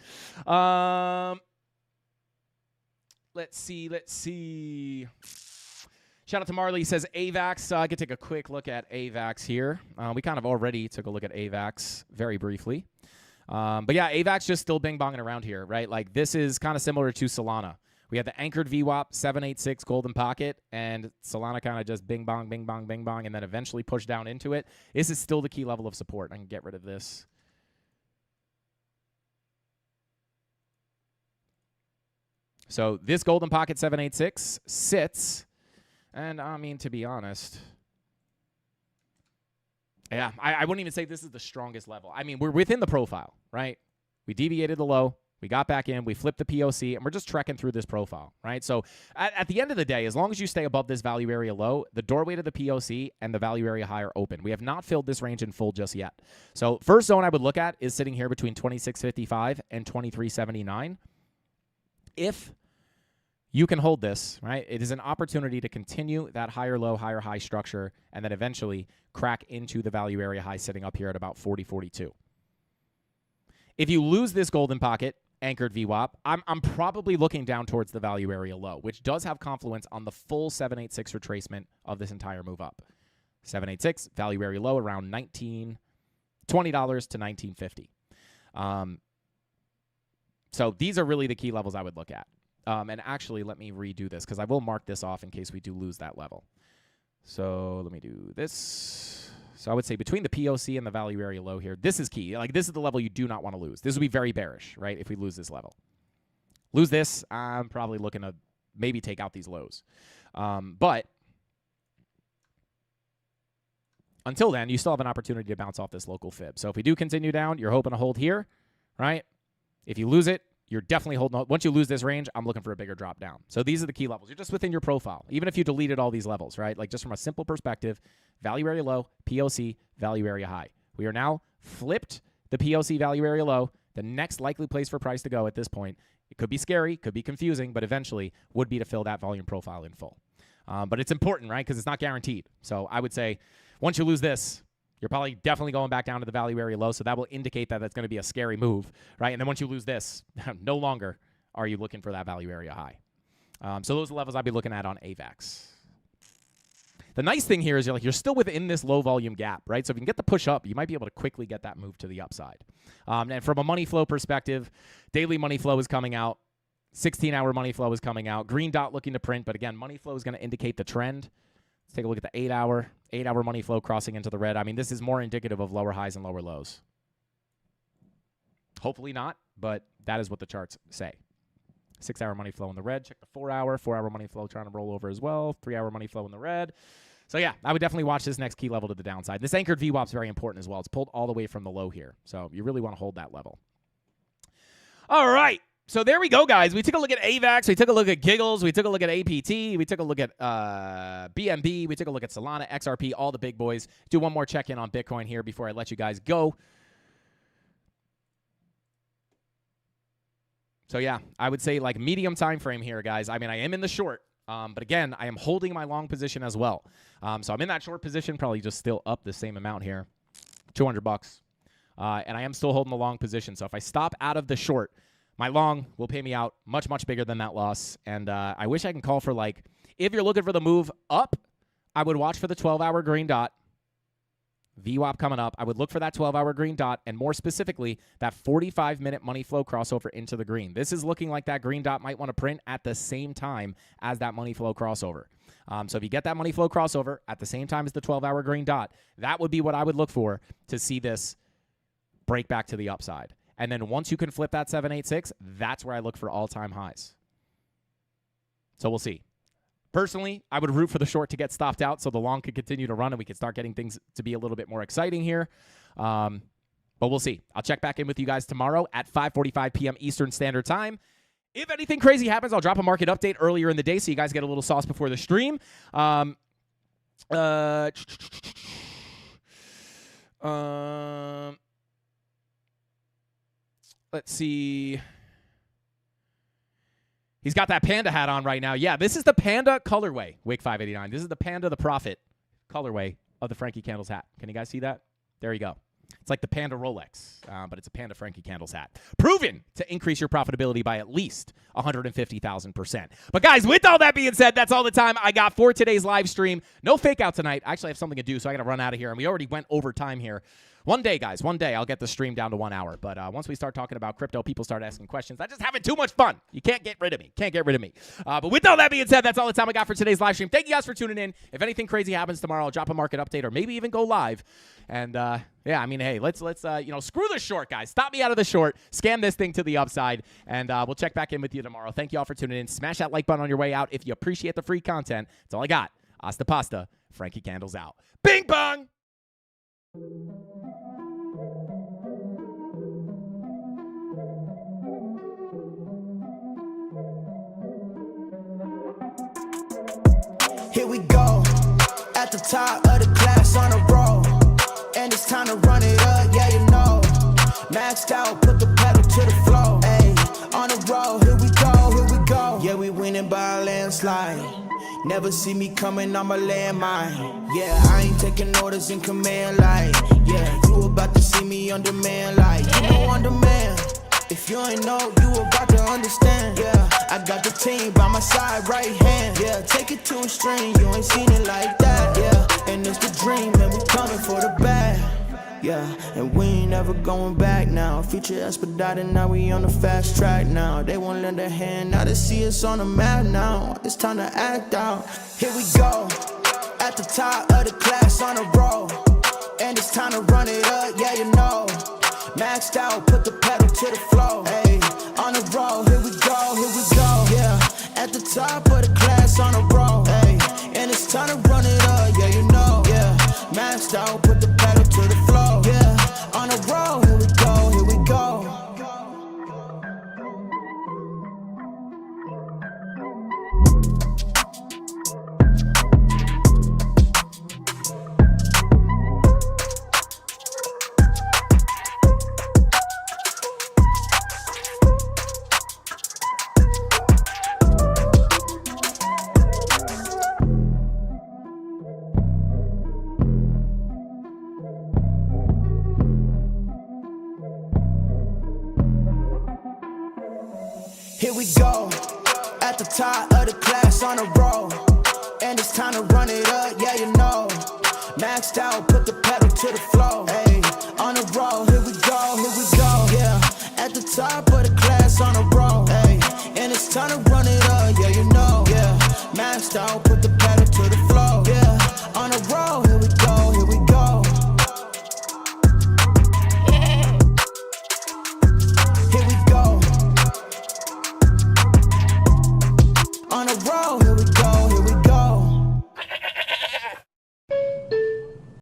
E: Let's see. Shout out to Marley. He says AVAX. I could take a quick look at AVAX here. We kind of already took a look at AVAX very briefly. But yeah, AVAX just still bing-bonging around here, right? Like this is kind of similar to Solana. We had the anchored VWAP 786 golden pocket, and Solana kind of just bing bong, bing bong, bing bong, and then eventually pushed down into it. This is still the key level of support. I can get rid of this. So this golden pocket 786 sits, and I mean, to be honest, yeah, I wouldn't even say this is the strongest level. I mean, we're within the profile, right? We deviated the low. We got back in. We flipped the POC, and we're just trekking through this profile, right? So at the end of the day, as long as you stay above this value area low, the doorway to the POC and the value area high are open. We have not filled this range in full just yet. So first zone I would look at is sitting here between 26.55 and 23.79. If you can hold this, right, it is an opportunity to continue that higher low, higher high structure, and then eventually crack into the value area high sitting up here at about 40.42. If you lose this golden pocket, anchored VWAP, I'm probably looking down towards the value area low, which does have confluence on the full 786 retracement of this entire move up. 786, value area low around $20 to $19.50. So these are really the key levels I would look at. And actually, let me redo this because I will mark this off in case we do lose that level. So let me do this. So I would say between the POC and the value area low here, this is key. Like, this is the level you do not want to lose. This would be very bearish, right, if we lose this level. Lose this, I'm probably looking to maybe take out these lows. But until then, you still have an opportunity to bounce off this local fib. So if we do continue down, you're hoping to hold here, right? If you lose it, you're definitely holding on. Once you lose this range, I'm looking for a bigger drop down. So these are the key levels. You're just within your profile, even if you deleted all these levels, right? Like, just from a simple perspective, value area low, POC, value area high. We are now flipped the POC value area low, the next likely place for price to go at this point. It could be scary, could be confusing, but eventually would be to fill that volume profile in full. But it's important, right, because it's not guaranteed. So I would say once you lose this, you're probably definitely going back down to the value area low, so that will indicate that that's going to be a scary move, right? And then once you lose this, no longer are you looking for that value area high. So those are the levels I'd be looking at on AVAX. The nice thing here is you're still within this low volume gap, right? So if you can get the push up, you might be able to quickly get that move to the upside. And from a money flow perspective, daily money flow is coming out. 16-hour money flow is coming out. Green dot looking to print, but again, money flow is going to indicate the trend. Let's take a look at the 8-hour money flow crossing into the red. I mean, this is more indicative of lower highs and lower lows. Hopefully not, but that is what the charts say. 6-hour money flow in the red. Check the 4-hour. 4-hour money flow trying to roll over as well. 3-hour money flow in the red. So, yeah, I would definitely watch this next key level to the downside. This anchored VWAP is very important as well. It's pulled all the way from the low here. So you really want to hold that level. All right. So there we go, guys. We took a look at AVAX. We took a look at Giggles. We took a look at APT. We took a look at BNB. We took a look at Solana, XRP, all the big boys. Do one more check-in on Bitcoin here before I let you guys go. So, yeah, I would say like medium time frame here, guys. I mean, I am in the short, but again, I am holding my long position as well. So I'm in that short position, probably just still up the same amount here, $200. And I am still holding the long position. So if I stop out of the short, my long will pay me out much, much bigger than that loss. And I wish I can call for, like, if you're looking for the move up, I would watch for the 12-hour green dot. VWAP coming up. I would look for that 12-hour green dot, and more specifically, that 45-minute money flow crossover into the green. This is looking like that green dot might want to print at the same time as that money flow crossover. So if you get that money flow crossover at the same time as the 12-hour green dot, that would be what I would look for to see this break back to the upside. And then once you can flip that 786, that's where I look for all-time highs. So we'll see. Personally, I would root for the short to get stopped out so the long could continue to run and we could start getting things to be a little bit more exciting here. But we'll see. I'll check back in with you guys tomorrow at 5:45 p.m. Eastern Standard Time. If anything crazy happens, I'll drop a market update earlier in the day so you guys get a little sauce before the stream. Let's see. He's got that panda hat on right now. Yeah, this is the panda colorway, Wake589. This is the panda the prophet colorway of the Frankie Candles hat. Can you guys see that? There you go. It's like the panda Rolex, but it's a panda Frankie Candles hat. Proven to increase your profitability by at least 150,000%. But guys, with all that being said, that's all the time I got for today's live stream. No fake out tonight. I actually have something to do, so I got to run out of here. And we already went over time here. One day, guys, one day I'll get the stream down to 1 hour. But once we start talking about crypto, people start asking questions. I'm just having too much fun. You can't get rid of me. Can't get rid of me. But with all that being said, that's all the time I got for today's live stream. Thank you guys for tuning in. If anything crazy happens tomorrow, I'll drop a market update or maybe even go live. And yeah, I mean, hey, let's screw the short, guys. Stop me out of the short. Scam this thing to the upside, and we'll check back in with you tomorrow. Thank you all for tuning in. Smash that like button on your way out if you appreciate the free content. That's all I got. Hasta pasta. Frankie Candles out. Bing bong.
B: Here we go, at the top of the class on a roll, and it's time to run it up, yeah you know. Maxed out, put the pedal to the floor, ayy, on the roll, here we go, yeah we winning by a landslide. Never see me coming on my landmine. Yeah, I ain't taking orders in command like, yeah, you about to see me on demand like, you know on demand. If you ain't know, you about to understand. Yeah, I got the team by my side, right hand. Yeah, take it to a string, you ain't seen it like that. Yeah, and it's the dream, and we coming for the bag. Yeah, and we ain't ever going back now. Future expedited, now we on the fast track now. They won't lend a hand, now they see us on the map now. It's time to act out. Here we go, at the top of the class on a roll, and it's time to run it up, yeah you know. Maxed out, put the pedal to the floor, ayy, on the roll, here we go, yeah, at the top of the class on a roll, ayy, and it's time to run it up, yeah you know, yeah, maxed out, put the pedal to the floor, yeah, on the roll, here we go, here we go. Here we go, at the top of the class on a roll, and it's time to run it up, yeah you know. Maxed out, put the pedal to the floor, ayy, on the roll, here we go, yeah, at the top of the class on a roll, ayy, and it's time to